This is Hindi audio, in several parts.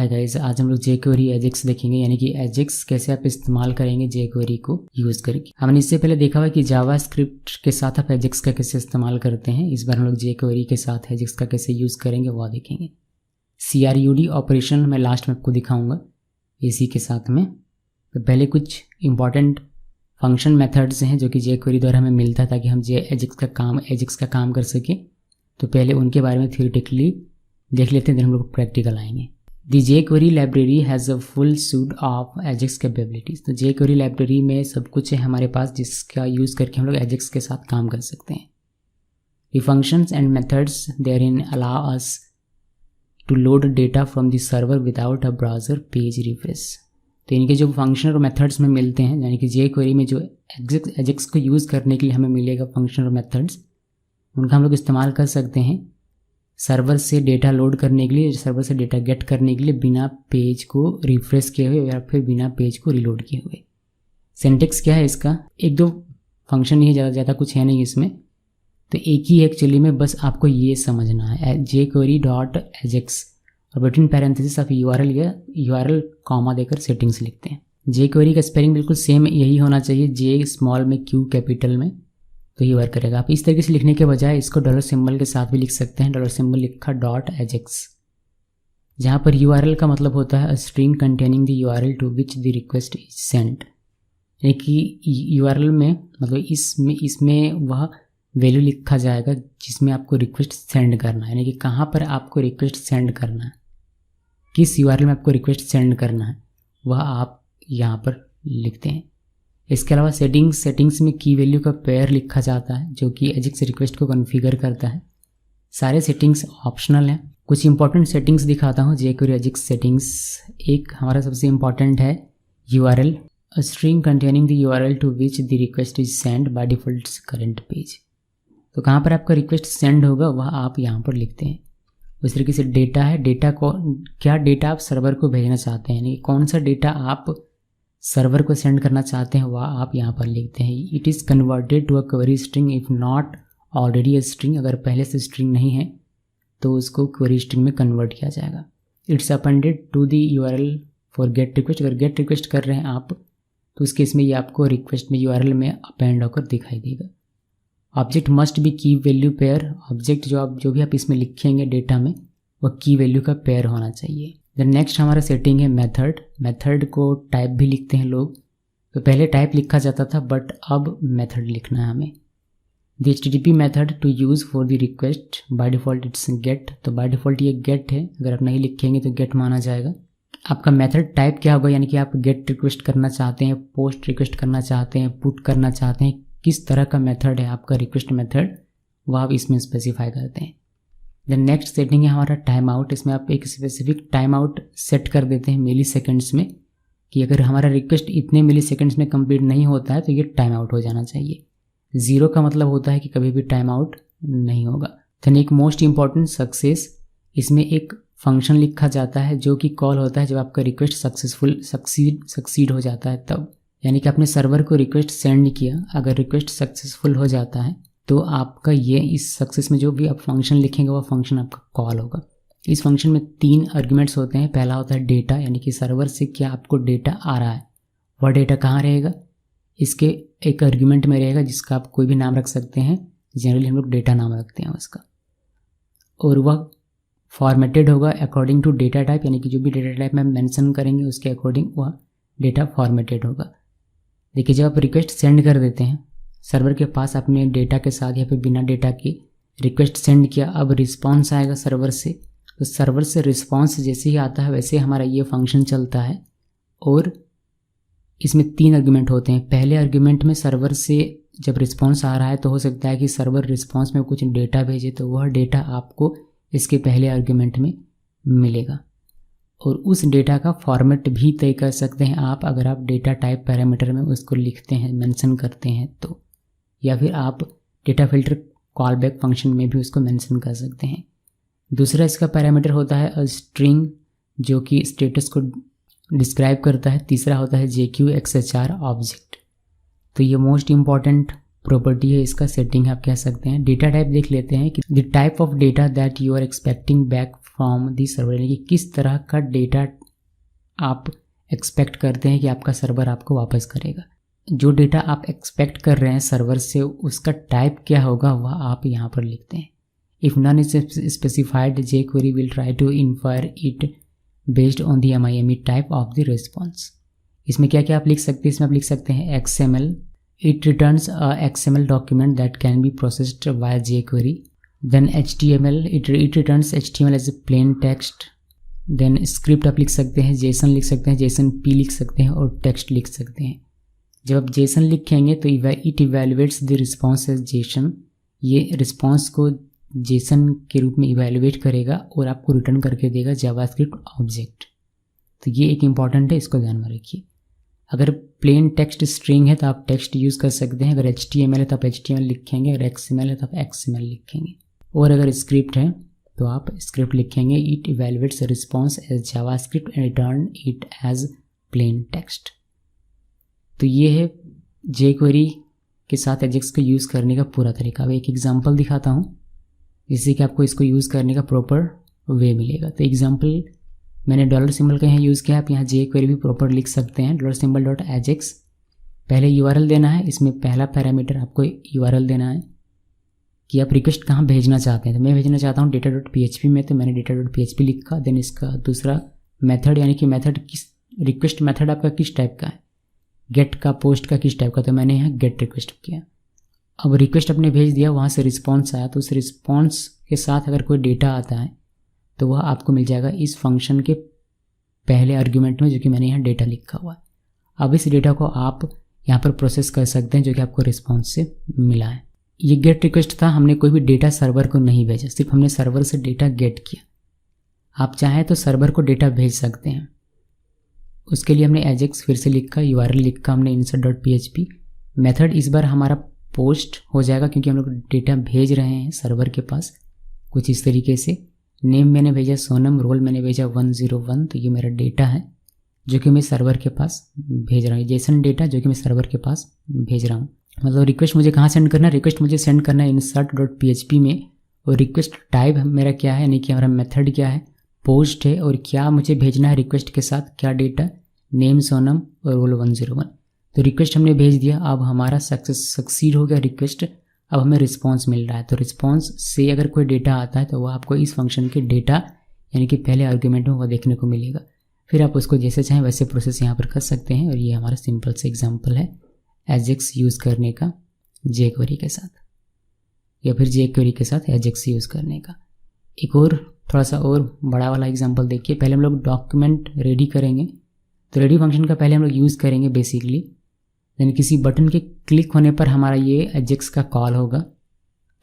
हाय गाइस, आज हम लोग jQuery एजेक्स देखेंगे, यानी कि एजेक्स कैसे आप इस्तेमाल करेंगे jQuery को यूज़ करके। हमने इससे पहले देखा हुआ कि जावास्क्रिप्ट के साथ आप एजेक्स का कैसे इस्तेमाल करते हैं। इस बार हम लोग jQuery के साथ एजेक्स का कैसे यूज़ करेंगे वो देखेंगे। CRUD ऑपरेशन मैं लास्ट में आपको दिखाऊंगा इसी के साथ में। तो पहले कुछ इंपॉर्टेंट फंक्शन मेथड्स हैं जो कि jQuery द्वारा हमें मिलता है ताकि हम एजेक्स का काम कर सकें। तो पहले उनके बारे में थियोरेटिकली देख लेते हैं, फिर हम लोग प्रैक्टिकल आएंगे। दी jQuery library has a full suit of Ajax capabilities. तो jQuery लाइब्रेरी में सब कुछ है हमारे पास जिसका यूज़ करके हम लोग एजेक्स के साथ काम कर सकते हैं। The functions and methods therein allow us to load data from the server without a browser page refresh. तो इनके जो फंक्शन और मेथड्स में मिलते हैं, यानी कि jQuery में जो एजेक्स को यूज़ करने के लिए हमें मिलेगा फंक्शन और मेथड्स, उनका हम लोग इस्तेमाल कर सकते हैं सर्वर से डेटा लोड करने के लिए, सर्वर से डेटा गेट करने के लिए बिना पेज को रिफ्रेश किए हुए या फिर बिना पेज को रिलोड किए हुए। सिंटेक्स क्या है इसका, एक दो फंक्शन ही है, ज़्यादा कुछ है नहीं इसमें। तो एक ही एक्चुअली में बस आपको ये समझना है, jQuery.ajax और बिटवीन पैरेंथेसिस आप URL कॉमा देकर सेटिंग्स लिखते हैं। jQuery का स्पेलिंग बिल्कुल सेम यही होना चाहिए, J स्मॉल में Q कैपिटल में, तो ये वर्क करेगा। आप इस तरीके से लिखने के बजाय इसको डॉलर सिंबल के साथ भी लिख सकते हैं। डॉलर सिंबल लिखा .ajax, जहाँ पर URL का मतलब होता है string containing the URL to which the request is send. यानी कि URL में मतलब इसमें वह वैल्यू लिखा जाएगा जिसमें आपको रिक्वेस्ट सेंड करना है, यानी कि कहाँ पर आपको रिक्वेस्ट सेंड करना है, किस URL में आपको रिक्वेस्ट सेंड करना है, वह आप यहाँ पर लिखते हैं। इसके अलावा सेटिंग्स में की वैल्यू का पेयर लिखा जाता है जो कि एजेक्स रिक्वेस्ट को कॉन्फ़िगर करता है। सारे सेटिंग्स ऑप्शनल हैं। कुछ इंपॉर्टेंट सेटिंग्स दिखाता हूँ jQuery एजेक्स सेटिंग्स। एक हमारा सबसे इंपॉर्टेंट है URL, a string containing the URL to which the request is send by default current page. तो कहाँ पर आपका रिक्वेस्ट सेंड होगा वह आप यहाँ पर लिखते हैं। उस तरीके से डेटा है, डेटा को क्या डेटा आप सर्वर को भेजना चाहते हैं, यानी कौन सा डेटा आप सर्वर को सेंड करना चाहते हैं वह आप यहाँ पर लिखते हैं। It is converted to a query string if not already a string. अगर पहले से स्ट्रिंग नहीं है तो उसको क्वेरी स्ट्रिंग में कन्वर्ट किया जाएगा। It's appended to the URL for get request. अगर गेट रिक्वेस्ट कर रहे हैं आप तो उस केस में ये आपको रिक्वेस्ट में URL में अपेंड होकर दिखाई देगा। ऑब्जेक्ट मस्ट बी की वैल्यू पेयर। ऑब्जेक्ट जो भी आप इसमें लिखेंगे डेटा में वह की वैल्यू का पेयर होना चाहिए। देन नेक्स्ट हमारा सेटिंग है मेथड को टाइप भी लिखते हैं लोग। तो पहले टाइप लिखा जाता था बट अब मेथड लिखना है हमें। The HTTP method to use for the request by default it's get. तो बाय डिफ़ॉल्ट ये गेट है, अगर आप नहीं लिखेंगे तो गेट माना जाएगा। आपका मेथड टाइप क्या होगा, यानी कि आप गेट रिक्वेस्ट करना चाहते हैं, पोस्ट रिक्वेस्ट करना चाहते हैं, पुट करना चाहते हैं, किस तरह का मेथड है आपका रिक्वेस्ट मेथड वह आप इसमें स्पेसिफाई करते हैं। देन नेक्स्ट सेटिंग है हमारा टाइम आउट। इसमें आप एक स्पेसिफिक टाइम आउट सेट कर देते हैं मिली सेकेंड्स में, कि अगर हमारा रिक्वेस्ट इतने मिली सेकेंड्स में कंप्लीट नहीं होता है तो ये टाइम आउट हो जाना चाहिए। 0 का मतलब होता है कि कभी भी टाइम आउट नहीं होगा। देन एक मोस्ट इंपॉर्टेंट सक्सेस, इसमें एक फंक्शन लिखा जाता है जो कि कॉल होता है जब आपका रिक्वेस्ट सक्सीड हो जाता है तब, यानी कि आपने सर्वर को रिक्वेस्ट सेंड किया, अगर रिक्वेस्ट सक्सेसफुल हो जाता है तो आपका ये इस सक्सेस में जो भी आप फंक्शन लिखेंगे वह फंक्शन आपका कॉल होगा। इस फंक्शन में 3 आर्ग्यूमेंट्स होते हैं। पहला होता है डेटा, यानी कि सर्वर से क्या आपको डेटा आ रहा है, वह डेटा कहाँ रहेगा, इसके एक आर्ग्यूमेंट में रहेगा जिसका आप कोई भी नाम रख सकते हैं। जनरली हम लोग डेटा नाम रखते हैं उसका, और वह फॉर्मेटेड होगा अकॉर्डिंग टू डेटा टाइप, यानी कि जो भी डेटा टाइप में मेंशन करेंगे उसके अकॉर्डिंग वह डेटा फॉर्मेटेड होगा। देखिए, जब आप रिक्वेस्ट सेंड कर देते हैं सर्वर के पास, आपने डेटा के साथ या फिर बिना डेटा के रिक्वेस्ट सेंड किया, अब रिस्पॉन्स आएगा सर्वर से। तो सर्वर से रिस्पॉन्स जैसे ही आता है वैसे हमारा ये फंक्शन चलता है, और इसमें 3 आर्ग्यूमेंट होते हैं। पहले आर्ग्यूमेंट में सर्वर से जब रिस्पॉन्स आ रहा है तो हो सकता है कि सर्वर रिस्पॉन्स में कुछ डेटा भेजे, तो वह डेटा आपको इसके पहले आर्ग्यूमेंट में मिलेगा, और उस डेटा का फॉर्मेट भी तय कर सकते हैं आप, अगर आप डेटा टाइप पैरामीटर में उसको लिखते हैं, मेंशन करते हैं तो, या फिर आप डेटा फिल्टर कॉलबैक फंक्शन में भी उसको मेंशन कर सकते हैं। दूसरा इसका पैरामीटर होता है अ स्ट्रिंग जो कि स्टेटस को डिस्क्राइब करता है। तीसरा होता है JQXHR ऑब्जेक्ट। तो ये मोस्ट इंपॉर्टेंट प्रॉपर्टी है, इसका सेटिंग आप कह सकते हैं। डेटा टाइप देख लेते हैं कि the type of data that you are expecting back from the server, यानी कि किस तरह का डेटा आप एक्सपेक्ट करते हैं कि आपका सर्वर आपको वापस करेगा। जो डेटा आप एक्सपेक्ट कर रहे हैं सर्वर से उसका टाइप क्या होगा वह आप यहाँ पर लिखते हैं। If none is specified jQuery will try to infer it based on the MIME type of the response. इसमें क्या क्या आप लिख सकते हैं, इसमें आप लिख सकते हैं XML, it returns a XML document that can be processed via jQuery. Then HTML, it returns HTML as a plain text. Then script आप लिख सकते हैं, जेसन लिख सकते हैं, JSONP लिख सकते हैं और टेक्स्ट लिख सकते हैं। जब आप जेसन लिखेंगे तो it evaluates the response as JSON, ये रिस्पॉन्स को जेसन के रूप में इवेलुएट करेगा और आपको रिटर्न करके देगा जावास्क्रिप्ट ऑब्जेक्ट। तो ये एक इंपॉर्टेंट है, इसको ध्यान में रखिए। अगर प्लेन टेक्स्ट स्ट्रिंग है तो आप टेक्स्ट यूज़ कर सकते हैं, अगर HTML है तो आप HTML लिखेंगे, अगर XML है तो आप XML लिखेंगे, और अगर स्क्रिप्ट है तो आप स्क्रिप्ट लिखेंगे। It evaluates response as JavaScript and return it as plain text. तो ये है jQuery के साथ एजेक्स को यूज़ करने का पूरा तरीका। अब एक एग्जांपल दिखाता हूँ जिससे कि आपको इसको यूज़ करने का प्रॉपर वे मिलेगा। तो एग्जांपल मैंने डॉलर सिंबल का यहाँ यूज़ किया, आप यहाँ jQuery भी प्रॉपर लिख सकते हैं। $symbol.ajax, पहले URL देना है, इसमें पहला पैरामीटर आपको URL देना है कि आप रिक्वेस्ट कहाँ भेजना चाहते हैं। तो मैं भेजना चाहता हूँ data.php में, तो मैंने data.php लिखा। देन इसका दूसरा मेथड, यानी कि मेथड किस, रिक्वेस्ट मेथड आपका किस टाइप का है, गेट का, पोस्ट का किस टाइप का, तो मैंने यहाँ गेट रिक्वेस्ट किया। अब रिक्वेस्ट अपने भेज दिया, वहाँ से रिस्पॉन्स आया, तो उस रिस्पॉन्स के साथ अगर कोई डेटा आता है तो वह आपको मिल जाएगा इस फंक्शन के पहले आर्ग्यूमेंट में, जो कि मैंने यहाँ डेटा लिखा हुआ है। अब इस डेटा को आप यहाँ पर प्रोसेस कर सकते हैं जो कि आपको रिस्पॉन्स से मिला है। ये गेट रिक्वेस्ट था, हमने कोई भी डेटा सर्वर को नहीं भेजा, सिर्फ हमने सर्वर से डेटा गेट किया। आप चाहें तो सर्वर को डेटा भेज सकते हैं। उसके लिए हमने एजेक्स फिर से लिखा, URL लिखा हमने insert.php। मेथड इस बार हमारा पोस्ट हो जाएगा क्योंकि हम लोग डेटा भेज रहे हैं सर्वर के पास कुछ इस तरीके से। नेम मैंने भेजा सोनम, रोल मैंने भेजा 101, तो ये मेरा डेटा है जो कि मैं सर्वर के पास भेज रहा हूँ, जेसन डेटा जो कि मैं सर्वर के पास भेज रहा हूँ। मतलब रिक्वेस्ट मुझे कहाँ सेंड करना है, रिक्वेस्ट मुझे सेंड करना है insert.php में, और रिक्वेस्ट टाइप मेरा क्या है, यानी कि हमारा मेथड क्या है, पोस्ट है, और क्या मुझे भेजना है रिक्वेस्ट के साथ, क्या डेटा, नेम सोनम और रोल 101। तो रिक्वेस्ट हमने भेज दिया, अब हमारा सक्सीड हो गया रिक्वेस्ट, अब हमें रिस्पॉन्स मिल रहा है। तो रिस्पॉन्स से अगर कोई डेटा आता है तो वह आपको इस फंक्शन के डेटा यानी कि पहले आर्ग्यूमेंट में वह देखने को मिलेगा। फिर आप उसको जैसे चाहें वैसे प्रोसेस यहाँ पर कर सकते हैं। और ये हमारा सिंपल सा एग्जांपल है एजेक्स यूज़ करने का jQuery के साथ, या फिर jQuery के साथ एजेक्स यूज़ करने का। एक और थोड़ा सा और बड़ा वाला एग्जांपल देखिए। पहले हम लोग डॉक्यूमेंट रेडी करेंगे, तो रेडी फंक्शन का पहले हम लोग यूज़ करेंगे बेसिकली। यानी किसी बटन के क्लिक होने पर हमारा ये एजेक्स का कॉल होगा।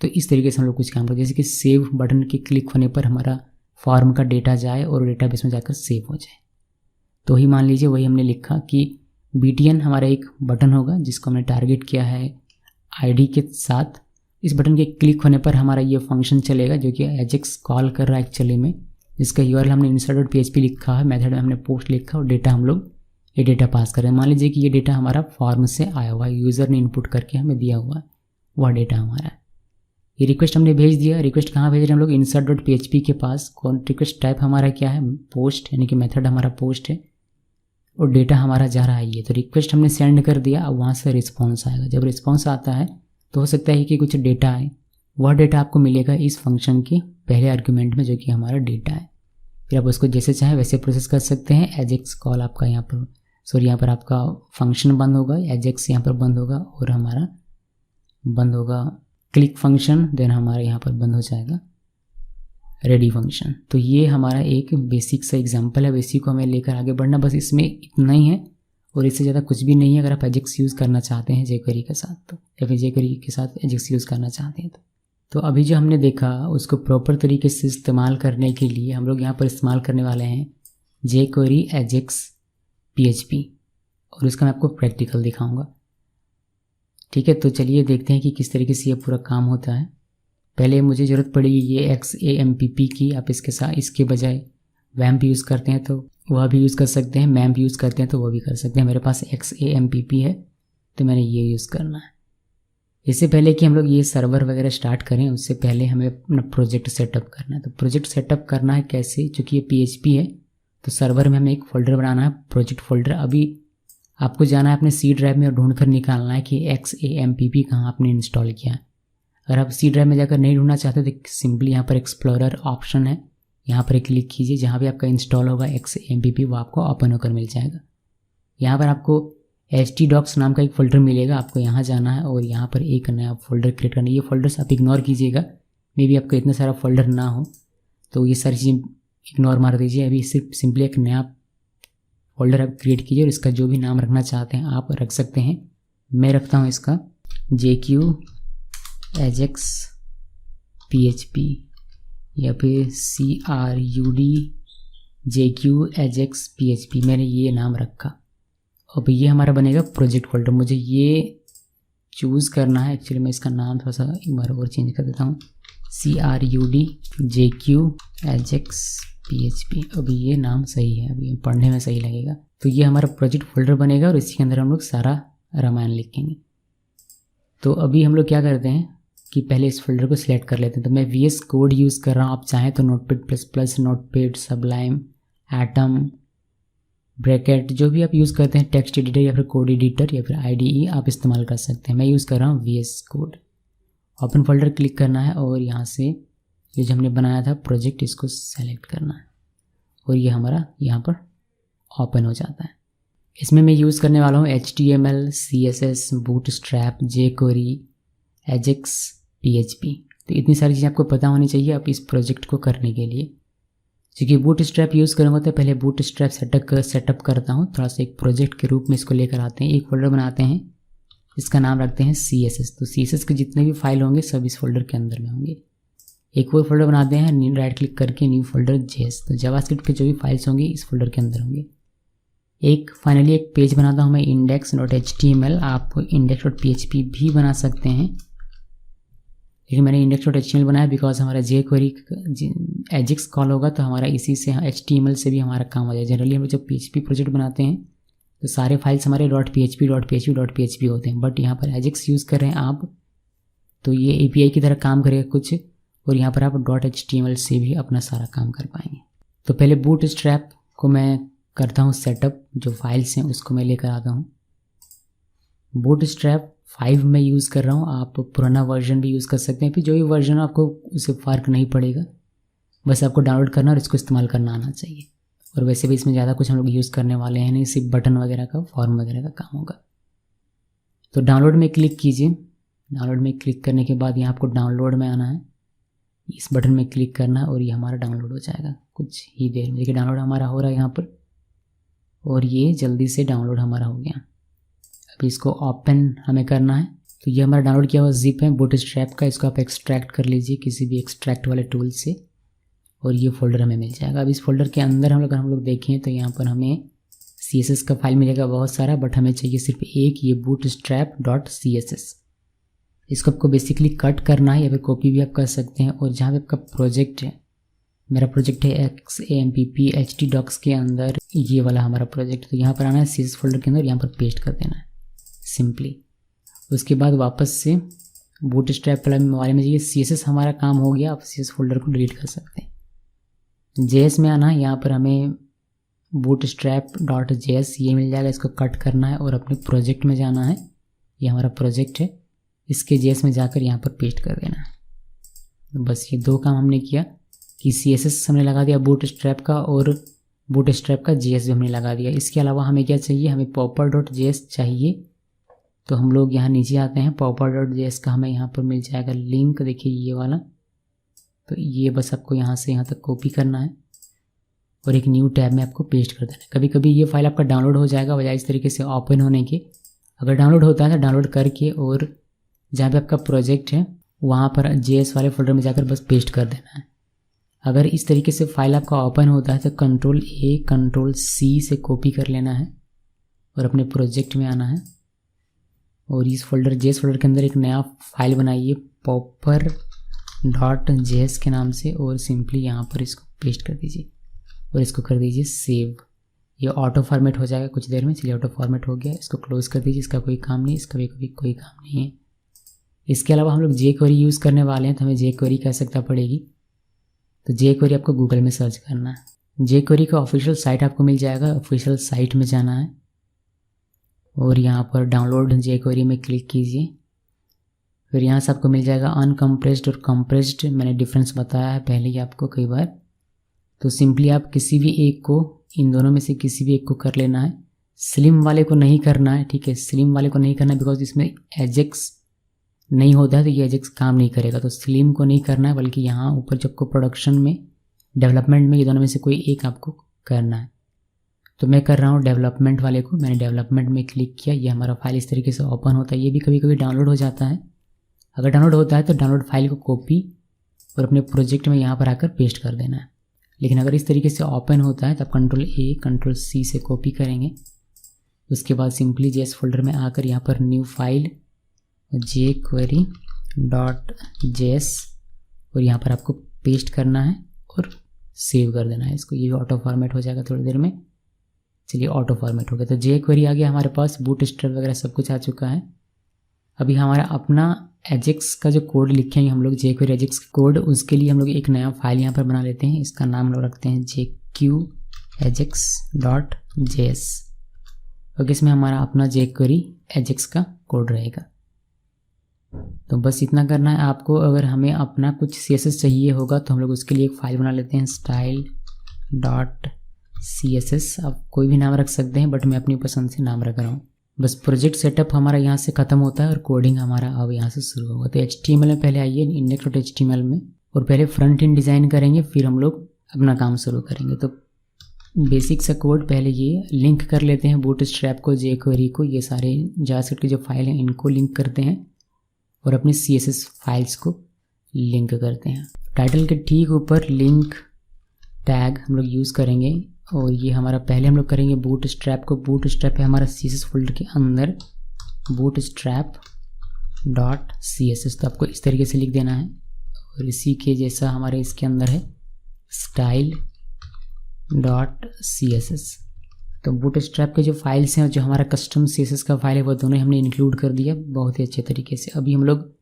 तो इस तरीके से हम लोग कुछ काम करें, जैसे कि सेव बटन के क्लिक होने पर हमारा फॉर्म का डेटा जाए और डेटाबेस में जाकर सेव हो जाए। तो ही मान लीजिए वही हमने लिखा कि BTN हमारा एक बटन होगा जिसको हमने टारगेट किया है ID के साथ। इस बटन के क्लिक होने पर हमारा ये फंक्शन चलेगा जो कि एजेक्स कॉल कर रहा है एक्चुअली में, जिसका URL हमने insert.php लिखा है, मेथड में हमने पोस्ट लिखा और डेटा हम लोग ये डेटा पास कर रहे हैं। मान लीजिए कि ये डेटा हमारा फॉर्म से आया हुआ है, यूज़र ने इनपुट करके हमें दिया हुआ है, वह डेटा हमारा है। ये रिक्वेस्ट हमने भेज दिया। रिक्वेस्ट कहाँ भेज रहे हैं हम लोग, insert.php के पास। कौन रिक्वेस्ट टाइप हमारा क्या है, पोस्ट, यानी कि मेथड हमारा पोस्ट है और डेटा हमारा जा रहा है ये। तो रिक्वेस्ट हमने सेंड कर दिया, अब वहाँ से रिस्पॉन्स आएगा। जब रिस्पॉन्स आता है तो हो सकता है कि कुछ डेटा आए, वह डेटा आपको मिलेगा इस फंक्शन के पहले आर्ग्यूमेंट में जो कि हमारा डेटा है। फिर आप उसको जैसे चाहें वैसे प्रोसेस कर सकते हैं। एजेक्स कॉल आपका यहाँ पर, यहाँ पर आपका फंक्शन बंद होगा, एजेक्स यहाँ पर बंद होगा और हमारा बंद होगा क्लिक फंक्शन, देन हमारा यहाँ पर बंद हो जाएगा रेडी फंक्शन। तो ये हमारा एक बेसिक सा एग्जांपल है। बेसिक को हमें लेकर आगे बढ़ना, बस इसमें इतना ही है और इससे ज़्यादा कुछ भी नहीं है। अगर आप एजेक्स यूज़ करना चाहते हैं jQuery के साथ तो, या फिर jQuery के साथ एजेक्स यूज़ करना चाहते हैं तो अभी जो हमने देखा उसको प्रॉपर तरीके से इस्तेमाल करने के लिए हम लोग यहाँ पर इस्तेमाल करने वाले हैं jQuery एजेक्स PHP, और उसका मैं आपको प्रैक्टिकल दिखाऊंगा। ठीक है, तो चलिए देखते हैं कि किस तरीके से ये पूरा काम होता है। पहले मुझे ज़रूरत पड़ेगी ये XAMPP की। आप इसके साथ इसके बजाय WAMP यूज़ करते हैं तो वह भी यूज़ कर सकते हैं, MAMP यूज़ करते हैं तो वह भी कर सकते हैं। मेरे पास XAMPP है तो मैंने ये यूज़ करना है। इससे पहले कि हम लोग ये सर्वर वगैरह स्टार्ट करें उससे पहले हमें अपना प्रोजेक्ट सेटअप करना है। तो प्रोजेक्ट सेटअप करना है कैसे, चूँकि ये PHP है तो सर्वर में हमें एक फ़ोल्डर बनाना है, प्रोजेक्ट फ़ोल्डर। अभी आपको जाना है अपने C ड्राइव में और ढूंढ कर निकालना है कि XAMPP कहाँ आपने इंस्टॉल किया है। अगर आप C ड्राइव में जाकर नहीं ढूंढना चाहते तो सिंपली यहाँ पर एक्सप्लोरर ऑप्शन है, यहाँ पर क्लिक कीजिए, जहाँ भी आपका इंस्टॉल होगा XAMPP वो आपको ओपन होकर मिल जाएगा। यहाँ पर आपको htdocs नाम का एक फ़ोल्डर मिलेगा, आपको यहाँ जाना है और यहाँ पर एक नया फ़ोल्डर क्रिएट करना है। ये फ़ोल्डर्स आप इग्नोर कीजिएगा, मे बी आपका इतना सारा फ़ोल्डर ना हो तो ये सारी चीज़ें इग्नोर मार दीजिए। अभी सिर्फ सिंपली एक नया फ़ोल्डर आप क्रिएट कीजिए और इसका जो भी नाम रखना चाहते हैं आप रख सकते हैं। मैं रखता हूँ इसका JQ Ajax PHP या फिर CRUD JQ Ajax PHP, मैंने ये नाम रखा। अब ये हमारा बनेगा प्रोजेक्ट फ़ोल्डर। मुझे ये चूज़ करना है, एक्चुअली मैं इसका नाम थोड़ा सा एक बार और चेंज कर देता हूँ, CRUD JQ Ajax PHP। अभी ये नाम सही है, अभी पढ़ने में सही लगेगा। तो ये हमारा प्रोजेक्ट फ़ोल्डर बनेगा और इसके अंदर हम लोग सारा रामायण लिखेंगे। तो अभी हम लोग क्या करते हैं कि पहले इस फोल्डर को सिलेक्ट कर लेते हैं। तो मैं VS कोड यूज़ कर रहा हूँ, आप चाहें तो notepad++, notepad, Sublime, atom, bracket, जो भी आप यूज़ करते हैं, टेक्स्ट एडिटर या फिर कोड एडिटर या फिर IDE आप इस्तेमाल कर सकते हैं। मैं यूज़ कर रहा हूँ VS code. Open folder click करना है और यहाँ से ये जो हमने बनाया था प्रोजेक्ट इसको सेलेक्ट करना है और ये हमारा यहाँ पर ओपन हो जाता है। इसमें मैं यूज़ करने वाला हूँ HTML, CSS, bootstrap, jQuery, Ajax PHP। तो इतनी सारी चीज़ें आपको पता होनी चाहिए आप इस प्रोजेक्ट को करने के लिए। क्योंकि बूटस्ट्रैप यूज़ करूँगा तो पहले बूटस्ट्रैप सेटअप करता हूँ, थोड़ा सा एक प्रोजेक्ट के रूप में इसको लेकर आते हैं। एक फ़ोल्डर बनाते हैं, इसका नाम रखते हैं CSS। तो CSS के जितने भी फाइल होंगे सब इस फोल्डर के अंदर में होंगे। एक और फोल्डर बनाते हैं, राइट क्लिक करके न्यू फोल्डर JS। तो जावास्क्रिप्ट के जो भी फाइल्स होंगे इस फोल्डर के अंदर होंगे। फाइनली एक पेज बनाता हूँ मैं index.html, आप index.php भी बना सकते हैं, लेकिन मैंने index.html बनाया बिकॉज हमारा jQuery Ajax कॉल होगा तो हमारा इसी से HTML से भी हमारा काम हो जाए। जनरली हम जब PHP प्रोजेक्ट बनाते हैं तो सारे फाइल्स हमारे .php होते हैं, बट यहाँ पर Ajax यूज़ कर रहे हैं आप तो ये API की तरह काम करेगा कुछ, और यहाँ पर आप .html से भी अपना सारा काम कर पाएंगे। तो पहले बूटस्ट्रैप को मैं करता हूँ सेटअप, जो फाइल्स हैं उसको मैं लेकर आता हूँ। बूटस्ट्रैप 5 में यूज़ कर रहा हूँ, आप पुराना वर्जन भी यूज़ कर सकते हैं, फिर जो भी वर्जन आपको उससे फ़र्क नहीं पड़ेगा, बस आपको डाउनलोड करना और इसको इस्तेमाल करना आना चाहिए। और वैसे भी इसमें ज़्यादा कुछ हम लोग यूज़ करने वाले हैं नहीं, सिर्फ बटन वगैरह का, फॉर्म वगैरह का काम होगा। तो डाउनलोड में क्लिक कीजिए। डाउनलोड में क्लिक करने के बाद यहाँ आपको डाउनलोड में आना है, इस बटन में क्लिक करना है और ये हमारा डाउनलोड हो जाएगा कुछ ही देर में। देखिए डाउनलोड हमारा हो रहा है यहाँ पर, और ये जल्दी से डाउनलोड हमारा हो गया। अभी इसको ओपन हमें करना है। तो ये हमारा डाउनलोड किया हुआ जिप है बूटस्ट्रैप का, इसको आप एक्सट्रैक्ट कर लीजिए किसी भी एक्सट्रैक्ट वाले टूल से और ये फोल्डर हमें मिल जाएगा। अब इस फोल्डर के अंदर हम लोग देखें तो यहाँ पर हमें CSS का फाइल मिलेगा बहुत सारा, बट हमें चाहिए सिर्फ एक, ये bootstrap.css। इसको आपको बेसिकली कट करना है या फिर कॉपी भी आप कर सकते हैं। और जहाँ पे आपका प्रोजेक्ट है, मेरा प्रोजेक्ट है XAMPP htdocs के अंदर, ये वाला हमारा प्रोजेक्ट, तो यहाँ पर आना है CSS फोल्डर के अंदर, यहाँ पर पेस्ट कर देना है सिंपली। उसके बाद वापस से बूटस्ट्रैप वाले में जाइए, CSS हमारा काम हो गया, आप CSS फोल्डर को डिलीट कर सकते हैं। JS में आना है, यहाँ पर हमें bootstrap.js ये मिल जाएगा, इसको कट करना है और अपने प्रोजेक्ट में जाना है, ये हमारा प्रोजेक्ट है, इसके JS में जाकर यहाँ पर पेस्ट कर देना है। बस ये दो काम हमने किया कि CSS हमने लगा दिया बूटस्ट्रैप का और बूटस्ट्रैप का JS भी हमने लगा दिया। इसके अलावा हमें क्या चाहिए, हमें popper.js चाहिए। तो हम लोग यहाँ नीचे आते हैं, popper.js का हमें यहाँ पर मिल जाएगा लिंक, देखिए ये वाला। तो ये बस आपको यहाँ से यहाँ तक कॉपी करना है और एक न्यू टैब में आपको पेस्ट कर देना है। कभी कभी ये फाइल आपका डाउनलोड हो जाएगा बजाय इस तरीके से ओपन होने के। अगर डाउनलोड होता है तो डाउनलोड करके और जहाँ पे आपका प्रोजेक्ट है वहाँ पर JS वाले फोल्डर में जाकर बस पेस्ट कर देना है। अगर इस तरीके से फाइल आपका ओपन होता है तो Ctrl+A Ctrl+C से कॉपी कर लेना है और अपने प्रोजेक्ट में आना है और इस फोल्डर JS फोल्डर के अंदर एक नया फाइल बनाइए popper.js के नाम से और सिंपली यहाँ पर इसको पेस्ट कर दीजिए और इसको कर दीजिए सेव। ये ऑटो फॉर्मेट हो जाएगा कुछ देर में। चलिए ऑटो फॉर्मेट हो गया, इसको क्लोज कर दीजिए, इसका कोई काम नहीं, इसका भी कोई काम नहीं है। इसके अलावा हम लोग jQuery यूज़ करने वाले हैं, तो हमें jQuery की आवश्यकता पड़ेगी। तो jQuery आपको गूगल में सर्च करना है। jQuery का ऑफिशियल साइट आपको मिल जाएगा, ऑफिशियल साइट में जाना है और यहाँ पर डाउनलोड jQuery में क्लिक कीजिए। फिर यहाँ से आपको मिल जाएगा अनकम्प्रेस्ड और कंप्रेस्ड, मैंने डिफरेंस बताया है पहले ही आपको कई बार। तो सिंपली आप किसी भी एक को, इन दोनों में से किसी भी एक को कर लेना है। स्लिम वाले को नहीं करना है, ठीक है, स्लिम वाले को नहीं करना है बिकॉज इसमें एजेक्स नहीं होता है, तो ये एजेक्स काम नहीं करेगा। तो स्लिम को नहीं करना है, बल्कि यहाँ ऊपर जब को प्रोडक्शन में, डेवलपमेंट में, ये दोनों में से कोई एक आपको करना है। तो मैं कर रहा हूँ डेवलपमेंट वाले को। मैंने डेवलपमेंट में क्लिक किया, ये हमारा फाइल इस तरीके से ओपन होता है। ये भी कभी कभी डाउनलोड हो जाता है। अगर डाउनलोड होता है तो डाउनलोड फाइल को कॉपी और अपने प्रोजेक्ट में यहाँ पर आकर पेस्ट कर देना है। लेकिन अगर इस तरीके से ओपन होता है तो आप Ctrl+A Ctrl+C से कॉपी करेंगे। उसके बाद सिंपली JS फोल्डर में आकर यहाँ पर न्यू फाइल jQuery.js और यहाँ पर आपको पेस्ट करना है और सेव कर देना है इसको। ये भी ऑटो फॉर्मेट हो जाएगा थोड़ी देर में। चलिए ऑटो फॉर्मेट हो गया। तो jQuery आ गया हमारे पास, बूटस्ट्रैप वगैरह सब कुछ आ चुका है। अभी हमारा अपना एजेक्स का जो कोड लिखेंगे हम लोग, jQuery एजेक्स का कोड, उसके लिए हम लोग एक नया फाइल यहाँ पर बना लेते हैं। इसका नाम हम लोग रखते हैं jQajax.js। ओके, इसमें हमारा अपना jQuery एजेक्स का कोड रहेगा। तो बस इतना करना है आपको। अगर हमें अपना कुछ CSS चाहिए होगा तो हम लोग उसके लिए एक फ़ाइल बना लेते हैं, style.css। आप कोई भी नाम रख सकते हैं, बट मैं अपनी पसंद से नाम रख रहा हूँ। बस प्रोजेक्ट सेटअप हमारा यहाँ से ख़त्म होता है और कोडिंग हमारा अब यहाँ से शुरू होगा। तो HTML में पहले आइए, index.html में, और पहले फ्रंट एंड डिज़ाइन करेंगे, फिर हम लोग अपना काम शुरू करेंगे। तो बेसिक सा कोड पहले ये लिंक कर लेते हैं, बूटस्ट्रैप को, jQuery को, ये सारे जावास्क्रिप्ट के जो फाइल हैं इनको लिंक करते हैं और अपने CSS फाइल्स को लिंक करते हैं। टाइटल के ठीक ऊपर लिंक टैग हम लोग यूज़ करेंगे और ये हमारा पहले हम लोग करेंगे बूटस्ट्रैप को। बूटस्ट्रैप है हमारा CSS फोल्डर के अंदर bootstrap.css। तो आपको इस तरीके से लिख देना है और इसी के जैसा हमारे इसके अंदर है style.css। तो बूटस्ट्रैप के जो फाइल्स हैं और जो हमारा कस्टम CSS का फाइल है वो दोनों हमने इंक्लूड कर दिया बहुत ही अच्छे तरीके से। अभी हम लोग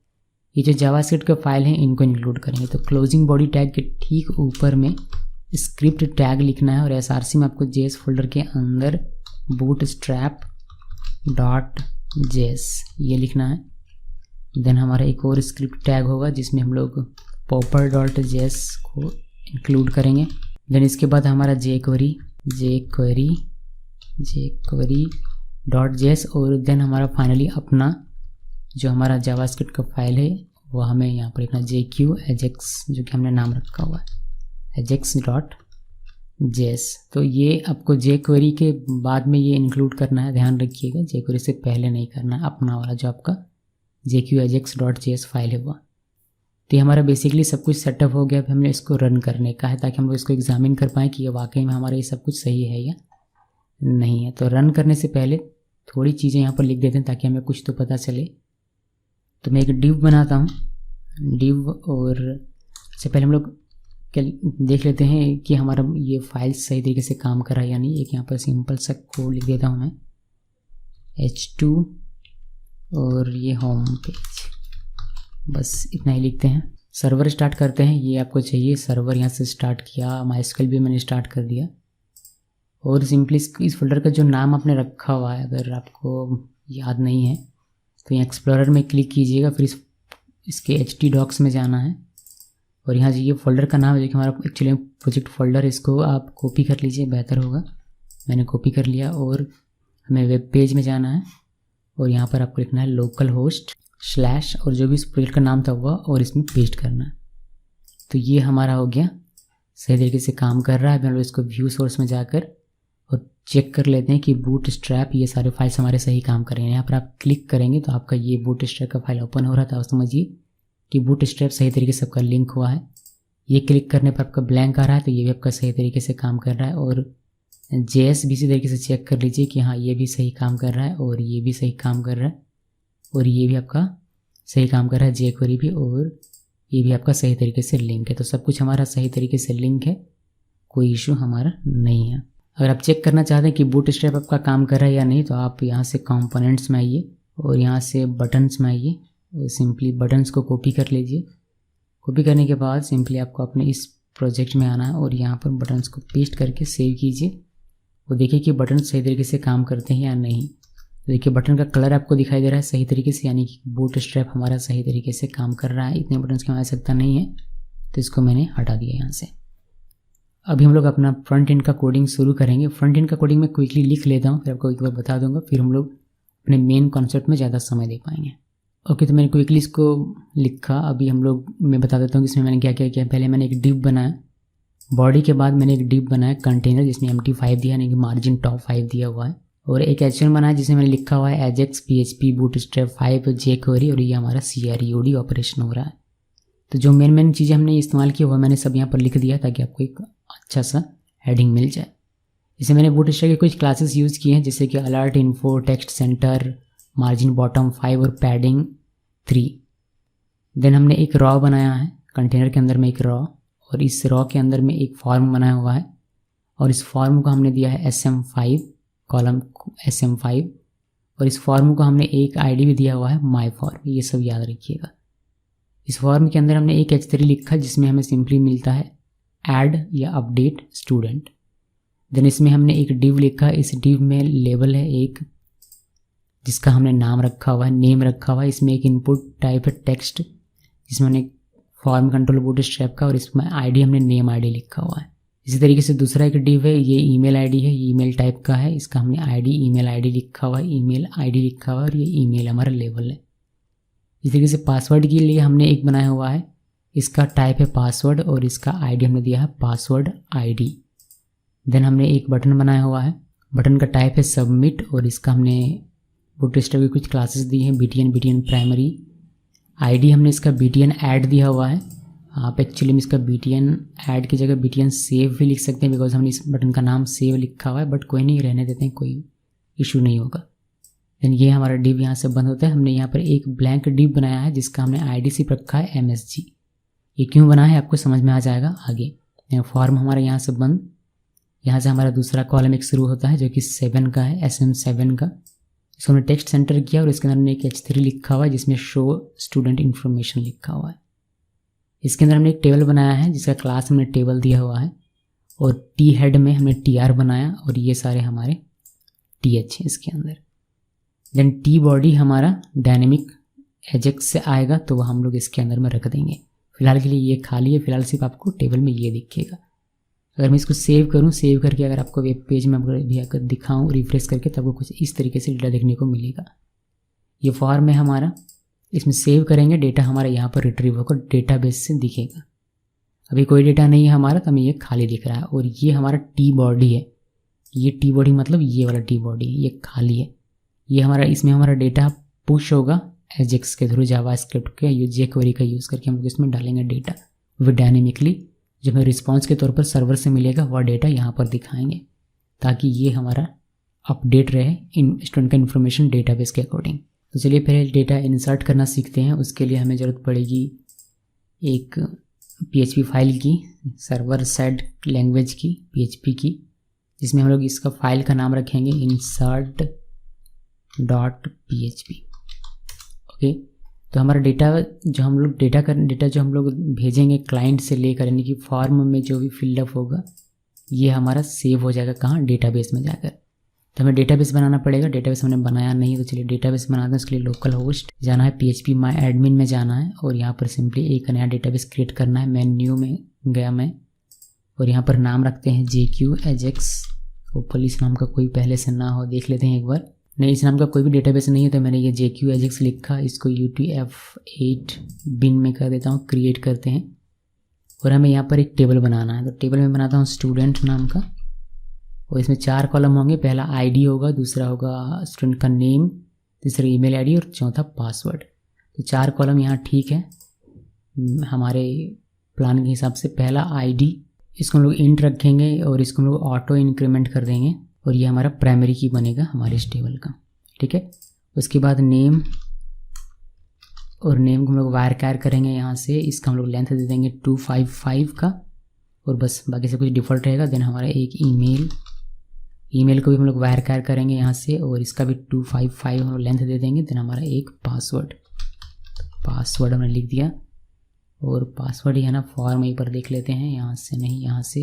ये जो जावास्क्रिप्ट के फाइल हैं इनको इंक्लूड करेंगे। तो क्लोजिंग बॉडी टैग के ठीक ऊपर में स्क्रिप्ट टैग लिखना है और SRC में आपको JS फोल्डर के अंदर bootstrap.js ये लिखना है। देन हमारा एक और स्क्रिप्ट टैग होगा जिसमें हम लोग popper.js को इंक्लूड करेंगे। देन इसके बाद हमारा jQuery.js और देन हमारा फाइनली अपना जो हमारा जावास्क्रिप्ट का फाइल है वो हमें यहाँ पर लिखना jQajax, जो कि हमने नाम रखा हुआ है ajax.js। तो ये आपको jQuery के बाद में ये इंक्लूड करना है, ध्यान रखिएगा, jQuery से पहले नहीं करना है। अपना वाला जो आपका jQajax.js फाइल है वो। तो ये हमारा बेसिकली सब कुछ सेटअप हो गया। अब हमें इसको रन करने का है ताकि हम लोग इसको एग्जामिन कर पाएँ कि ये वाकई में हमारा ये सब कुछ सही है या नहीं है। तो रन करने से पहले थोड़ी चीज़ें यहाँ पर लिख देते हैं ताकि हमें कुछ तो पता चले। तो मैं एक डिव बनाता हूँ, डिव, और इससे पहले हम लोग देख लेते हैं कि हमारा ये फाइल सही तरीके से काम कर रहा है या नहीं। एक यहाँ पर सिंपल सा कोड लिख देता हूँ मैं, h2 और ये होम पेज, बस इतना ही लिखते हैं। सर्वर स्टार्ट करते हैं, ये आपको चाहिए। सर्वर यहाँ से स्टार्ट किया, MySQL भी मैंने स्टार्ट कर दिया। और सिंपली इस फोल्डर का जो नाम आपने रखा हुआ है अगर आपको याद नहीं है तो यहाँ एक्सप्लोरर में क्लिक कीजिएगा, फिर इसके htdocs में जाना है और यहाँ ये फोल्डर का नाम है जो कि हमारा एक्चुअली प्रोजेक्ट फोल्डर, इसको आप कॉपी कर लीजिए, बेहतर होगा। मैंने कॉपी कर लिया और हमें वेब पेज में जाना है और यहाँ पर आपको लिखना है localhost/ और जो भी इस प्रोजेक्ट का नाम था वह, और इसमें पेस्ट करना है। तो ये हमारा हो गया, सही तरीके से काम कर रहा है। अभी हम लोग इसको व्यू सोर्स में जाकर और चेक कर लेते हैं कि बूटस्ट्रैप ये सारे फाइल्स हमारे सही काम कर रहे हैं। यहाँ पर आप क्लिक करेंगे तो आपका ये बूटस्ट्रैप का फाइल ओपन हो रहा था और समझिए कि बूटस्ट्रैप सही तरीके से आपका लिंक हुआ है। ये क्लिक करने पर आपका ब्लैंक आ रहा है तो ये भी आपका सही तरीके से काम कर रहा है। और JS भी इसी तरीके से चेक कर लीजिए कि हाँ ये भी सही काम कर रहा है और ये भी सही काम कर रहा है और ये भी आपका सही काम कर रहा है, jQuery भी, और ये भी आपका सही तरीके से लिंक है। तो सब कुछ हमारा सही तरीके से लिंक है, कोई इशू हमारा नहीं है। अगर आप चेक करना चाहते हैं कि बूटस्ट्रैप आपका काम कर रहा है या नहीं तो आप यहाँ से कंपोनेंट्स में आइए और यहाँ से बटन्स में आइए और सिंपली बटन्स को कॉपी कर लीजिए। कॉपी करने के बाद सिंपली आपको अपने इस प्रोजेक्ट में आना है और यहाँ पर बटन्स को पेस्ट करके सेव कीजिए और देखिए कि बटन सही तरीके से काम करते हैं या नहीं। तो देखिए बटन का कलर आपको दिखाई दे रहा है सही तरीके से, यानी कि बूटस्ट्रैप हमारा सही तरीके से काम कर रहा है। इतने बटन्स की आवश्यकता नहीं है तो इसको मैंने हटा दिया यहाँ से। अभी हम लोग अपना फ्रंट एंड का कोडिंग शुरू करेंगे। फ्रंट एंड का कोडिंग मैं क्विकली लिख लेता हूँ, फिर आपको एक बार बता दूंगा, फिर हम लोग अपने मेन कॉन्सेप्ट में ज़्यादा समय दे पाएंगे। ओके, तो मैंने क्विकली इसको लिखा। अभी हम लोग, मैं बता देता हूँ कि इसमें मैंने क्या क्या किया। पहले मैंने एक डिव बनाया बॉडी के बाद मैंने एक डिव बनाया कंटेनर जिसमें MT5 दिया, यानी कि मार्जिन टॉप 5 दिया हुआ है, और एक H1 बनाया जिसमें मैंने लिखा हुआ है एजेक्स PHP बूटस्ट्रैप 5 jQuery, और ये हमारा CRUD ऑपरेशन हो रहा है। तो जो मेन चीज़ें हमने इस्तेमाल की वह मैंने सब यहाँ पर लिख दिया ताकि आपको एक अच्छा सा हेडिंग मिल जाए। इसे मैंने बूटस्ट्रैप के कुछ क्लासेस यूज़ किए हैं जैसे कि alert info, text centre, margin bottom 5 और पैडिंग 3। देन हमने एक रॉ बनाया है कंटेनर के अंदर में, एक रॉ, और इस रॉ के अंदर में एक फॉर्म बनाया हुआ है और इस फॉर्म को हमने दिया है SM5, कॉलम SM5, और इस फॉर्म को हमने एक ID भी दिया हुआ है माई फॉर्म। ये सब याद रखिएगा। इस फॉर्म के अंदर हमने एक H3 लिखा जिसमें हमें सिंपली मिलता है ऐड या अपडेट स्टूडेंट। देन इसमें हमने एक डिव लिखा, इस डिव में लेबल है एक जिसका हमने नाम रखा हुआ है, नेम रखा हुआ है। इसमें एक इनपुट टाइप है टेक्स्ट जिसमें हमने फॉर्म कंट्रोल बूटस्ट्रैप का, और इसमें ID हमने नेम ID लिखा हुआ है। इसी तरीके से दूसरा एक डिव है, ये ईमेल ID है, ये ईमेल टाइप का है, इसका हमने ईमेल ID लिखा हुआ है, ईमेल ID लिखा हुआ है, और ये ईमेल हमारा लेबल है। इस तरीके से पासवर्ड के लिए हमने एक बनाया हुआ है, इसका टाइप है पासवर्ड और इसका ID हमने दिया है पासवर्ड ID। देन हमने एक बटन बनाया हुआ है, बटन का टाइप है सबमिट, और इसका हमने बूटस्ट्रैप की कुछ क्लासेस दी हैं, BTN प्राइमरी। ID हमने इसका BTN ऐड दिया हुआ है। आप एक्चुअली में इसका BTN ऐड की जगह BTN सेव भी लिख सकते हैं बिकॉज हमने इस बटन का नाम सेव लिखा हुआ है, बट कोई नहीं, रहने देते हैं, कोई इशू नहीं होगा। देन ये हमारा डिव यहाँ से बंद होता है। हमने यहाँ पर एक ब्लैंक डिव बनाया है जिसका हमने ID सिर्फ रखा है MSG। ये क्यों बना है आपको समझ में आ जाएगा आगे। फॉर्म हमारा यहाँ से बंद, यहाँ से हमारा दूसरा कॉलम एक शुरू होता है जो कि 7 का है, SM7 का। इसको हमने टेक्स्ट सेंटर किया और इसके अंदर हमने एक H3 लिखा हुआ है जिसमें शो स्टूडेंट इन्फॉर्मेशन लिखा हुआ है। इसके अंदर हमने एक टेबल बनाया है जिसका क्लास हमने टेबल दिया हुआ है, और T हेड में हमने TR बनाया, और ये सारे हमारे TH हैं इसके अंदर। देन T बॉडी हमारा डायनेमिक एजेक्स से आएगा तो वह हम लोग इसके अंदर में रख देंगे। फिलहाल के लिए ये खाली है, फिलहाल सिर्फ आपको टेबल में ये दिखेगा। अगर मैं इसको सेव करूं, सेव करके अगर आपको वेब पेज में भी अगर दिखाऊं रिफ्रेश करके, तब आपको कुछ इस तरीके से डेटा देखने को मिलेगा। ये फॉर्म है हमारा, इसमें सेव करेंगे, डेटा हमारा यहाँ पर रिट्रीव होकर डेटाबेस से दिखेगा। अभी कोई डेटा नहीं है हमारा तो हमें ये खाली दिख रहा है। और ये हमारा T बॉडी है, ये T बॉडी मतलब ये वाला T बॉडी है, ये खाली है। ये हमारा, इसमें हमारा डेटा पुश होगा एजेक्स के थ्रू, जावास्क्रिप्ट के jQuery का यूज़ करके हम लोग इसमें डालेंगे डेटा। वो डायनेमिकली जो हमें रिस्पॉन्स के तौर पर सर्वर से मिलेगा वह डेटा यहाँ पर दिखाएंगे ताकि ये हमारा अपडेट रहे इन स्टूडेंट का इन्फॉर्मेशन डेटाबेस के अकॉर्डिंग। तो चलिए पहले डेटा इंसर्ट करना सीखते हैं। उसके लिए हमें ज़रूरत पड़ेगी एक PHP फाइल की, सर्वर साइड लैंग्वेज की, PHP की, जिसमें हम लोग इसका फाइल का नाम रखेंगे insert.php। ओके, तो हमारा डेटा जो हम लोग डेटा जो हम लोग भेजेंगे क्लाइंट से लेकर, यानी कि फॉर्म में जो भी फिलअप होगा ये हमारा सेव हो जाएगा कहाँ, डेटाबेस में जाकर। तो हमें डेटाबेस बनाना पड़ेगा। डेटाबेस हमने बनाया नहीं, तो चलिए डेटाबेस बनाते हैं। उसके लिए लोकल होस्ट जाना है, PHP माई एडमिन में जाना है, और यहाँ पर सिंपली एक नया डेटाबेस क्रिएट करना है। मैं न्यू में गया मैं, और यहाँ पर नाम रखते हैं JQ Ajax। होपफुली इस नाम का कोई पहले से ना हो, देख लेते हैं एक बार। नहीं, इस नाम का कोई भी डेटाबेस नहीं है तो मैंने ये JQ Ajax लिखा, इसको UTF-8 बिन में कर देता हूँ, क्रिएट करते हैं। और हमें यहाँ पर एक टेबल बनाना है, तो टेबल में बनाता हूँ स्टूडेंट नाम का, और इसमें 4 कॉलम होंगे। पहला ID होगा, दूसरा होगा स्टूडेंट का नेम, तीसरा ईमेल ID और चौथा पासवर्ड। तो 4 कॉलम यहाँ ठीक है हमारे प्लान के हिसाब से। पहला ID, इसको हम लोग इंट रखेंगे और इसको हम लोग ऑटो इंक्रीमेंट कर देंगे, और ये हमारा प्राइमरी की बनेगा हमारे इस टेबल का, ठीक है। उसके बाद नेम, और नेम को हम लोग वायर कैर करेंगे यहाँ से। इसका हम लोग लेंथ दे देंगे 255 का, और बस बाकी सब कुछ डिफ़ॉल्ट रहेगा। देन हमारा एक ईमेल को भी हम लोग वायर कैर करेंगे यहाँ से, और इसका भी 255 हम लोग लेंथ दे देंगे। देन हमारा एक पासवर्ड, पासवर्ड हमने लिख दिया, और पासवर्ड ही है ना, फॉर्म एक बार देख लेते हैं, यहाँ से नहीं, यहाँ से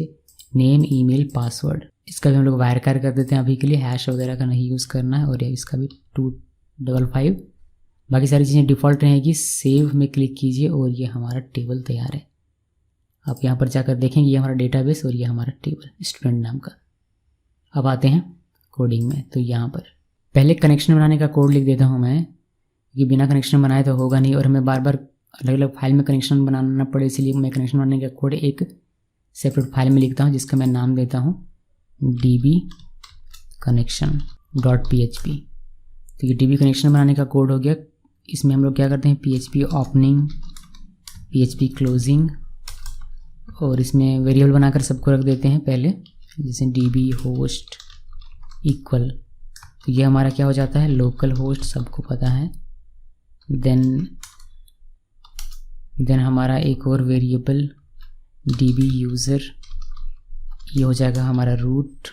नेम ईमेल पासवर्ड, इसका भी हम लोग वायरकार कर देते हैं अभी के लिए, हैश वगैरह का नहीं यूज़ करना है, और इसका भी 255। बाकी सारी चीज़ें डिफ़ॉल्ट रहेगी। सेव में क्लिक कीजिए और ये हमारा टेबल तैयार है। आप यहाँ पर जाकर देखेंगे ये हमारा डेटाबेस और ये हमारा टेबल स्टूडेंट नाम का। अब आते हैं कोडिंग में। तो यहाँ पर पहले कनेक्शन बनाने का कोड लिख देता हूँ मैं, कि बिना कनेक्शन बनाए तो होगा नहीं और हमें बार बार अलग अलग फाइल में कनेक्शन बनाना पड़े, इसलिए मैं कनेक्शन बनाने का कोड एक सेपरेट फाइल में लिखता हूँ, जिसका मैं नाम देता हूँ db connection.php। तो ये db कनेक्शन बनाने का कोड हो गया। इसमें हम लोग क्या करते हैं, PHP ओपनिंग, PHP क्लोजिंग, और इसमें वेरिएबल बनाकर सबको रख देते हैं पहले, जैसे db होस्ट इक्वल, तो ये हमारा क्या हो जाता है, लोकल होस्ट, सबको पता है। देन हमारा एक और वेरिएबल db यूज़र, ये हो जाएगा हमारा रूट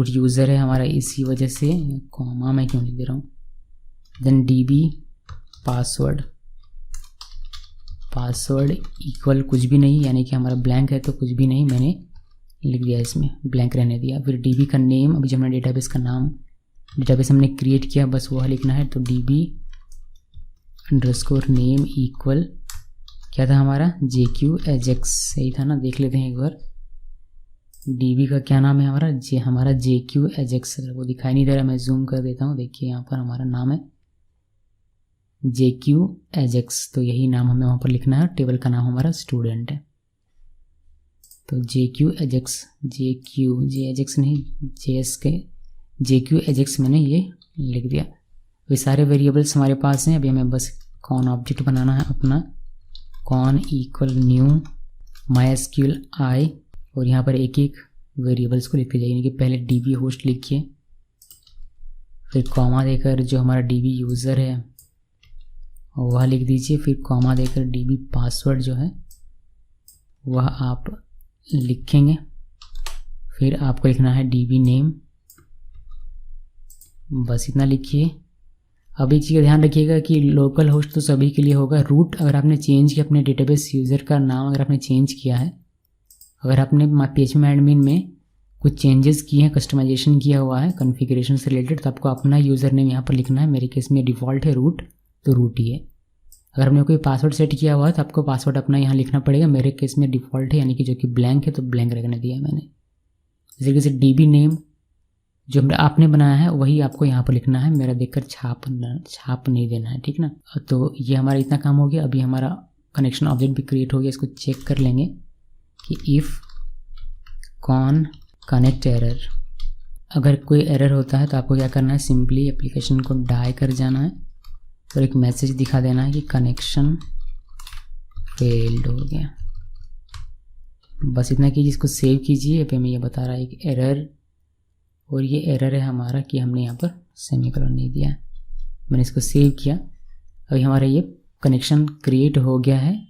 यूज़र है हमारा, इसी वजह से कॉमा मैं क्यों लिख दे रहा हूँ। देन db पासवर्ड इक्वल कुछ भी नहीं, यानी कि हमारा ब्लैंक है तो कुछ भी नहीं, मैंने लिख दिया, इसमें ब्लैंक रहने दिया। फिर db का नेम, अभी जब हमने डेटाबेस का नाम, डेटाबेस हमने क्रिएट किया बस वह लिखना है, तो db अंडरस्कोर नेम इक्वल क्या था हमारा, JQ एजेक्स, सही था ना, देख लेते हैं एक बार। db का क्या नाम है हमारा JQ एजेक्स, वो दिखाई नहीं दे रहा, मैं जूम कर देता हूँ, देखिए यहाँ पर हमारा नाम है JQ एजेक्स, तो यही नाम हमें वहाँ पर लिखना है। टेबल का नाम हमारा स्टूडेंट है, तो JQ एजेक्स, एजेक्स नहीं, JQ एजेक्स मैंने ये लिख दिया। ये सारे वेरिएबल्स हमारे पास हैं। अभी हमें बस कॉन ऑब्जेक्ट बनाना है अपना, con equal new MySQL i, और यहाँ पर एक एक वेरिएबल्स को लिखते जाइए, कि पहले db होस्ट लिखिए, फिर कॉमा देकर जो हमारा db यूज़र है वह लिख दीजिए, फिर कॉमा देकर db पासवर्ड जो है वह आप लिखेंगे, फिर आपको लिखना है db नेम, बस इतना लिखिए। अब एक चीज़ का ध्यान रखिएगा कि लोकल होस्ट तो सभी के लिए होगा, रूट अगर आपने चेंज किया, अपने डेटाबेस यूज़र का नाम अगर आपने चेंज किया है, अगर आपने PHP एडमिन में कुछ चेंजेस किए हैं, कस्टमाइजेशन किया हुआ है कॉन्फ़िगरेशन से रिलेटेड, तो आपको अपना यूज़र नेम यहाँ पर लिखना है। मेरे केस में डिफ़ॉल्ट है रूट, तो रूट ही है। अगर हमने कोई पासवर्ड सेट किया हुआ है तो आपको पासवर्ड अपना यहाँ लिखना पड़ेगा। मेरे केस में डिफ़ॉल्ट है, यानी कि जो कि ब्लैंक है, तो ब्लैंक रखने दिया मैंने। इस तरीके से db नेम जो आपने बनाया है वही आपको यहाँ पर लिखना है, मेरा देखकर छाप नहीं देना है, ठीक ना। तो ये हमारा इतना काम हो गया। अभी हमारा कनेक्शन ऑब्जेक्ट भी क्रिएट हो गया, इसको चेक कर लेंगे कि इफ़ कॉन कनेक्ट एरर, अगर कोई एरर होता है तो आपको क्या करना है, सिंपली एप्लीकेशन को डाई कर जाना है और एक मैसेज दिखा देना है कि कनेक्शन फेल्ड हो गया। बस इतना कीजिए, इसको सेव कीजिए। पे मैं ये बता रहा है एक एरर, और ये एरर है हमारा कि हमने यहाँ पर सेमीकोलन नहीं दिया। मैंने इसको सेव किया, अभी हमारा ये कनेक्शन क्रिएट हो गया है,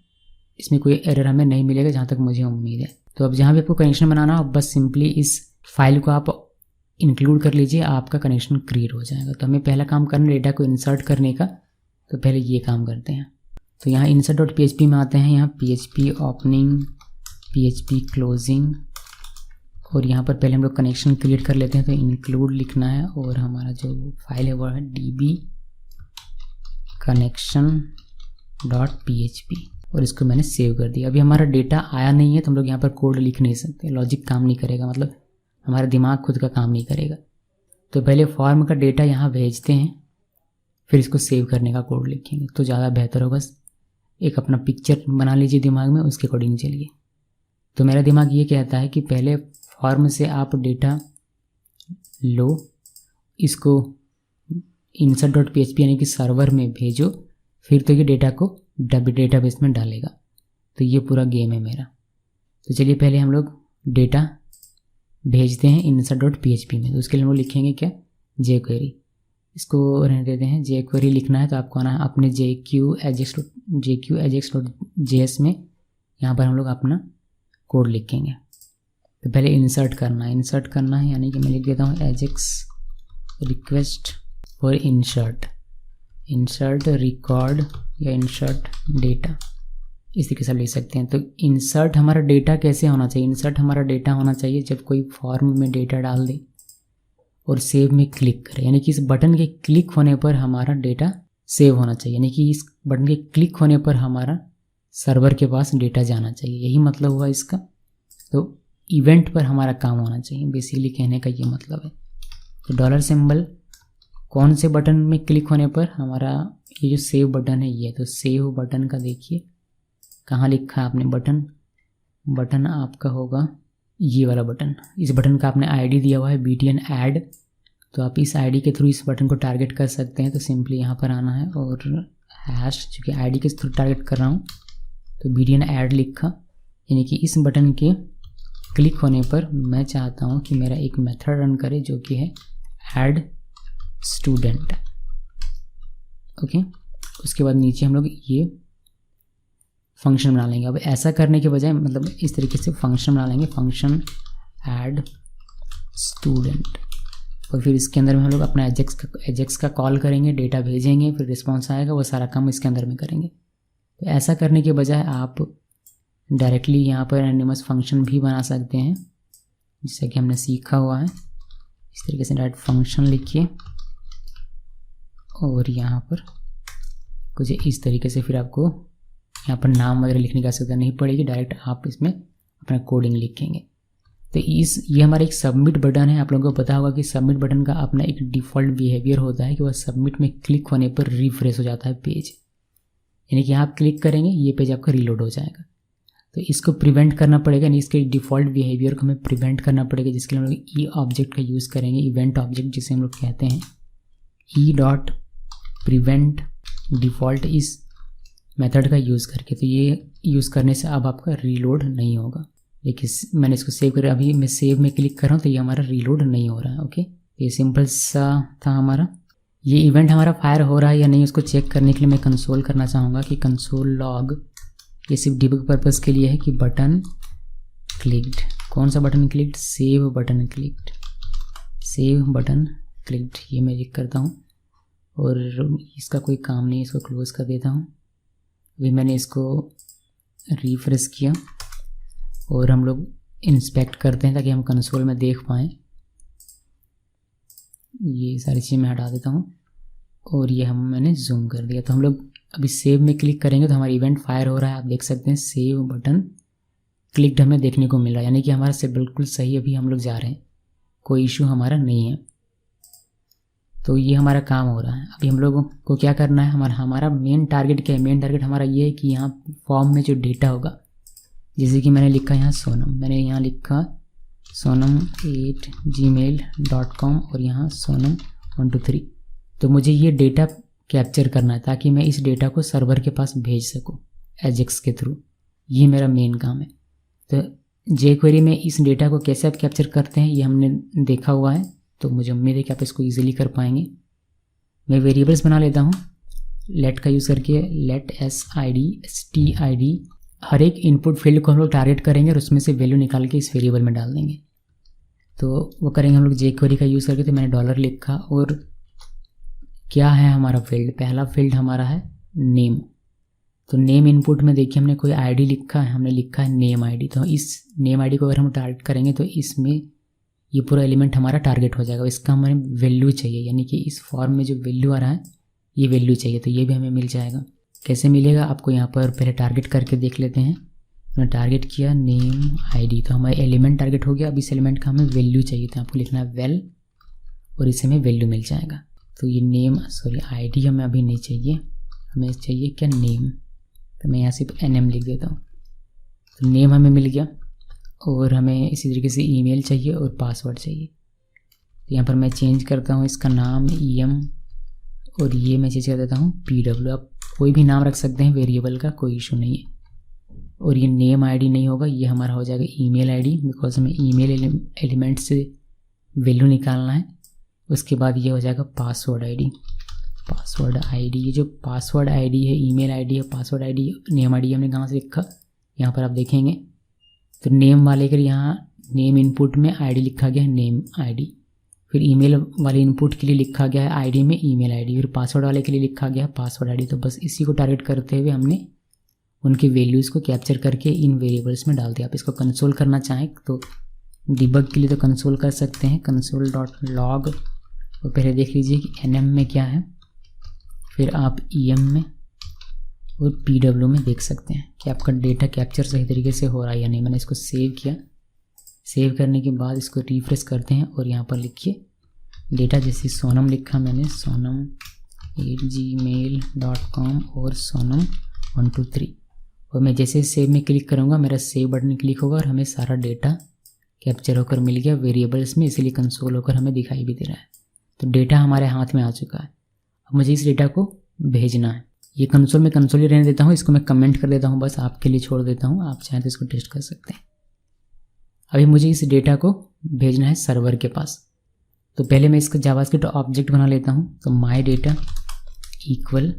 इसमें कोई एरर हमें नहीं मिलेगा जहाँ तक मुझे उम्मीद है। तो अब जहाँ भी आपको कनेक्शन बनाना हो, बस सिंपली इस फाइल को आप इंक्लूड कर लीजिए, आपका कनेक्शन क्रिएट हो जाएगा। तो हमें पहला काम करना है डेटा को इंसर्ट करने का, तो पहले ये काम करते हैं। तो यहाँ insert.php में आते हैं, यहाँ PHP ओपनिंग, PHP क्लोजिंग, और यहाँ पर पहले हम लोग कनेक्शन क्रिएट कर लेते हैं, तो इंक्लूड लिखना है, और हमारा जो फाइल है वो है db connection.php, और इसको मैंने सेव कर दिया। अभी हमारा डेटा आया नहीं है तो हम लोग यहाँ पर कोड लिख नहीं सकते, लॉजिक काम नहीं करेगा, मतलब हमारा दिमाग खुद का काम नहीं करेगा। तो पहले फॉर्म का डेटा यहाँ भेजते हैं, फिर इसको सेव करने का कोड लिखेंगे तो ज़्यादा बेहतर होगा। एक अपना पिक्चर बना लीजिए दिमाग में, उसके अकॉर्डिंग चलिए। तो मेरा दिमाग ये कहता है कि पहले फॉर्म से आप डेटा लो, इसको insert.php यानी कि सर्वर में भेजो, फिर तो ये डेटा को डेटाबेस में डालेगा। तो ये पूरा गेम है मेरा। तो चलिए पहले हम लोग डेटा भेजते हैं insert.php में। तो उसके लिए हम लोग लिखेंगे क्या, jQuery, इसको रहने देते हैं। jQuery लिखना है तो आपको आना है अपने jQajax.js में, यहाँ पर हम लोग अपना कोड लिखेंगे। तो पहले इंसर्ट करना है, यानी कि मैं लिख देता हूँ ajax request for insert. Insert record या इंसर्ट डेटा, इस तरीके से लिख सकते हैं। तो इंसर्ट हमारा डेटा कैसे होना चाहिए, इंसर्ट हमारा डेटा होना चाहिए जब कोई फॉर्म में डेटा डाल दे और सेव में क्लिक करे, यानी कि इस बटन के क्लिक होने पर हमारा डेटा सेव होना चाहिए, यानी कि इस बटन के क्लिक होने पर हमारा सर्वर के पास डेटा जाना चाहिए, यही मतलब हुआ इसका। तो इवेंट पर हमारा काम होना चाहिए, बेसिकली कहने का ये मतलब है। तो डॉलर सिंबल कौन से बटन में क्लिक होने पर, हमारा ये जो सेव बटन है ये, तो सेव बटन का देखिए कहाँ लिखा है आपने बटन आपका होगा ये वाला बटन। इस बटन का आपने आईडी दिया हुआ है BTN ऐड, तो आप इस आईडी के थ्रू इस बटन को टारगेट कर सकते हैं। तो सिंपली यहाँ पर आना है और हैश, चूँकि आईडी के थ्रू टारगेट कर रहा हूँ तो BTN ऐड लिखा, यानी कि इस बटन के क्लिक होने पर मैं चाहता हूँ कि मेरा एक मेथड रन करे जो कि है ऐड स्टूडेंट। ओके, उसके बाद नीचे हम लोग ये फंक्शन बना लेंगे। अब ऐसा करने के बजाय मतलब इस तरीके से फंक्शन बना लेंगे, फंक्शन ऐड स्टूडेंट, और फिर इसके अंदर में हम लोग अपना एजेक्स का कॉल करेंगे, डेटा भेजेंगे, फिर रिस्पॉन्स आएगा, वो सारा काम इसके अंदर में करेंगे। तो ऐसा करने के बजाय आप डायरेक्टली यहाँ पर एनिमस फंक्शन भी बना सकते हैं, जैसा कि हमने सीखा हुआ है। इस तरीके से डायरेक्ट फंक्शन लिखिए और यहाँ पर कुछ इस तरीके से, फिर आपको यहाँ पर नाम वगैरह लिखने की आवश्यकता नहीं पड़ेगी, डायरेक्ट आप इसमें अपना कोडिंग लिखेंगे। तो ये हमारा एक सबमिट बटन है। आप लोगों को पता होगा कि सबमिट बटन का अपना एक डिफ़ॉल्ट बिहेवियर होता है कि वह सबमिट में क्लिक होने पर रिफ्रेश हो जाता है पेज, यानी कि आप क्लिक करेंगे ये पेज आपका रीलोड हो जाएगा। तो इसको प्रिवेंट करना पड़ेगा, यानी इसके डिफ़ॉल्ट बिहेवियर को हमें प्रिवेंट करना पड़ेगा, जिसके लिए हम लोग ई ऑब्जेक्ट का यूज़ करेंगे, इवेंट ऑब्जेक्ट जिसे हम लोग कहते हैं। e.prevent डिफ़ॉल्ट इस मेथड का यूज़ करके, तो ये यूज़ करने से अब आपका रीलोड नहीं होगा। देखिए मैंने इसको सेव कर, अभी मैं सेव में क्लिक कर रहा हूँ तो ये हमारा रीलोड नहीं हो रहा है। ओके, ये सिंपल सा था हमारा। ये इवेंट हमारा फायर हो रहा है या नहीं उसको चेक करने के लिए मैं कंसोल करना चाहूँगा कि कंसोल लॉग, ये सिर्फ डिबग पर्पज़ के लिए है कि बटन क्लिक्ड, कौन सा button clicked, save button clicked, save button clicked, ये मैं लिख करता हूँ और इसका कोई काम नहीं है, इसको क्लोज़ कर देता हूँ। अभी मैंने इसको रिफ्रेश किया और हम लोग इंस्पेक्ट करते हैं ताकि हम कंसोल में देख पाएँ। ये सारी चीज़ें मैं हटा देता हूँ और ये मैंने जूम कर दिया। तो हम लोग अभी सेव में क्लिक करेंगे तो हमारा इवेंट फायर हो रहा है, आप देख सकते हैं सेव बटन क्लिक्ड हमें देखने को मिल रहा है, यानी कि हमारा से बिल्कुल सही अभी हम लोग जा रहे हैं, कोई इशू हमारा नहीं है। तो ये हमारा काम हो रहा है। अभी हम लोगों को क्या करना है, हमारा मेन टारगेट क्या है, मेन टारगेट हमारा ये है कि यहाँ फॉर्म में जो डेटा होगा, जैसे कि मैंने लिखा यहाँ सोनम, मैंने यहाँ लिखा sonam@gmail.com और यहाँ sonam123, तो मुझे ये डेटा कैप्चर करना है ताकि मैं इस डेटा को सर्वर के पास भेज सकूँ एजेक्स के थ्रू, ये मेरा मेन काम है। तो jQuery में इस डेटा को कैसे आप कैप्चर करते हैं ये हमने देखा हुआ है, तो मुझे उम्मीद है कि आप इसको ईजिली कर पाएंगे। मैं वेरिएबल्स बना लेता हूँ लेट का यूज़ करके, लेट stid, हर एक इनपुट फील्ड को हम लोग टारगेट करेंगे और उसमें से वैल्यू निकाल के इस वेरिएबल में डाल देंगे। तो वो करेंगे हम लोग jQuery का यूज़ करके। तो मैंने डॉलर लिखा और क्या है हमारा फील्ड, पहला फील्ड हमारा है नेम। तो नेम इनपुट में देखिए हमने कोई आईडी लिखा है, हमने लिखा है नेम आईडी। तो इस नेम आईडी को अगर हम टारगेट करेंगे तो इसमें ये पूरा एलिमेंट हमारा टारगेट हो जाएगा। इसका हमें वैल्यू चाहिए, यानी कि इस फॉर्म में जो वैल्यू आ रहा है ये वैल्यू चाहिए, तो ये भी हमें मिल जाएगा। कैसे मिलेगा आपको यहाँ पर पहले टारगेट करके देख लेते हैं। मैंने टारगेट किया नेम आईडी, तो हमारा एलिमेंट टारगेट हो गया। अब इस एलिमेंट का हमें वैल्यू चाहिए, तो आपको लिखना है वेल और इसे हमें वैल्यू मिल जाएगा। तो ये नेम आईडी हमें अभी नहीं चाहिए, हमें चाहिए क्या नेम, तो मैं यहाँ सिर्फ NM लिख देता हूँ। तो नेम हमें मिल गया और हमें इसी तरीके से ईमेल चाहिए और पासवर्ड चाहिए। तो यहाँ पर मैं चेंज करता हूँ इसका नाम EM और ये मैं चेंज कर देता हूँ PW। आप कोई भी नाम रख सकते हैं वेरिएबल का, कोई इशू नहीं है। और ये नेम आईडी नहीं होगा, ये हमारा हो जाएगा ईमेल आईडी, बिकॉज हमें ईमेल एलिमेंट से वैल्यू निकालना है। उसके बाद ये हो जाएगा पासवर्ड आईडी। पासवर्ड आईडी, ये जो पासवर्ड आईडी है, ईमेल आईडी है, पासवर्ड आईडी, नेम आईडी हमने कहाँ से लिखा, यहाँ पर आप देखेंगे। तो नेम वाले कर यहाँ नेम इनपुट में आईडी लिखा गया है नेम आईडी, फिर ईमेल वाले इनपुट के लिए लिखा गया है आईडी में ईमेल आईडी, फिर पासवर्ड वाले के लिए लिखा गया है पासवर्ड आईडी। तो बस इसी को टारगेट करते हुए हमने उनकी वैल्यूज़ को कैप्चर करके इन वेरिएबल्स में डाल दिया। आप इसको कंसोल करना चाहें तो डिबग के लिए तो कंसोल कर सकते हैं, console.log। और पहले देख लीजिए कि nm में क्या है, फिर आप em में और pw में देख सकते हैं कि आपका डेटा कैप्चर सही तरीके से हो रहा है या नहीं। मैंने इसको सेव किया, सेव करने के बाद इसको रिफ्रेश करते हैं और यहाँ पर लिखिए डेटा, जैसे सोनम लिखा मैंने, sonam@gmail.com और sonam123। और मैं जैसे सेव में क्लिक करूँगा मेरा सेव बटन क्लिक होगा और हमें सारा डेटा कैप्चर होकर मिल गया वेरिएबल्स में, इसीलिए कंसोल होकर हमें दिखाई भी दे रहा है। तो डेटा हमारे हाथ में आ चुका है। अब मुझे इस डेटा को भेजना है। ये कंसोल में कंसोल ही रहने देता हूँ, इसको मैं कमेंट कर देता हूँ, बस आपके लिए छोड़ देता हूँ, आप चाहें तो इसको टेस्ट कर सकते हैं। अभी मुझे इस डेटा को भेजना है सर्वर के पास। तो पहले मैं इसका जावास्क्रिप्ट ऑब्जेक्ट बना लेता हूँ। तो माई डेटा इक्वल,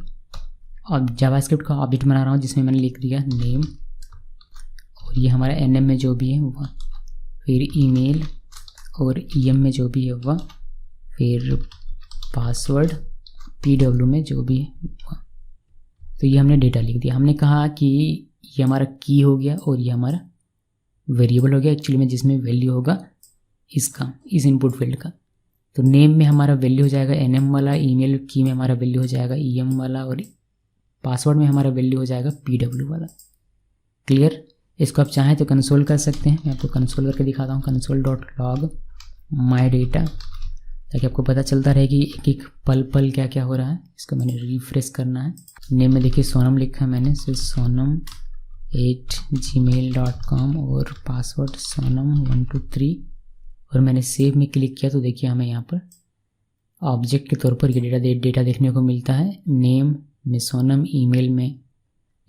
अब जावास्क्रिप्ट का ऑब्जेक्ट बना रहा हूँ जिसमें मैंने लिख दिया नेम, और ये हमारा nm में जो भी है वह, फिर ईमेल और em में जो भी है वह, फिर पासवर्ड pw में जो भी है वह। तो ये हमने डेटा लिख दिया। हमने कहा कि ये हमारा की हो गया और ये हमारा वेरिएबल हो गया एक्चुअली में, जिसमें वैल्यू होगा इसका, इस इनपुट फील्ड का। तो नेम में हमारा वैल्यू हो जाएगा nm वाला, ईमेल की में हमारा वैल्यू हो जाएगा em वाला, और पासवर्ड में हमारा वैल्यू हो जाएगा pw वाला। क्लियर? इसको आप चाहें तो कंसोल कर सकते हैं। मैं आपको कंसोल करके दिखाता हूँ, console.log माई डेटा, ताकि आपको पता चलता रहे कि एक एक पल पल क्या क्या हो रहा है। इसको मैंने रिफ्रेश करना है। नेम में देखिए सोनम लिखा है मैंने, सो sonam@gmail.com और पासवर्ड sonam123, और मैंने सेव में क्लिक किया तो देखिए हमें यहाँ पर ऑब्जेक्ट के तौर पर ये डेटा देखने को मिलता है। नेम में सोनम, ईमेल में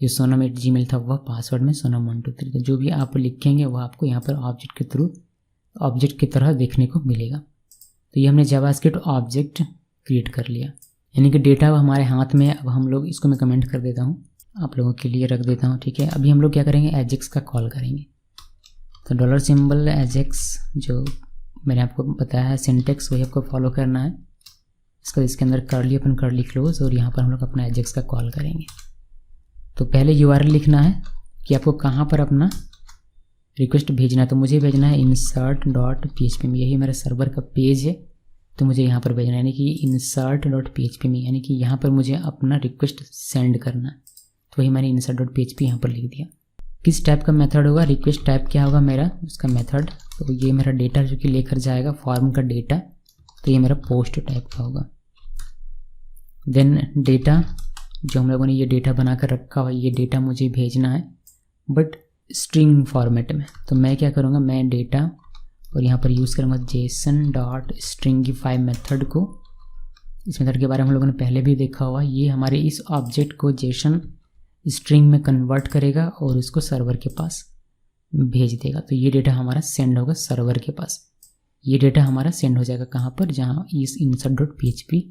जो sonam@gmail था वह, पासवर्ड में sonam123। तो जो भी आप लिखेंगे वह आपको यहाँ पर ऑब्जेक्ट के थ्रू, ऑब्जेक्ट की तरह देखने को मिलेगा। तो ये हमने जावास्क्रिप्ट ऑब्जेक्ट क्रिएट कर लिया, यानी कि डेटा हमारे हाथ में है। अब हम लोग इसको मैं कमेंट कर देता हूँ, आप लोगों के लिए रख देता हूँ, ठीक है। अभी हम लोग क्या करेंगे, एजेक्स का कॉल करेंगे। तो $सिंबल एजेक्स जो मैंने आपको बताया है सिंटेक्स, वही आपको फॉलो करना है। इसके अंदर कर्ली अपन कर्ली क्लोज, और यहाँ पर हम लोग अपना एजेक्स का कॉल करेंगे। तो पहले URL लिखना है कि आपको कहाँ पर अपना रिक्वेस्ट भेजना है। तो मुझे भेजना है insert.php में, यही मेरा सर्वर का पेज है, तो मुझे यहाँ पर भेजना है, यानी कि insert.php में, यानी कि यहाँ पर मुझे अपना रिक्वेस्ट सेंड करना है। तो वही मैंने insert.php यहाँ पर लिख दिया। किस टाइप का मेथड होगा, रिक्वेस्ट टाइप क्या होगा मेरा, उसका मेथड। तो ये मेरा डेटा जो कि लेकर जाएगा फॉर्म का डेटा, तो ये मेरा पोस्ट टाइप का होगा। देन डेटा, जो हम लोगों ने ये डेटा बना कर रखा हुआ, ये डेटा मुझे भेजना है बट स्ट्रिंग फॉर्मेट में। तो मैं क्या करूँगा, मैं डेटा और यहाँ पर यूज़ करूँगा JSON.stringify मेथड को। इस मेथड के बारे में हम लोगों ने पहले भी देखा हुआ। ये हमारे इस ऑब्जेक्ट को JSON स्ट्रिंग में कन्वर्ट करेगा और उसको सर्वर के पास भेज देगा। तो ये डेटा हमारा सेंड होगा सर्वर के पास। ये डेटा हमारा सेंड हो जाएगा कहाँ पर, जहाँ इस insert.php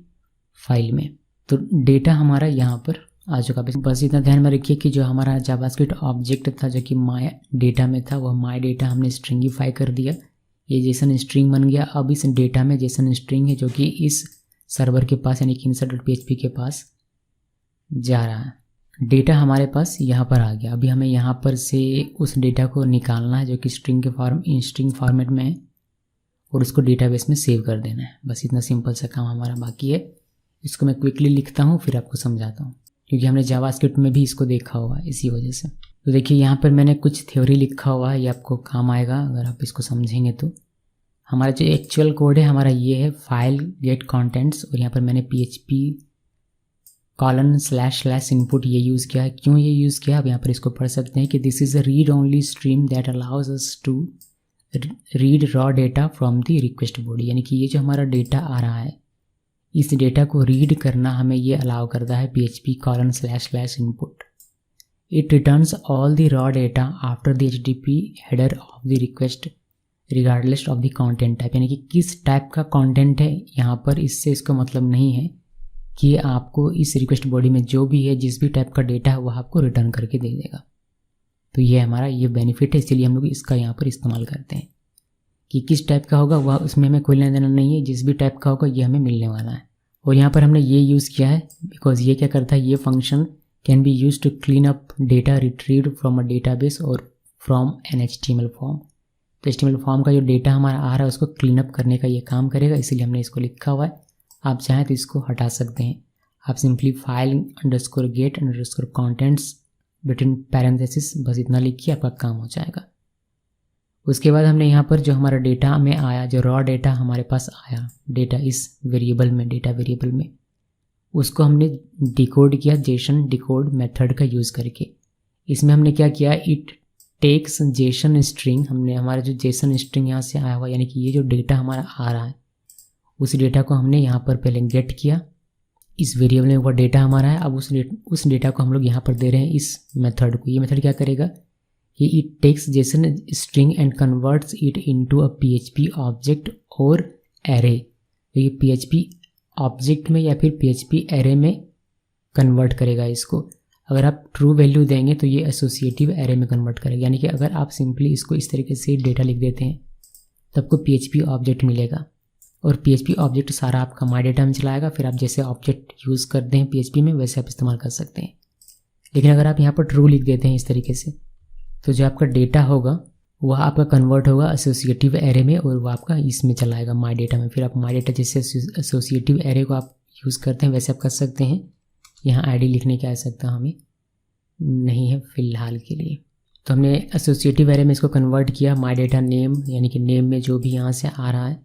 फाइल में। तो डेटा हमारा यहाँ पर आ चुका। बस इतना ध्यान में रखिए कि जो हमारा जावास्क्रिप्ट ऑब्जेक्ट था जो कि माई डेटा में था, वह माई डेटा हमने स्ट्रिंगिफाई कर दिया, ये जेसन स्ट्रिंग बन गया। अब इस डेटा में जेसन स्ट्रिंग है जो कि इस सर्वर के पास यानी कि insert.php के पास जा रहा है। डेटा हमारे पास यहाँ पर आ गया। अभी हमें यहाँ पर से उस डेटा को निकालना है जो कि स्ट्रिंग फॉर्मेट में है, और उसको डेटाबेस में सेव कर देना है। बस इतना सिंपल सा काम हमारा बाकी है। इसको मैं क्विकली लिखता हूँ फिर आपको समझाता हूँ, क्योंकि हमने जावास्क्रिप्ट में भी इसको देखा हुआ है इसी वजह से। तो देखिए यहाँ पर मैंने कुछ थ्योरी लिखा हुआ है, ये आपको काम आएगा अगर आप इसको समझेंगे। तो हमारा जो एक्चुअल कोड है हमारा ये है फाइल गेट कॉन्टेंट्स, और यहाँ पर मैंने PHP://input ये यूज़ किया है। क्यों ये यूज़ किया, अब यहाँ पर इसको पढ़ सकते हैं कि this is a read only stream that allows us to read raw data from the request body, यानी कि ये जो हमारा डेटा आ रहा है इस डेटा को रीड करना हमें ये अलाउ करता है PHP://input। It returns all the raw data after the HTTP header of the request regardless of the content type, यानी कि किस टाइप का कंटेंट है यहाँ पर, इससे इसको मतलब नहीं है कि आपको इस रिक्वेस्ट बॉडी में जो भी है जिस भी टाइप का डेटा है वह आपको रिटर्न करके दे देगा। तो ये हमारा ये बेनिफिट है, इसीलिए हम लोग इसका यहाँ पर इस्तेमाल करते हैं। कि किस टाइप का होगा वह उसमें हमें कोई लेना देना नहीं है, जिस भी टाइप का होगा ये हमें मिलने वाला है। और यहाँ पर हमने ये यूज़ किया है बिकॉज ये क्या करता है, ये function can be use to clean up data retrieved from a database और फ्रॉम एन HTML फॉर्म। तो HTML फॉर्म का जो डेटा हमारा आ रहा है उसको क्लीन अप करने का ये काम करेगा, इसीलिए हमने इसको लिखा हुआ है। आप चाहें तो इसको हटा सकते हैं। आप simply file underscore get underscore contents between parenthesis बस इतना लिखिए, आपका काम हो जाएगा। उसके बाद हमने यहाँ पर जो हमारा डेटा में आया, जो रॉ डेटा हमारे पास आया डेटा इस वेरिएबल में, डेटा वेरिएबल में, उसको हमने डिकोड किया जेसन डिकोड मेथड का यूज़ करके। इसमें हमने क्या किया, इट टेक्स जेसन स्ट्रिंग, हमने हमारा जो जेसन स्ट्रिंग यहाँ से आया हुआ यानी कि ये जो डेटा हमारा आ रहा है उस डेटा को हमने यहाँ पर पहले गेट किया, इस वेरिएबल में वो डेटा हमारा है। अब उस डेटा को हम लोग यहाँ पर दे रहे हैं इस मेथड को। ये मेथड क्या करेगा कि it takes JSON string and converts it into a PHP object और एरे। तो ये PHP ऑब्जेक्ट में या फिर PHP एरे में कन्वर्ट करेगा इसको। अगर आप ट्रू वैल्यू देंगे तो ये एसोसिएटिव एरे में कन्वर्ट करेगा, यानी कि अगर आप सिंपली इसको इस तरीके से डेटा लिख देते हैं तो आपको PHP ऑब्जेक्ट मिलेगा और PHP ऑब्जेक्ट सारा आपका माई डेटा में चलाएगा। फिर आप जैसे ऑब्जेक्ट यूज़ करते हैं PHP में वैसे आप इस्तेमाल कर सकते हैं। लेकिन अगर आप यहाँ पर ट्रू लिख देते हैं इस तरीके से तो जो आपका डेटा होगा वह आपका कन्वर्ट होगा एसोसिएटिव एरे में और वह आपका इसमें चलाएगा माई डेटा में। फिर आप माई डेटा जैसे एसोसिएटिव एरे को आप यूज़ करते हैं वैसे आप कर सकते हैं। यहाँ ID लिखने की आवश्यकता हमें नहीं है फ़िलहाल के लिए। तो हमने एसोसिएटिव एरे में इसको कन्वर्ट किया, माई डेटा नेम यानी कि नेम में जो भी यहाँ से आ रहा है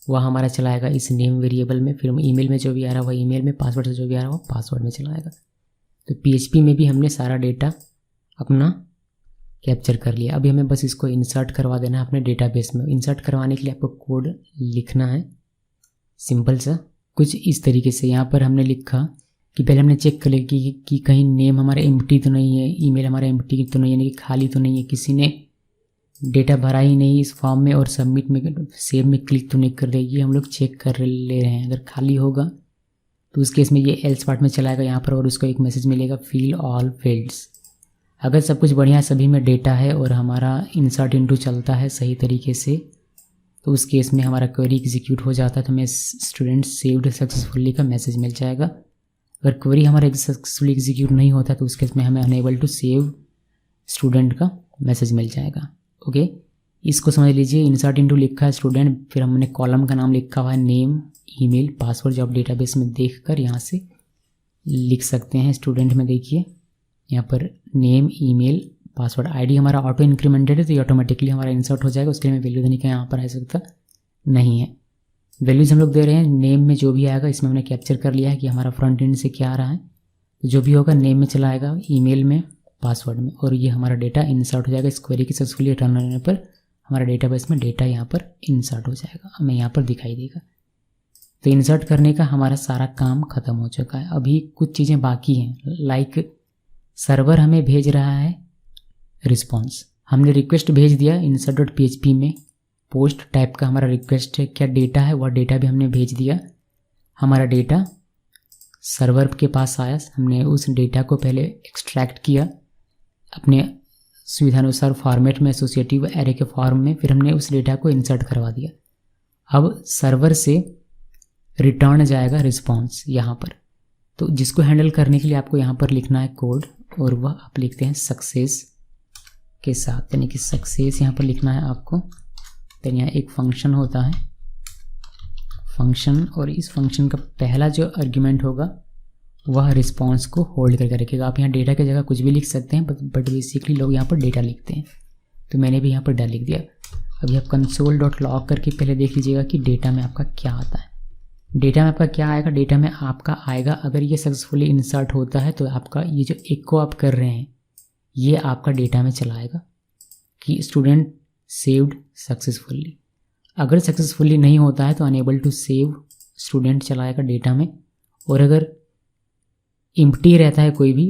वह हमारा चलाएगा इस नेम वेरिएबल में। फिर ईमेल में जो भी आ रहा है वह ईमेल में, पासवर्ड से जो भी आ रहा है वो पासवर्ड में चलाएगा। तो PHP में भी हमने सारा डेटा अपना कैप्चर कर लिया। अभी हमें बस इसको इंसर्ट करवा देना है अपने डेटाबेस में। इंसर्ट करवाने के लिए आपको कोड लिखना है सिंपल सा कुछ इस तरीके से। यहाँ पर हमने लिखा कि पहले हमने चेक कर लिया कि कहीं नेम हमारा एम्प्टी तो नहीं है, ईमेल हमारा एम्प्टी तो नहीं है, यानी कि खाली तो नहीं है, किसी ने डेटा भरा ही नहीं इस फॉर्म में और सबमिट में सेव में क्लिक तो नहीं कर रही। ये हम लोग चेक कर ले रहे हैं। अगर खाली होगा तो उस केस में ये एल्स पार्ट में चलाएगा यहाँ पर और उसको एक मैसेज मिलेगा फिल ऑल फील्ड्स। अगर सब कुछ बढ़िया सभी में डेटा है और हमारा इंसर्ट इनटू चलता है सही तरीके से तो उस केस में हमारा क्वेरी एग्जीक्यूट हो जाता है तो हमें स्टूडेंट सेव्ड सक्सेसफुली का मैसेज मिल जाएगा। अगर क्वेरी हमारा सक्सेसफुली एग्जीक्यूट नहीं होता तो उस केस में हमें अनेबल टू सेव स्टूडेंट का मैसेज मिल जाएगा। ओके, इसको समझ लीजिए। इंसर्ट इनटू लिखा है स्टूडेंट, फिर हमने कॉलम का नाम लिखा हुआ है नेम ईमेल पासवर्ड, जो आप डेटाबेस में देखकर यहाँ से लिख सकते हैं। स्टूडेंट में देखिए यहाँ पर नेम ईमेल पासवर्ड। ID हमारा ऑटो इंक्रीमेंटेड है तो ये ऑटोमेटिकली हमारा इंसर्ट हो जाएगा, उसके लिए हमें वैल्यू देने का यहाँ पर आ सकता नहीं है। वैल्यूज हम लोग दे रहे हैं नेम में जो भी आएगा, इसमें हमने कैप्चर कर लिया है कि हमारा फ्रंट एंड से क्या आ रहा है, तो जो भी होगा नेम में चला आएगा, ईमेल में, पासवर्ड में, और ये हमारा डेटा इंसर्ट हो जाएगा। इस क्वेरी की सक्सेसफुली रन होने पर हमारा डेटाबेस में डेटा यहाँ पर इंसर्ट हो जाएगा, हमें यहाँ पर दिखाई देगा। तो इंसर्ट करने का हमारा सारा काम ख़त्म हो चुका है। अभी कुछ चीज़ें बाकी हैं, लाइक सर्वर हमें भेज रहा है रिस्पॉन्स। हमने रिक्वेस्ट भेज दिया insert.php में, पोस्ट टाइप का हमारा रिक्वेस्ट है, क्या डेटा है वह डेटा भी हमने भेज दिया। हमारा डेटा सर्वर के पास आया, हमने उस डेटा को पहले एक्सट्रैक्ट किया अपने सुविधानुसार फॉर्मेट में एसोसिएटिव एरे के फॉर्म में, फिर हमने उस डेटा को इंसर्ट करवा दिया। अब सर्वर से रिटर्न जाएगा रिस्पॉन्स यहाँ पर, तो जिसको हैंडल करने के लिए आपको यहाँ पर लिखना है कोड, और वह आप लिखते हैं सक्सेस के साथ, यानी कि सक्सेस यहाँ पर लिखना है आपको। तो यहाँ एक फंक्शन होता है फंक्शन, और इस फंक्शन का पहला जो आर्ग्यूमेंट होगा वह रिस्पॉन्स को होल्ड करके रखेगा। आप यहाँ डेटा की जगह कुछ भी लिख सकते हैं, बट बेसिकली लोग यहाँ पर डेटा लिखते हैं, तो मैंने भी यहाँ पर डेटा लिख दिया। अभी आप console.log करके पहले देख लीजिएगा कि डेटा में आपका क्या आता है। डेटा में आपका क्या आएगा, डेटा में आपका आएगा, अगर ये सक्सेसफुली इंसर्ट होता है तो आपका ये जो इको आप कर रहे हैं ये आपका डेटा में चलाएगा कि स्टूडेंट सेव्ड सक्सेसफुली। अगर सक्सेसफुली नहीं होता है तो अनेबल टू सेव स्टूडेंट चलाएगा डेटा में, और अगर एम्प्टी रहता है कोई भी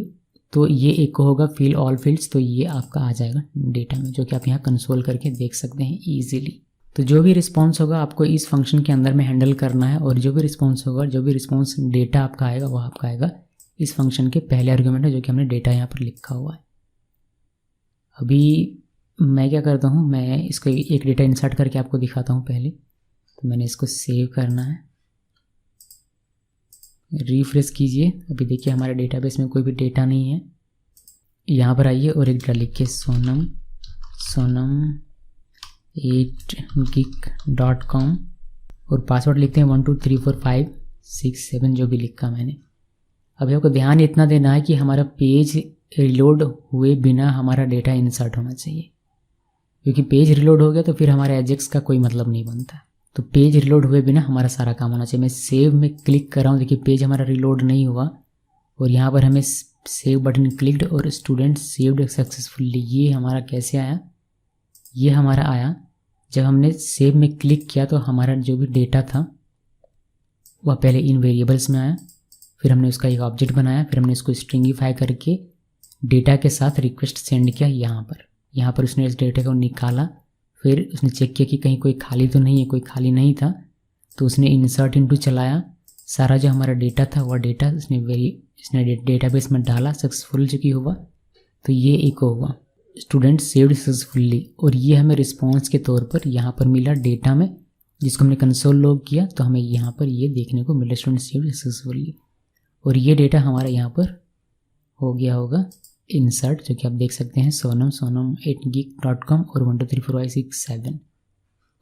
तो ये इको होगा फिल ऑल फील्ड्स, तो ये आपका आ जाएगा डेटा में, जो कि आप यहाँ कंसोल करके देख सकते हैं ईजिली। तो जो भी रिस्पॉन्स होगा आपको इस फंक्शन के अंदर में हैंडल करना है, और जो भी रिस्पॉन्स होगा, जो भी रिस्पॉन्स डेटा आपका आएगा वह आपका आएगा इस फंक्शन के पहले आर्गुमेंट है, जो कि हमने डेटा यहाँ पर लिखा हुआ है। अभी मैं क्या करता हूँ, मैं इसको एक डेटा इंसर्ट करके आपको दिखाता हूँ पहले। तो मैंने इसको सेव करना है, रिफ्रेश कीजिए। अभी देखिए हमारे डेटाबेस में कोई भी डेटा नहीं है। यहाँ पर आइए और एक डेटा लिखिए सोनम 8gig.com और पासवर्ड लिखते हैं 123456 जो भी लिखा मैंने। अभी आपको ध्यान इतना देना है कि हमारा पेज रिलोड हुए बिना हमारा डेटा इंसर्ट होना चाहिए, क्योंकि पेज रिलोड हो गया तो फिर हमारे एजेक्स का कोई मतलब नहीं बनता। तो पेज रिलोड हुए बिना हमारा सारा काम होना चाहिए। मैं सेव में क्लिक कर रहा हूँ, देखिए पेज हमारा रिलोड नहीं हुआ और यहाँ पर हमें सेव बटन क्लिक्ड और स्टूडेंट सेव्ड सक्सेसफुली। ये हमारा कैसे आया, ये हमारा आया जब हमने सेव में क्लिक किया तो हमारा जो भी डेटा था वह पहले इन वेरिएबल्स में आया, फिर हमने उसका एक ऑब्जेक्ट बनाया, फिर हमने इसको स्ट्रिंगिफाई करके डेटा के साथ रिक्वेस्ट सेंड किया। यहाँ पर उसने इस डेटा को निकाला, फिर उसने चेक किया कि कहीं कोई खाली तो नहीं है, कोई खाली नहीं था तो उसने इंसर्ट इनटू चलाया। सारा जो हमारा डेटा था वह डेटा इसने डेटाबेस में डाला, सक्सेसफुल जो कि हुआ तो ये इको हुआ स्टूडेंट सेव्ड सक्सेसफुली। और ये हमें रिस्पॉन्स के तौर पर यहाँ पर मिला डेटा में, जिसको हमने कंसोल लॉग किया तो हमें यहाँ पर ये देखने को मिला स्टूडेंट सेव्ड सक्सेसफुली। और ये डेटा हमारा यहाँ पर हो गया होगा इंसर्ट, जो कि आप देख सकते हैं सोनम 8gig.com और 123456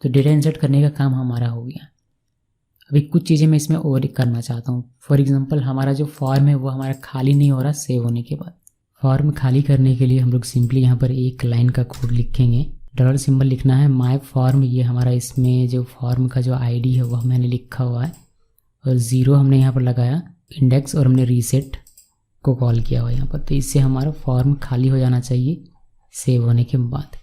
तो डेटा इंसर्ट करने का काम हमारा हो गया। अभी कुछ चीज़ें मैं इसमें और करना चाहता हूँ। फॉर एग्जांपल हमारा जो फॉर्म है वो हमारा खाली नहीं हो रहा सेव होने के बाद। फॉर्म खाली करने के लिए हम लोग सिंपली यहाँ पर एक लाइन का कोड लिखेंगे, डॉलर सिंबल लिखना है माय फॉर्म। ये हमारा इसमें जो फॉर्म का जो आईडी है वह मैंने लिखा हुआ है और 0 हमने यहाँ पर लगाया इंडेक्स और हमने रीसेट को कॉल किया हुआ यहाँ पर। तो इससे हमारा फॉर्म खाली हो जाना चाहिए सेव होने के बाद,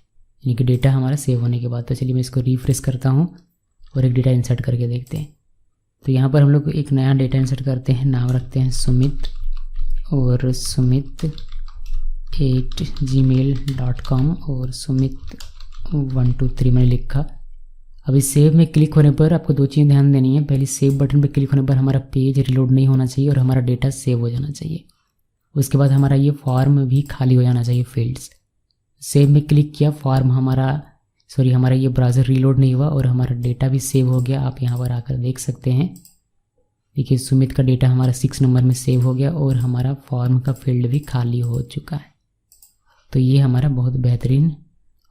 यानी कि डेटा हमारा सेव होने के बाद। तो चलिए मैं इसको रिफ्रेश करता हूँ और एक डेटा इंसर्ट करके देखते हैं। तो यहाँ पर हम लोग एक नया डेटा इंसर्ट करते हैं, नाम रखते हैं सुमित और सुमित 8gmail.com और सुमित 123 मैंने लिखा। अभी सेव में क्लिक होने पर आपको दो चीज़ें ध्यान देनी है। पहले सेव बटन पर क्लिक होने पर हमारा पेज रिलोड नहीं होना चाहिए और हमारा डेटा सेव हो जाना चाहिए। उसके बाद हमारा ये फॉर्म भी खाली हो जाना चाहिए फील्ड्स। सेव में क्लिक किया, फॉर्म हमारा ये ब्राउज़र रीलोड नहीं हुआ और हमारा डेटा भी सेव हो गया। आप यहाँ पर आकर देख सकते हैं, देखिए सुमित का डेटा हमारा 6 नंबर में सेव हो गया और हमारा फॉर्म का फील्ड भी खाली हो चुका है। तो ये हमारा बहुत बेहतरीन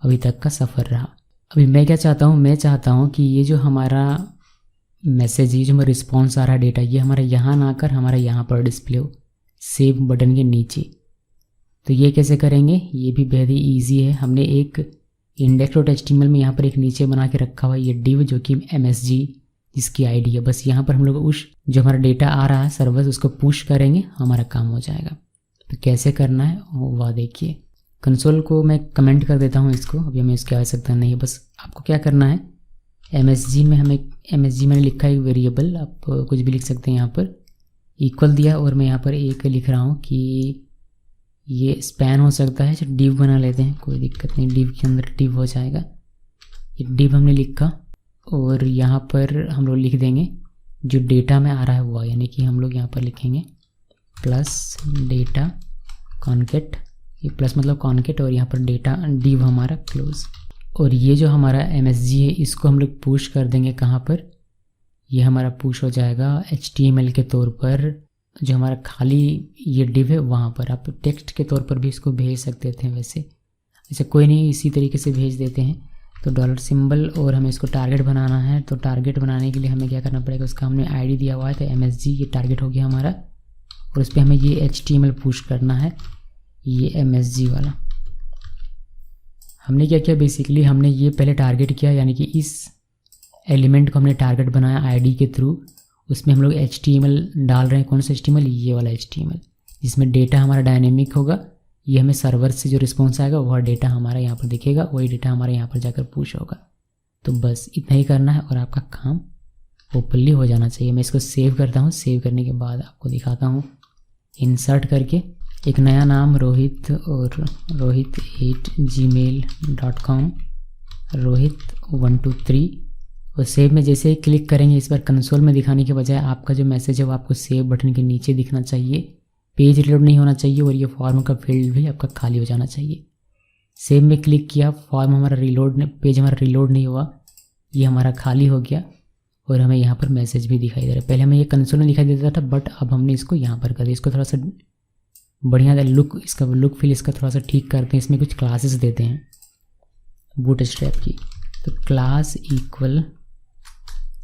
अभी तक का सफ़र रहा। अभी मैं क्या चाहता हूँ, मैं चाहता हूँ कि ये जो हमारा मैसेज, ये जो हमारा रिस्पॉन्स आ रहा है डेटा, ये हमारा यहाँ ना आकर हमारा यहाँ पर डिस्प्ले हो सेव बटन के नीचे। तो ये कैसे करेंगे, ये भी बेहद ही ईजी है। हमने एक index.html में यहाँ पर एक नीचे बना के रखा हुआ है ये div, जो कि msg जिसकी आईडी है। बस यहाँ पर हम लोग उस जो हमारा डेटा आ रहा है सर्वर उसको पुश करेंगे, हमारा काम हो जाएगा। तो कैसे करना है वह देखिए। कंसोल को मैं कमेंट कर देता हूँ इसको, अभी हमें इसकी आवश्यकता नहीं है। बस आपको क्या करना है, msg में मैंने लिखा है एक वेरिएबल, आप कुछ भी लिख सकते हैं। यहाँ पर इक्वल दिया और मैं यहाँ पर एक लिख रहा हूँ कि ये स्पैन हो सकता है, जो डिव बना लेते हैं, कोई दिक्कत नहीं, डिव के अंदर डिव हो जाएगा। ये डिव हमने लिखा और यहाँ पर हम लोग लिख देंगे जो डेटा में आ रहा है वो, यानी कि हम लोग यहाँ पर लिखेंगे प्लस डेटा कॉन्केट, ये प्लस मतलब कॉन्केट और यहाँ पर डेटा डिव हमारा क्लोज। और ये जो हमारा msg है इसको हम लोग पुश कर देंगे कहाँ पर, ये हमारा पुश हो जाएगा html के तौर पर, जो हमारा खाली ये डिव है वहाँ पर। आप टेक्स्ट के तौर पर भी इसको भेज सकते थे, वैसे कोई नहीं, इसी तरीके से भेज देते हैं। तो डॉलर सिंबल और हमें इसको टारगेट बनाना है। तो टारगेट बनाने के लिए हमें क्या करना पड़ेगा, उसका हमने आईडी दिया हुआ है तो msg, ये टारगेट हो गया हमारा। और उस पर हमें ये html पुश करना है, ये msg वाला। हमने क्या किया, बेसिकली हमने ये पहले टारगेट किया, यानी कि इस एलिमेंट को हमने टारगेट बनाया आईडी के थ्रू। उसमें हम लोग HTML डाल रहे हैं, कौन सा HTML, ये वाला HTML, जिसमें डेटा हमारा डायनेमिक होगा। ये हमें सर्वर से जो रिस्पॉन्स आएगा वह डेटा हमारा यहाँ पर दिखेगा, वही डेटा हमारे यहाँ पर जाकर पुश होगा। तो बस इतना ही करना है और आपका काम ओपनली हो जाना चाहिए। मैं इसको सेव करता हूँ, सेव करने के बाद आपको दिखाता हूँ इंसर्ट करके एक नया नाम रोहित और रोहित 8gmail.com रोहित 123 और सेव में जैसे ही क्लिक करेंगे, इस बार कंसोल में दिखाने के बजाय आपका जो मैसेज है वो आपको सेव बटन के नीचे दिखना चाहिए। पेज रिलोड नहीं होना चाहिए और ये फॉर्म का फील्ड भी आपका खाली हो जाना चाहिए। सेव में क्लिक किया, फॉर्म हमारा पेज हमारा रिलोड नहीं हुआ, ये हमारा खाली हो गया और हमें यहाँ पर मैसेज भी दिखाई दे रहा है। पहले हमें ये कंसोल में दिखाई देता था, बट अब हमने इसको यहाँ पर कर दिया। इसको थोड़ा सा बढ़िया लुक, इसका लुक फील इसका थोड़ा सा ठीक करते हैं। इसमें कुछ क्लासेस देते हैं बूटस्ट्रैप की। तो class equal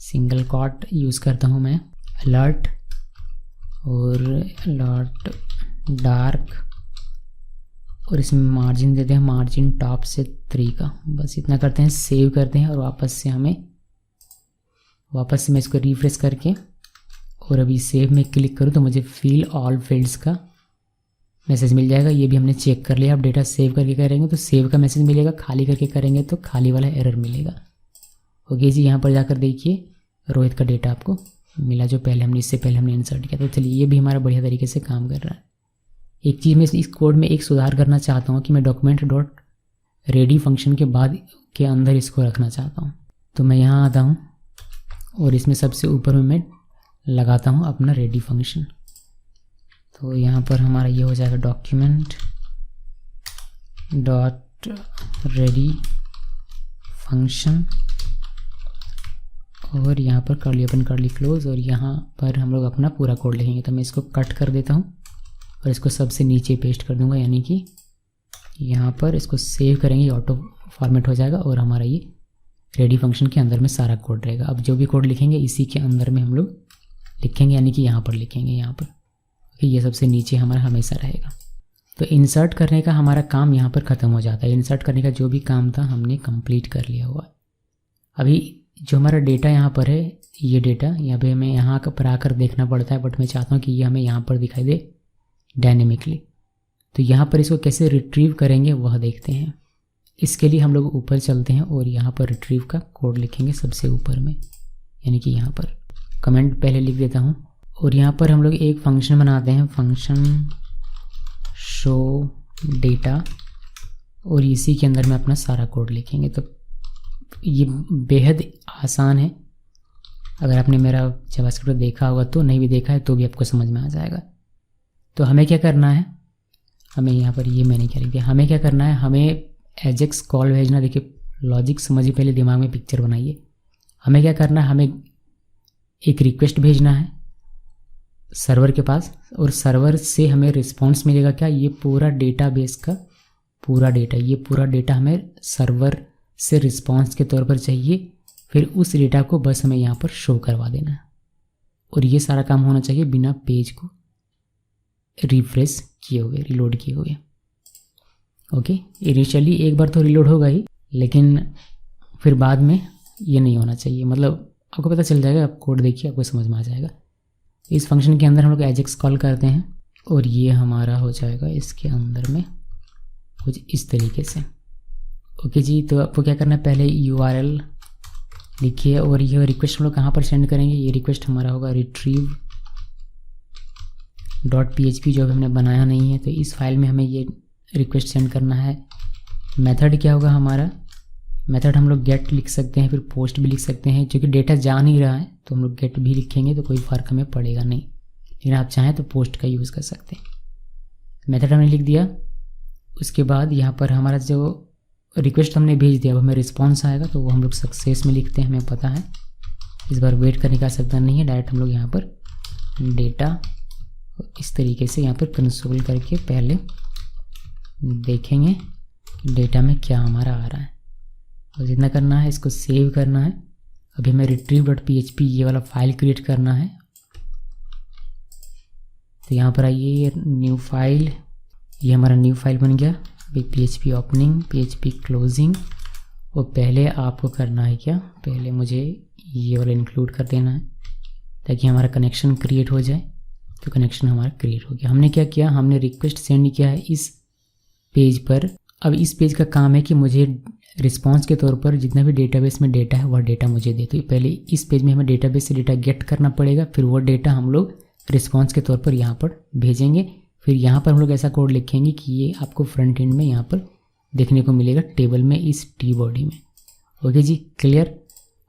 single quote use करता हूँ मैं, अलर्ट और अलर्ट डार्क, और इसमें मार्जिन देते हैं, मार्जिन टॉप से 3 का। बस इतना करते हैं, सेव करते हैं और वापस से मैं इसको रिफ्रेश करके और अभी सेव में क्लिक करूँ तो मुझे फिल ऑल फील्ड्स का मैसेज मिल जाएगा। ये भी हमने चेक कर लिया। अब डेटा सेव करके करेंगे तो सेव का मैसेज मिलेगा, खाली करके करेंगे तो खाली वाला एरर मिलेगा। ओके जी, यहाँ पर जाकर देखिए रोहित का डेटा आपको मिला जो इससे पहले हमने इंसर्ट किया। तो चलिए ये भी हमारा बढ़िया तरीके से काम कर रहा है। एक चीज़ मैं इस कोड में एक सुधार करना चाहता हूँ कि मैं डॉक्यूमेंट डॉट रेडी फंक्शन के बाद के अंदर इसको रखना चाहता हूँ। तो मैं यहाँ आता हूँ और इसमें सबसे ऊपर में मैं लगाता हूँ अपना रेडी फंक्शन। तो यहाँ पर हमारा ये हो जाएगा डॉक्यूमेंट डॉट रेडी फंक्शन, और यहाँ पर कर्ली ओपन कर्ली क्लोज, और यहाँ पर हम लोग अपना पूरा कोड लिखेंगे। तो मैं इसको कट कर देता हूँ और इसको सबसे नीचे पेस्ट कर दूंगा, यानी कि यहाँ पर इसको सेव करेंगे, ऑटो फॉर्मेट हो जाएगा और हमारा ये रेडी फंक्शन के अंदर में सारा कोड रहेगा। अब जो भी कोड लिखेंगे इसी के अंदर में हम लोग लिखेंगे, यानी कि यहाँ पर लिखेंगे यहाँ पर, ये सबसे नीचे हमारा हमेशा रहेगा। तो इंसर्ट करने का हमारा काम यहाँ पर ख़त्म हो जाता है। इंसर्ट करने का जो भी काम था हमने कंप्लीट कर लिया हुआ। अभी जो हमारा डेटा यहाँ पर है, ये डेटा यहाँ पे हमें यहाँ पर आकर देखना पड़ता है, बट मैं चाहता हूँ कि ये हमें यहाँ पर दिखाई दे डायनेमिकली। तो यहाँ पर इसको कैसे रिट्रीव करेंगे वह देखते हैं। इसके लिए हम लोग ऊपर चलते हैं और यहाँ पर रिट्रीव का कोड लिखेंगे सबसे ऊपर में, यानी कि यहाँ पर कमेंट पहले लिख देता हूँ। और यहाँ पर हम लोग एक फंक्शन बनाते हैं, फंक्शन शो डेटा, और इसी के अंदर में अपना सारा कोड लिखेंगे। तो ये बेहद आसान है। अगर आपने मेरा जावास्क्रिप्ट देखा होगा तो, नहीं भी देखा है तो भी आपको समझ में आ जाएगा। तो हमें क्या करना है, हमें यहाँ पर ये मैंने क्या लिख दिया, हमें क्या करना है, हमें एजेक्स कॉल भेजना। देखिए लॉजिक समझिए, पहले दिमाग में पिक्चर बनाइए। हमें क्या करना है, हमें एक रिक्वेस्ट भेजना है सर्वर के पास, और सर्वर से हमें रिस्पॉन्स मिलेगा क्या, ये पूरा डेटाबेस का पूरा डेटा, ये पूरा डेटा हमें सर्वर से रिस्पॉन्स के तौर पर चाहिए। फिर उस डेटा को बस हमें यहाँ पर शो करवा देना है, और ये सारा काम होना चाहिए बिना पेज को रिफ्रेश किए हुए, रिलोड किए हुए। ओके, इनिशियली एक बार तो रिलोड होगा ही, लेकिन फिर बाद में ये नहीं होना चाहिए। मतलब आपको पता चल जाएगा, आप कोड देखिए आपको समझ में आ जाएगा। इस फंक्शन के अंदर हम लोग एजेक्स कॉल करते हैं और ये हमारा हो जाएगा इसके अंदर में कुछ इस तरीके से। ओके जी, तो आपको क्या करना है, पहले URL लिखिए और ये रिक्वेस्ट हम लोग कहाँ पर सेंड करेंगे। ये रिक्वेस्ट हमारा होगा retrieve.php, जो हमने बनाया नहीं है, तो इस फाइल में हमें ये रिक्वेस्ट सेंड करना है। मेथड क्या होगा हमारा, मेथड हम लोग गेट लिख सकते हैं, फिर पोस्ट भी लिख सकते हैं। क्योंकि डेटा जा नहीं रहा है तो हम लोग गेट भी लिखेंगे तो कोई फ़र्क हमें पड़ेगा नहीं, लेकिन आप चाहें तो पोस्ट का यूज़ कर सकते हैं। मेथड हमने लिख दिया। उसके बाद यहाँ पर हमारा जो रिक्वेस्ट हमने भेज दिया, अब हमें रिस्पॉन्स आएगा तो वो हम लोग सक्सेस में लिखते हैं, हमें पता है। इस बार वेट करने का आवश्यकता नहीं है, डायरेक्ट हम लोग यहाँ पर डेटा इस तरीके से यहाँ पर कंसोल करके पहले देखेंगे कि डेटा में क्या हमारा आ रहा है। और जितना करना है, इसको सेव करना है। अभी हमें retrieve.php ये वाला फाइल क्रिएट करना है। तो यहाँ पर आइए, न्यू फाइल, ये हमारा न्यू फाइल बन गया। अभी PHP ओपनिंग, PHP क्लोजिंग, और पहले आपको करना है क्या, पहले मुझे ये वाला इंक्लूड कर देना है ताकि हमारा कनेक्शन क्रिएट हो जाए। तो कनेक्शन हमारा क्रिएट हो गया। हमने क्या किया, हमने रिक्वेस्ट सेंड किया है इस पेज पर। अब इस पेज का काम है कि मुझे रिस्पॉन्स के तौर पर जितना भी डेटाबेस में डेटा है वह डेटा मुझे दे। तो पहले इस पेज में हमें डेटाबेस से डेटा गेट करना पड़ेगा, फिर वो डेटा हम लोग रिस्पॉन्स के तौर पर यहाँ पर भेजेंगे। फिर यहाँ पर हम लोग ऐसा कोड लिखेंगे कि ये आपको फ्रंट एंड में यहाँ पर देखने को मिलेगा टेबल में, इस टी बॉडी में। ओके जी, क्लियर।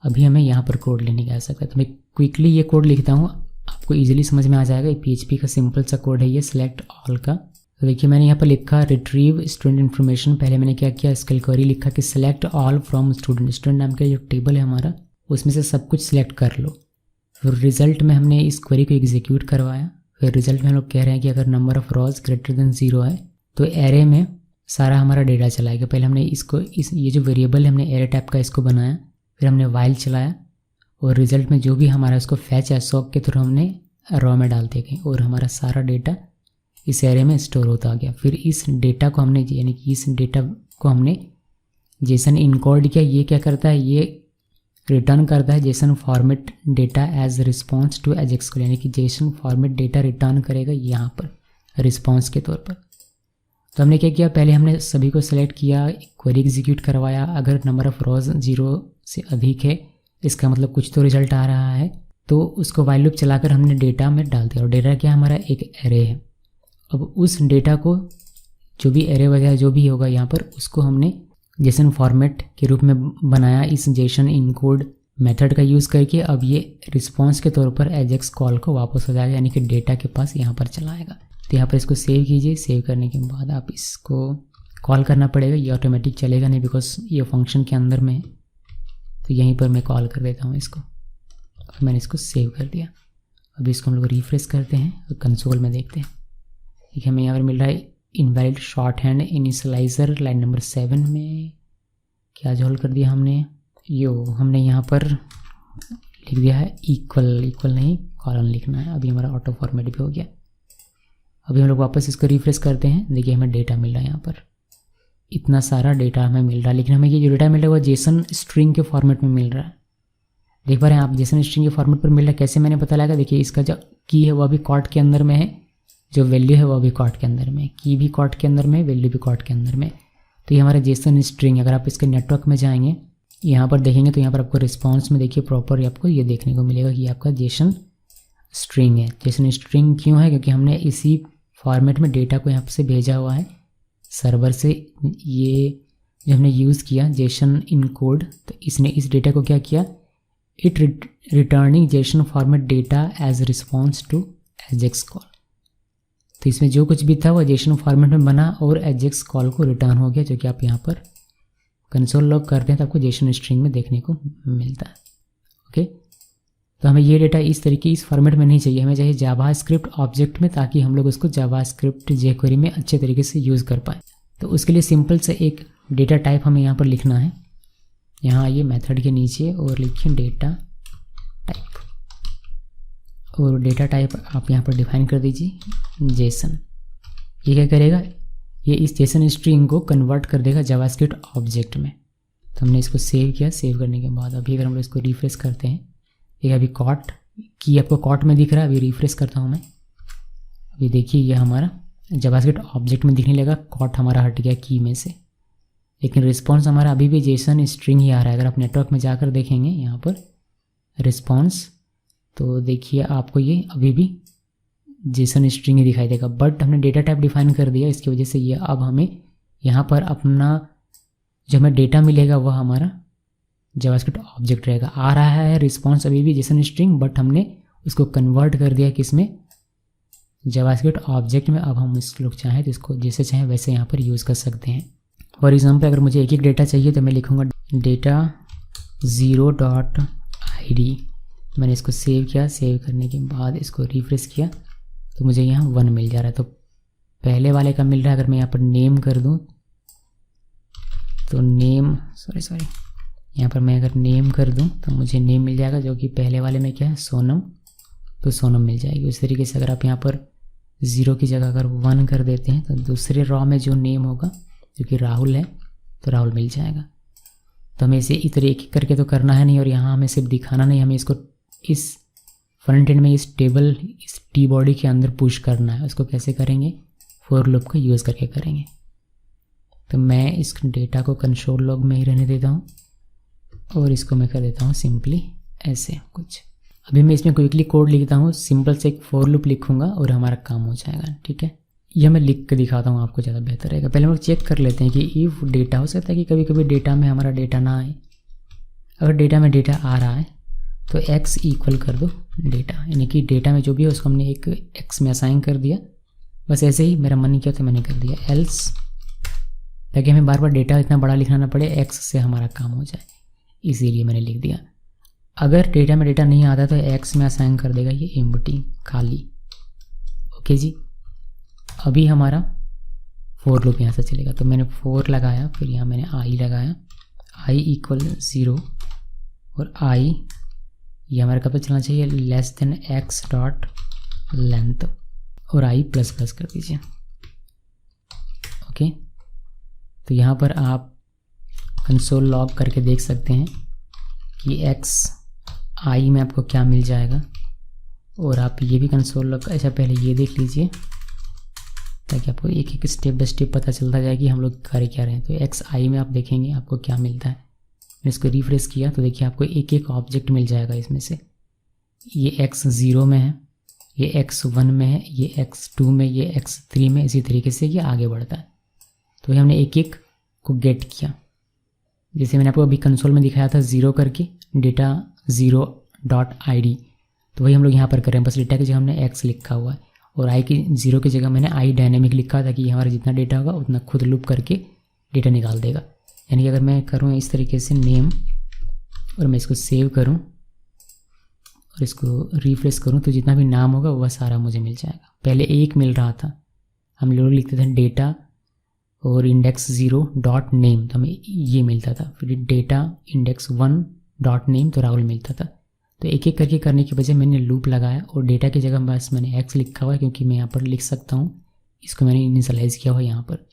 अभी हमें यहाँ पर कोड लेने की आवश्यकता है, तो मैं क्विकली ये कोड लिखता हूँ, आपको ईजिली समझ में आ जाएगा। ये PHP का सिंपल सा कोड है, ये सेलेक्ट ऑल का तो देखिए मैंने यहाँ पर लिखा रिट्रीव स्टूडेंट इन्फॉर्मेशन। पहले मैंने क्या किया, स्किल क्वेरी लिखा कि select all from student, student नाम का जो टेबल है हमारा उसमें से सब कुछ सिलेक्ट कर लो। फिर रिजल्ट में हमने इस क्वेरी को एग्जीक्यूट करवाया। फिर रिजल्ट में हम लोग कह रहे हैं कि अगर number of rows greater than 0 है तो एरे में सारा हमारा डेटा चलाएगा। पहले हमने इसको ये जो वेरिएबल है हमने एरे टाइप का इसको बनाया, फिर हमने वाइल चलाया और रिजल्ट में जो भी हमारा उसको फैच है सॉक के थ्रू हमने रॉ में डालते गए और हमारा सारा डेटा इस एरे में स्टोर होता गया। फिर इस डेटा को हमने यानी कि इस डेटा को हमने जेसन इनकोड किया। ये क्या करता है, ये रिटर्न करता है JSON format data as response to AJAX को, यानी कि जेसन फॉर्मेट डेटा रिटर्न करेगा यहाँ पर रिस्पॉन्स के तौर पर। तो हमने क्या किया, पहले हमने सभी को सेलेक्ट किया, क्वेरी एग्जीक्यूट करवाया। अगर नंबर ऑफ रोज 0 से अधिक है इसका मतलब कुछ तो रिजल्ट आ रहा है, तो उसको वाइल लूप चलाकर हमने डेटा में डाल दिया। और डेटा क्या हमारा एक एरे है। अब उस डेटा को जो भी एरे वगैरह जो भी होगा यहाँ पर उसको हमने जेसन फॉर्मेट के रूप में बनाया इस जेसन इनकोड मेथड का यूज़ करके। अब ये रिस्पॉन्स के तौर पर एजेक्स कॉल को वापस हो जाएगा, यानी कि डेटा के पास यहाँ पर चला आएगा। तो यहाँ पर इसको सेव कीजिए। सेव करने के बाद आप इसको कॉल करना पड़ेगा, ये ऑटोमेटिक चलेगा नहीं बिकॉज ये फंक्शन के अंदर में है। तो यहीं पर मैं कॉल कर देता हूँ इसको। और मैंने इसको सेव कर दिया। अभी इसको हम लोग रिफ्रेश करते हैं और कंसोल में देखते हैं। ठीक है, हमें यहाँ पर मिल रहा है invalid short hand initialiser line number 7 में क्या जोल कर दिया हमने, हमने यहाँ पर लिख दिया है इक्वल नहीं कॉलन लिखना है। अभी हमारा ऑटो फॉर्मेट भी हो गया। अभी हम लोग वापस इसको रिफ्रेश करते हैं। देखिए हमें डेटा मिल रहा है, यहाँ पर इतना सारा डेटा हमें मिल रहा है। लेकिन हमें ये जो डेटा मिल रहा है वो जेसन स्ट्रिंग के फॉर्मेट में मिल रहा है। देख पा रहे हैं आप, जेसन स्ट्रिंग के फॉर्मेट पर मिल रहा है। कैसे मैंने पता लगा, देखिए इसका जो की है वो अभी कॉट के अंदर में है, जो वैल्यू है वो भी कॉट के अंदर में, की भी कॉट के अंदर में, वैल्यू भी कॉट के अंदर में। तो ये हमारा जेसन स्ट्रिंग। अगर आप इसके नेटवर्क में जाएंगे यहाँ पर देखेंगे तो यहाँ पर आपको रिस्पॉन्स में देखिए प्रॉपर आपको ये देखने को मिलेगा कि आपका जेसन स्ट्रिंग है। जेसन स्ट्रिंग क्यों है, क्योंकि हमने इसी फॉर्मेट में डेटा को यहाँ से भेजा हुआ है सर्वर से। ये जो हमने यूज़ किया जेसन इनकोड, तो इसने इस डेटा को क्या किया, it returning JSON format data as response to AJAX call. तो इसमें जो कुछ भी था वो जेसन फॉर्मेट में बना और एजेक्स कॉल को रिटर्न हो गया, जो कि आप यहाँ पर कंसोल लॉग करते हैं तो आपको जेसन स्ट्रिंग में देखने को मिलता है। ओके, तो हमें ये डेटा इस तरीके इस फॉर्मेट में नहीं चाहिए, हमें चाहिए जावास्क्रिप्ट ऑब्जेक्ट में, ताकि हम लोग उसको जावास्क्रिप्ट जेक्वेरी में अच्छे तरीके से यूज़ कर पाए। तो उसके लिए सिंपल से एक डेटा टाइप हमें यहाँ पर लिखना है। यहाँ आइए मेथड के नीचे और लिखिए डेटा टाइप, और डेटा टाइप आप यहाँ पर डिफाइन कर दीजिए जेसन। ये क्या करेगा, ये इस जेसन स्ट्रिंग को कन्वर्ट कर देगा जावास्क्रिप्ट ऑब्जेक्ट में। तो हमने इसको सेव किया। सेव करने के बाद अभी अगर हम लोग इसको रिफ्रेश करते हैं, ये अभी कॉट की आपको कॉट में दिख रहा है। अभी रिफ्रेश करता हूँ मैं। अभी देखिए ये हमारा जावास्क्रिप्ट ऑब्जेक्ट में दिखने लगा, कॉट हमारा हट गया की में से, लेकिन रिस्पॉन्स हमारा अभी भी जेसन स्ट्रिंग ही आ रहा है। अगर आप नेटवर्क में जाकर देखेंगे यहाँ पर रिस्पॉन्स, तो देखिए आपको ये अभी भी जेसन स्ट्रिंग ही दिखाई देगा, बट हमने डेटा टाइप डिफाइन कर दिया। इसकी वजह से ये अब हमें यहाँ पर अपना जो हमें डेटा मिलेगा वह हमारा जावास्क्रिप्ट ऑब्जेक्ट रहेगा। आ रहा है रिस्पॉन्स अभी भी जेसन स्ट्रिंग, बट हमने उसको कन्वर्ट कर दिया किसमें, जावास्क्रिप्ट ऑब्जेक्ट में। अब हम इस लोग चाहें तो इसको जैसे चाहें वैसे यहाँ पर यूज़ कर सकते हैं। फॉर एग्जाम्पल अगर मुझे एक डेटा चाहिए तो मैं लिखूँगा डेटा 0.id। मैंने इसको सेव किया। सेव करने के बाद इसको रिफ्रेश किया तो मुझे यहाँ 1 मिल जा रहा है। तो पहले वाले का मिल रहा है। अगर मैं यहाँ पर नेम कर दूँ तो नेम सॉरी यहाँ पर मैं अगर नेम कर दूँ तो मुझे नेम मिल जाएगा, जो कि पहले वाले में क्या है सोनम, तो सोनम मिल जाएगी। उस तरीके से अगर आप यहाँ पर 0 की जगह अगर 1 कर देते हैं तो दूसरे रॉ में जो नेम होगा जो कि राहुल है तो राहुल मिल जाएगा। तो हमें इसे इस तरीके करके तो करना है नहीं, और यहाँ हमें सिर्फ दिखाना नहीं, हमें इसको इस फ्रंट एंड में इस टेबल इस टी बॉडी के अंदर पुश करना है। उसको कैसे करेंगे, फॉर लूप का यूज़ करके करेंगे। तो मैं इस डेटा को कंसोल लॉग में ही रहने देता हूँ और इसको मैं कर देता हूँ सिंपली ऐसे कुछ। अभी मैं इसमें क्विकली कोड लिखता हूँ, सिंपल से एक फॉर लूप लिखूँगा और हमारा काम हो जाएगा। ठीक है, यह मैं लिख के दिखाता हूँ आपको, ज़्यादा बेहतर रहेगा। पहले हम लोग चेक कर लेते हैं कि इफ़ डेटा, हो सकता है कि कभी कभी डेटा में हमारा डेटा ना आए। अगर डेटा में डेटा आ रहा है तो x इक्वल कर दो डेटा, यानी कि डेटा में जो भी है उसको हमने एक x में असाइन कर दिया बस ऐसे ही मेरा मन नहीं किया तो मैंने कर दिया एल्स, ताकि हमें बार बार डेटा इतना बड़ा लिखना ना पड़े, एक्स से हमारा काम हो जाए, इसीलिए मैंने लिख दिया। अगर डेटा में डेटा नहीं आता तो एक्स में असाइन कर देगा ये एम्प्टी, खाली। ओके जी, अभी हमारा फोर लूप यहाँ से चलेगा। तो मैंने 4 लगाया, फिर यहाँ मैंने आई लगाया, आई इक्वल 0 और आई ये हमारे कब तक चलना चाहिए, less than x dot length, और आई प्लस प्लस कर दीजिए। ओके, तो यहाँ पर आप कंसोल लॉग करके देख सकते हैं कि एक्स आई में आपको क्या मिल जाएगा, और आप ये भी कंसोल लॉग ऐसा पहले ये देख लीजिए ताकि आपको एक एक स्टेप बाय स्टेप पता चलता जाए कि हम लोग कर क्या रहे हैं। तो एक्स आई में आप देखेंगे आपको क्या मिलता है। मैंने इसको रिफ्रेश किया तो देखिए आपको एक एक ऑब्जेक्ट मिल जाएगा इसमें से। ये एक्स 0 में है, ये एक्स 1 में है, ये एक्स 2 में, ये एक्स 3 में, इसी तरीके से ये आगे बढ़ता है। तो ये हमने एक एक को गेट किया। जैसे मैंने आपको अभी कंसोल में दिखाया था 0 करके डेटा 0.id, तो वही हम लोग यहाँ पर कर रहे हैं। बस डेटा की जगह हमने एक्स लिखा हुआ है और आई की 0 की जगह मैंने आई डायनेमिक लिखा था कि हमारा जितना डेटा होगा उतना खुद लूप करके डेटा निकाल देगा। यानी कि अगर मैं करूँ इस तरीके से नेम और मैं इसको सेव करूँ और इसको रिफ्रेश करूँ तो जितना भी नाम होगा वह सारा मुझे मिल जाएगा। पहले एक मिल रहा था, हम लोग लिखते थे डेटा और इंडेक्स 0 डॉट नेम, तो हमें ये मिलता था। फिर डेटा इंडेक्स 1 डॉट नेम, तो राहुल मिलता था। तो एक एक करके करने की बजाय मैंने लूप लगाया और डेटा की जगह बस मैंने एक्स लिखा हुआ है क्योंकि मैं यहाँ पर लिख सकता हूँ, इसको मैंने इनिशियलाइज़ किया हुआ है यहाँ पर।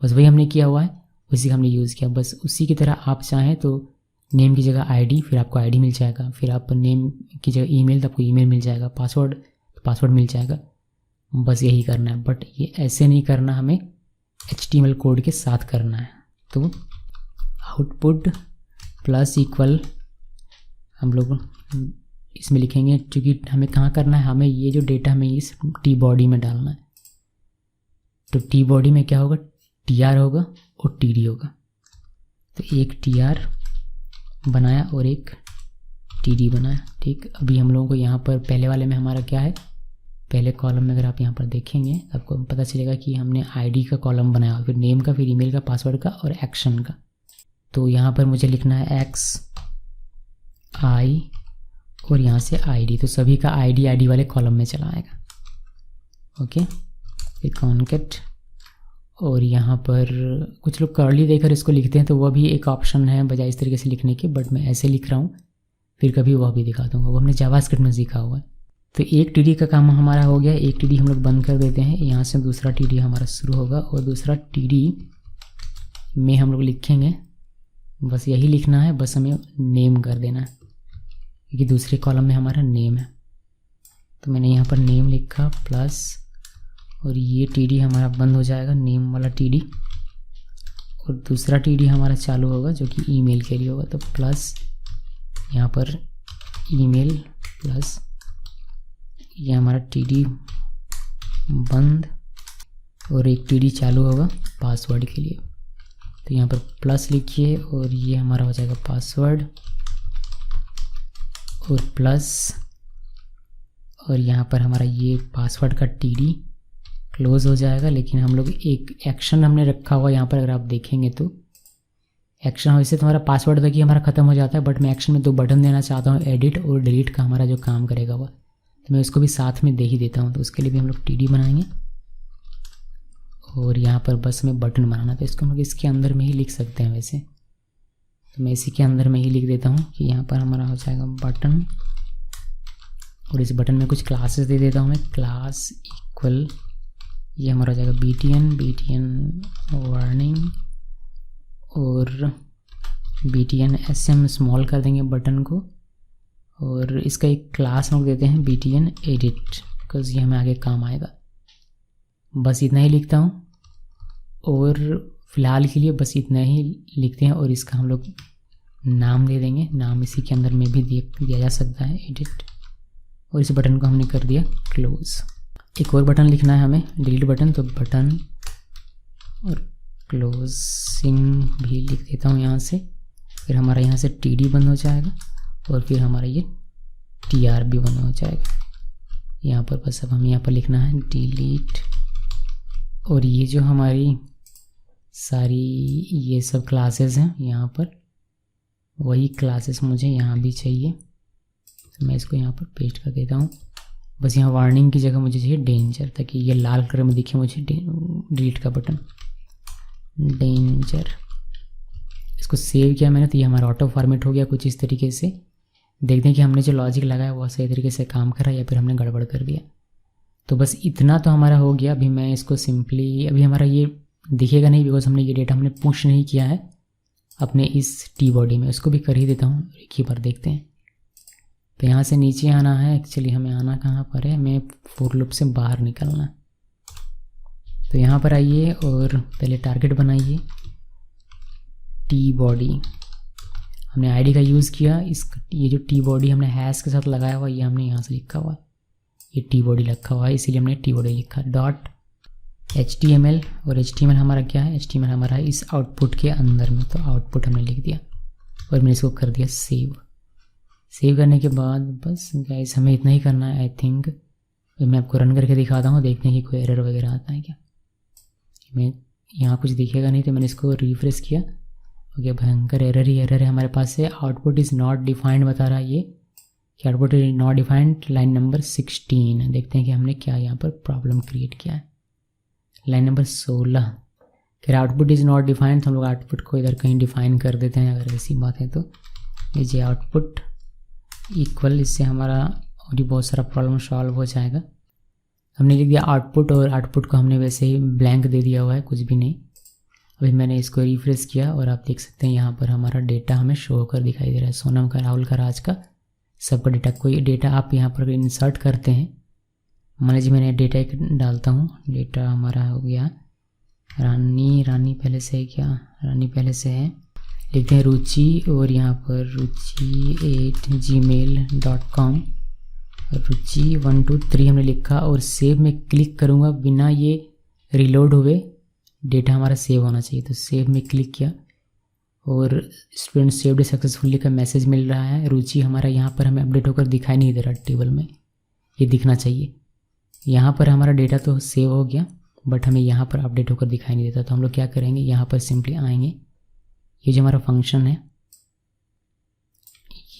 बस वही हमने किया हुआ है, उसी का हमने यूज़ किया। बस उसी की तरह आप चाहें तो नेम की जगह आईडी, फिर आपको आईडी मिल जाएगा, फिर आप नेम की जगह ईमेल तो आपको ईमेल मिल जाएगा, पासवर्ड तो पासवर्ड मिल जाएगा। बस यही करना है, बट ये ऐसे नहीं करना, हमें HTML कोड के साथ करना है। तो आउटपुट प्लस इक्वल हम लोग इसमें लिखेंगे, क्योंकि हमें कहाँ करना है, हमें ये जो डेटा हमें इस टी बॉडी में डालना है। तो टी बॉडी में क्या होगा, TR होगा और TD होगा। तो एक TR बनाया और एक TD बनाया। ठीक, अभी हम लोगों को यहाँ पर पहले वाले में हमारा क्या है, पहले कॉलम में अगर आप यहाँ पर देखेंगे तो आपको पता चलेगा कि हमने आईडी का कॉलम बनाया, फिर नेम का, फिर ईमेल का, पासवर्ड का और एक्शन का। तो यहाँ पर मुझे लिखना है एक्स आई और यहाँ से आईडी, तो सभी का आईडी वाले कॉलम में चला आएगा। ओके, फिर कॉन्केट, और यहाँ पर कुछ लोग कर्ली देकर इसको लिखते हैं तो वह भी एक ऑप्शन है बजाय इस तरीके से लिखने के, बट मैं ऐसे लिख रहा हूँ, फिर कभी वह भी दिखा दूँगा, वो हमने जावास्क्रिप्ट में सीखा हुआ है। तो एक TD का काम हमारा हो गया, एक TD हम लोग बंद कर देते हैं, यहाँ से दूसरा TD हमारा शुरू होगा और दूसरा TD में हम लोग लिखेंगे, बस यही लिखना है, बस हमें नेम कर देना है क्योंकि दूसरे कॉलम में हमारा नेम है। तो मैंने यहाँ पर नेम लिखा प्लस, और ये TD हमारा बंद हो जाएगा, नेम वाला TD, और दूसरा TD हमारा चालू होगा जो कि ईमेल के लिए होगा। तो प्लस यहाँ पर ईमेल प्लस ये हमारा TD बंद, और एक TD चालू होगा पासवर्ड के लिए। तो यहाँ पर प्लस लिखिए और ये हमारा हो जाएगा पासवर्ड, और प्लस, और यहाँ पर हमारा ये पासवर्ड का TD क्लोज हो जाएगा। लेकिन हम लोग एक एक्शन हमने रखा हुआ यहाँ पर, अगर आप देखेंगे तो एक्शन वैसे तो हमारा पासवर्ड तक ही हमारा ख़त्म हो जाता है, बट मैं एक्शन में 2 बटन देना चाहता हूँ, एडिट और डिलीट का हमारा जो काम करेगा वह, तो मैं इसको भी साथ में दे ही देता हूँ। तो उसके लिए भी हम लोग TD बनाएंगे और यहाँ पर बस में बटन बनाना, तो इसको हम लोग इसके अंदर में ही लिख सकते हैं वैसे, तो मैं इसी के अंदर में ही लिख देता हूँ कि यहाँ पर हमारा हो जाएगा बटन, और इस बटन में कुछ क्लासेस दे देता हूँ मैं, क्लास इक्वल ये हमारा हो जाएगा BTN वार्निंग, और BTN SM स्मॉल कर देंगे बटन को, और इसका एक क्लास हम लोग देते हैं BTN एडिट, बिकॉज ये हमें आगे काम आएगा। बस इतना ही लिखता हूँ और फ़िलहाल के लिए बस इतना ही लिखते हैं, और इसका हम लोग नाम दे देंगे, नाम इसी के अंदर में भी दिया जा सकता है, एडिट, और इस बटन को हमने कर दिया क्लोज। एक और बटन लिखना है हमें, डिलीट बटन, तो बटन और क्लोजिंग भी लिख देता हूँ यहाँ से। फिर हमारा यहाँ से TD बंद हो जाएगा और फिर हमारा ये TR भी बंद हो जाएगा। यहाँ पर बस अब हमें यहाँ पर लिखना है डिलीट और ये जो हमारी सारी ये सब क्लासेस हैं यहाँ पर, वही क्लासेस मुझे यहाँ भी चाहिए। तो मैं इसको यहाँ पर पेस्ट कर देता हूँ। बस यहाँ वार्निंग की जगह मुझे चाहिए डेंजर, ताकि ये लाल कलर में दिखे मुझे डिलीट का बटन, डेंजर। इसको सेव किया मैंने तो ये हमारा ऑटो फॉर्मेट हो गया कुछ इस तरीके से। देखते हैं कि हमने जो लॉजिक लगाया वो सही तरीके से काम करा या फिर हमने गड़बड़ कर दिया। तो बस इतना तो हमारा हो गया। अभी मैं इसको सिंपली, अभी हमारा ये दिखेगा नहीं बिकॉज हमने ये डेटा हमने पुश नहीं किया है अपने इस टी बॉडी में। उसको भी कर ही देता हूँ, एक ही बार देखते हैं। तो यहाँ से नीचे आना है, एक्चुअली हमें आना कहाँ पर है, मैं फॉर लूप से बाहर निकलना। तो यहाँ पर आइए और पहले टारगेट बनाइए, टी बॉडी। हमने आईडी का यूज़ किया। ये जो टी बॉडी हमने हैश के साथ लगाया हुआ, ये हमने यहाँ से लिखा हुआ है, ये टी बॉडी लिखा हुआ है, इसीलिए हमने टी बॉडी लिखा। डॉट HTML, और HTML हमारा क्या है, HTML हमारा इस आउटपुट के अंदर में, तो आउटपुट हमने लिख दिया और मैंने इसको कर दिया सेव। सेव करने के बाद बस गाइस हमें इतना ही करना है आई थिंक। मैं आपको रन करके दिखाता हूँ, देखते हैं कि कोई एरर वगैरह आता है क्या। मैं यहाँ कुछ दिखेगा नहीं तो मैंने इसको रिफ्रेश किया। ओके, भयंकर एरर ही एरर है हमारे पास से। आउटपुट इज़ नॉट डिफाइंड बता रहा है ये कि output is not defined, line number 16। देखते हैं कि हमने क्या यहाँ पर प्रॉब्लम क्रिएट किया है। लाइन नंबर 16 कह रहा आउटपुट इज़ नॉट डिफाइंड, तो हम लोग आउटपुट को इधर कहीं डिफाइन कर देते हैं अगर ऐसी बात है तो। ये आउटपुट इक्वल, इससे हमारा और भी बहुत सारा प्रॉब्लम सॉल्व हो जाएगा। हमने लिख दिया आउटपुट, और आउटपुट को हमने वैसे ही ब्लैंक दे दिया हुआ है, कुछ भी नहीं। अभी मैंने इसको रिफ्रेश किया और आप देख सकते हैं यहाँ पर हमारा डेटा हमें शो होकर दिखाई दे रहा है। सोनम का, राहुल का, राज का, सबका डेटा। कोई डेटा आप यहाँ पर इंसर्ट करते हैं, मान लीजिए मैंने डेटा एक डालता हूँ, डेटा हमारा हो गया रानी पहले से है क्या, रानी पहले से है। लिखते हैं रुचि, और यहाँ पर ruchi@gmail.com, रुचि 123 हमने लिखा और सेव में क्लिक करूँगा। बिना ये रिलोड हुए डेटा हमारा सेव होना चाहिए, तो सेव में क्लिक किया और स्टूडेंट सेव्ड सक्सेसफुली का मैसेज मिल रहा है। रुचि हमारा यहाँ पर हमें अपडेट होकर दिखाई नहीं दे रहा टेबल में, ये दिखना चाहिए। यहाँ पर हमारा डेटा तो सेव हो गया बट हमें यहाँ पर अपडेट होकर दिखाई नहीं देता। तो हम लोग क्या करेंगे, यहाँ पर सिंपली आएंगे, ये जो हमारा फंक्शन है,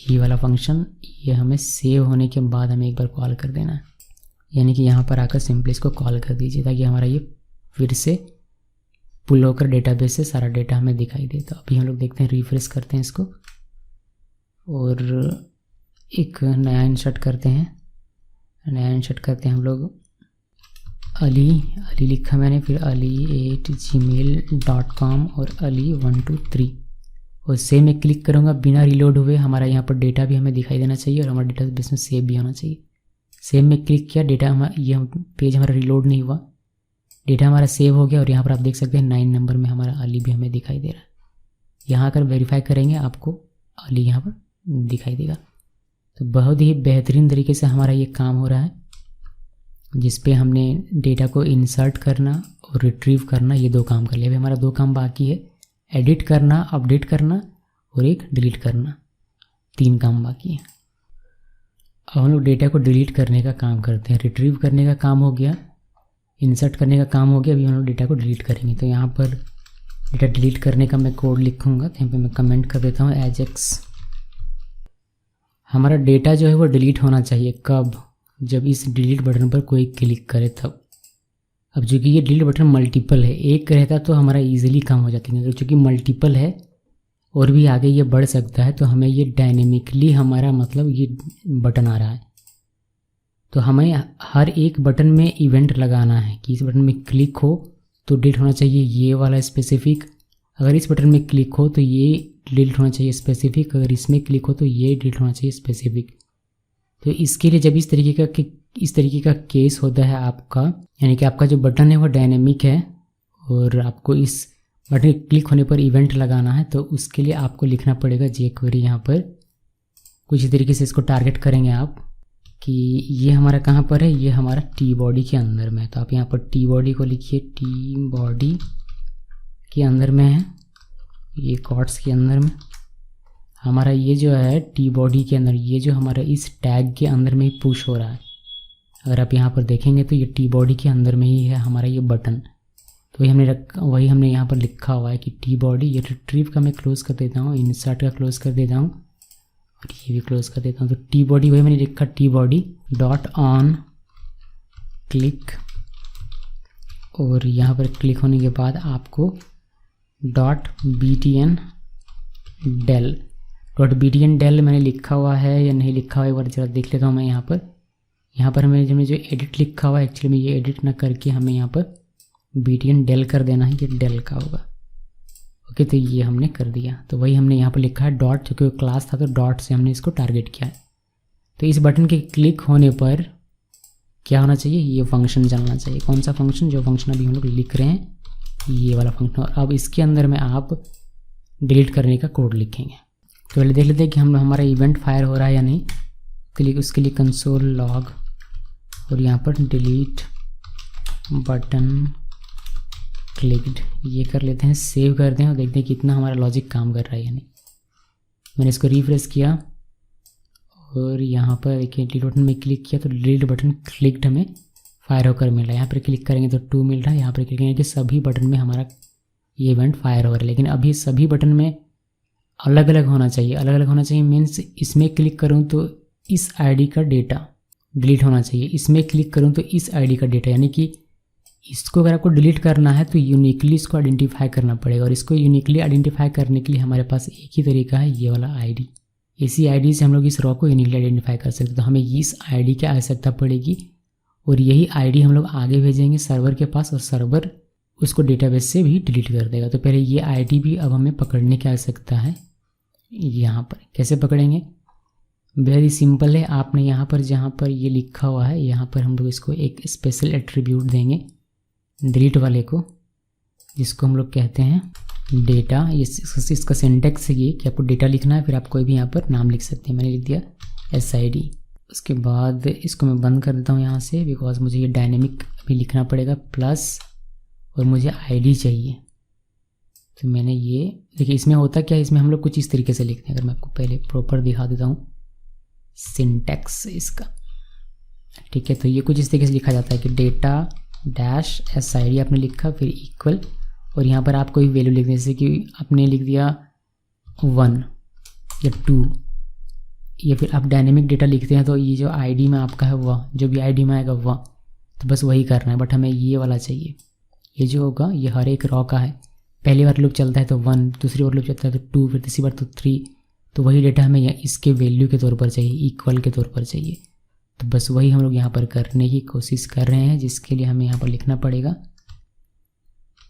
ये वाला फंक्शन, ये हमें सेव होने के बाद हमें एक बार कॉल कर देना है। यानी कि यहाँ पर आकर सिंपली इसको कॉल कर दीजिए ताकि हमारा ये फिर से पुल होकर डेटाबेस से सारा डेटा हमें दिखाई दे। तो अभी हम लोग देखते हैं, रिफ्रेश करते हैं इसको और एक नया इंसर्ट करते हैं। हम लोग अली लिखा मैंने, फिर ali@gmail.com और ali123 और सेव में क्लिक करूँगा। बिना रिलोड हुए हमारा यहाँ पर डेटा भी हमें दिखाई देना चाहिए और हमारा डेटाबेस में सेव भी होना चाहिए। सेव में क्लिक किया, डेटा हमारा, ये पेज हमारा रिलोड नहीं हुआ, डेटा हमारा सेव हो गया। और यहाँ पर आप देख सकते हैं 9 नंबर में हमारा अली भी हमें दिखाई दे रहा है। यहाँ अगर वेरीफाई करेंगे आपको अली यहाँ पर दिखाई देगा। तो बहुत ही बेहतरीन तरीके से हमारा ये काम हो रहा है, जिस पे हमने डेटा को इंसर्ट करना और रिट्रीव करना, ये 2 काम कर लिया। अभी हमारा 2 काम बाकी है, एडिट करना, अपडेट करना और एक डिलीट करना, 3 काम बाकी है। अब हम लोग डेटा को डिलीट करने का काम करते हैं। रिट्रीव करने का काम हो गया, इंसर्ट करने का काम हो गया, अभी हम लोग डेटा को डिलीट करेंगे। तो यहाँ पर डेटा डिलीट करने का मैं कोड लिखूँगा, तो यहाँ पे मैं कमेंट कर देता हूँ एजेक्स। हमारा डेटा जो है वो डिलीट होना चाहिए कब, जब इस डिलीट बटन पर कोई क्लिक करे तब। अब चूँकि ये डिलीट बटन मल्टीपल है, एक रहता तो हमारा ईजिली काम हो जाती है, चूँकि मल्टीपल है और भी आगे ये बढ़ सकता है, तो हमें ये डायनेमिकली हमारा मतलब ये बटन आ रहा है, तो हमें हर एक बटन में इवेंट लगाना है कि इस बटन में क्लिक हो तो डिलीट होना चाहिए ये वाला स्पेसिफिक, अगर इस बटन में क्लिक हो तो ये डिलीट होना चाहिए स्पेसिफिक, अगर इसमें क्लिक हो तो ये डिलीट होना चाहिए स्पेसिफिक। तो इसके लिए जब इस तरीके का केस होता है आपका, यानी कि आपका जो बटन है वो डायनेमिक है और आपको इस बटन के क्लिक होने पर इवेंट लगाना है, तो उसके लिए आपको लिखना पड़ेगा jQuery। यहाँ पर कुछ इस तरीके से इसको टारगेट करेंगे आप कि ये हमारा कहाँ पर है, ये हमारा टी बॉडी के अंदर में है। तो आप यहाँ पर टी बॉडी को लिखिए, टी बॉडी के अंदर में है, ये कॉर्ड्स के अंदर में हमारा ये जो है टी बॉडी के अंदर, ये जो हमारा इस टैग के अंदर में ही पुश हो रहा है। अगर आप यहाँ पर देखेंगे तो ये टी बॉडी के अंदर में ही है हमारा ये बटन। तो वही हमने यहाँ पर लिखा हुआ है कि टी बॉडी, ये रिट्रीव का मैं क्लोज कर देता हूँ, इंसर्ट का क्लोज कर देता हूँ और ये भी क्लोज कर देता हूँ। तो टी बॉडी वही मैंने लिखा, T body dot on click, और यहाँ पर क्लिक होने के बाद आपको dot btn del, dot btn del मैंने लिखा हुआ है या नहीं लिखा हुआ, एक बार जरा देख लेता हूँ मैं। यहाँ पर हमें जो एडिट लिखा हुआ है, एक्चुअली में ये एडिट ना करके हमें यहाँ पर btn del कर देना है, ये del का होगा। ओके, तो ये हमने कर दिया। तो वही हमने यहाँ पर लिखा है डॉट, क्योंकि क्लास था तो डॉट से हमने इसको टारगेट किया है। तो इस बटन के क्लिक होने पर क्या होना चाहिए, ये फंक्शन चलना चाहिए। कौन सा फंक्शन, जो फंक्शन अभी हम लोग लिख रहे हैं, ये वाला फंक्शन। और अब इसके अंदर में आप डिलीट करने का कोड लिखेंगे। तो पहले देख लेते हैं कि हमारा इवेंट फायर हो रहा है या नहीं। उसके लिए कंसोल लॉग और यहाँ पर डिलीट बटन क्लिक्ड, ये कर लेते हैं, सेव करते हैं और देखते हैं कितना हमारा लॉजिक काम कर रहा है या नहीं। मैंने इसको रिफ्रेश किया और यहाँ पर देखिए डिलीट बटन में क्लिक किया तो डिलीट बटन क्लिक्ड हमें फायर होकर मिला। यहाँ पर क्लिक करेंगे तो 2 मिल रहा है। यहाँ पर क्लिक करेंगे कि सभी बटन में हमारा ये इवेंट फायर हो रहा है। लेकिन अभी सभी बटन में अलग अलग होना चाहिए। अलग अलग होना चाहिए मीन्स इसमें क्लिक करूँ तो इस आईडी का डेटा डिलीट होना चाहिए, इसमें क्लिक करूँ तो इस आईडी का डेटा, यानी कि इसको अगर आपको डिलीट करना है तो यूनिकली इसको आइडेंटिफाई करना पड़ेगा। और इसको यूनिकली आइडेंटिफाई करने के लिए हमारे पास एक ही तरीका है, ये वाला आईडी। इसी आईडी से हम लोग इस रॉ को यूनिकली आइडेंटिफाई कर सकते हैं। तो हमें इस आईडी की आवश्यकता पड़ेगी और यही आईडी हम लोग आगे भेजेंगे सर्वर के पास और सर्वर उसको डेटाबेस से भी डिलीट कर देगा। तो पहले ये आईडी भी अब हमें पकड़ने की आवश्यकता है। यहाँ पर कैसे पकड़ेंगे, वेरी सिंपल है। आपने यहाँ पर जहाँ पर ये लिखा हुआ है, यहाँ पर हम लोग इसको एक स्पेशल एट्रीब्यूट देंगे डिलीट वाले को, जिसको हम लोग कहते हैं डेटा। इसका सिंटेक्स है ये कि आपको डेटा लिखना है, फिर आप कोई भी यहाँ पर नाम लिख सकते हैं। मैंने लिख दिया SID। उसके बाद इसको मैं बंद कर देता हूँ यहाँ से, बिकॉज मुझे ये डायनेमिक अभी लिखना पड़ेगा प्लस, और मुझे आईडी चाहिए। तो मैंने ये देखिए, इसमें होता क्या है, इसमें हम लोग कुछ इस तरीके से लिखते हैं। अगर मैं आपको पहले प्रॉपर दिखा देता हूँ सिंटेक्स इसका, ठीक है। तो ये कुछ इस तरीके से लिखा जाता है कि डेटा डैश SID आपने लिखा, फिर इक्वल, और यहाँ पर आप कोई वैल्यू लिख दें, जैसे कि आपने लिख दिया 1 या 2, या फिर आप डायनेमिक डेटा लिखते हैं तो ये जो आईडी में आपका है वह, जो भी आईडी में आएगा वह, तो बस वही करना है। बट हमें ये वाला चाहिए। ये जो होगा ये हर एक रॉ का है। पहली बार लूप चलता है तो 1, दूसरी बार लूप चलता है तो 2, फिर तीसरी बार तो 3। तो वही डेटा हमें इसके वैल्यू के तौर पर चाहिए, इक्वल के तौर पर चाहिए। तो बस वही हम लोग यहाँ पर करने की कोशिश कर रहे हैं, जिसके लिए हमें यहाँ पर लिखना पड़ेगा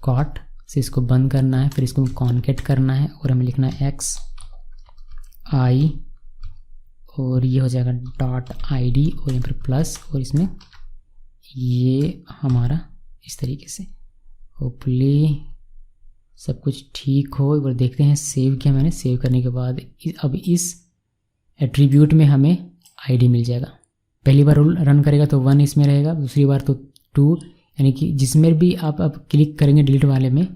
कॉट से इसको बंद करना है, फिर इसको कॉन्केट करना है और हमें लिखना है XI, और ये हो जाएगा डॉट ID और यहाँ पर प्लस, और इसमें ये हमारा इस तरीके से। होपफुली सब कुछ ठीक हो। एक बार देखते हैं, सेव किया मैंने। सेव करने के बाद अब इस एट्रीब्यूट में हमें आईडी मिल जाएगा। पहली बार रन करेगा तो 1 इसमें रहेगा, दूसरी बार तो 2, यानी कि जिसमें भी आप अब क्लिक करेंगे डिलीट वाले में,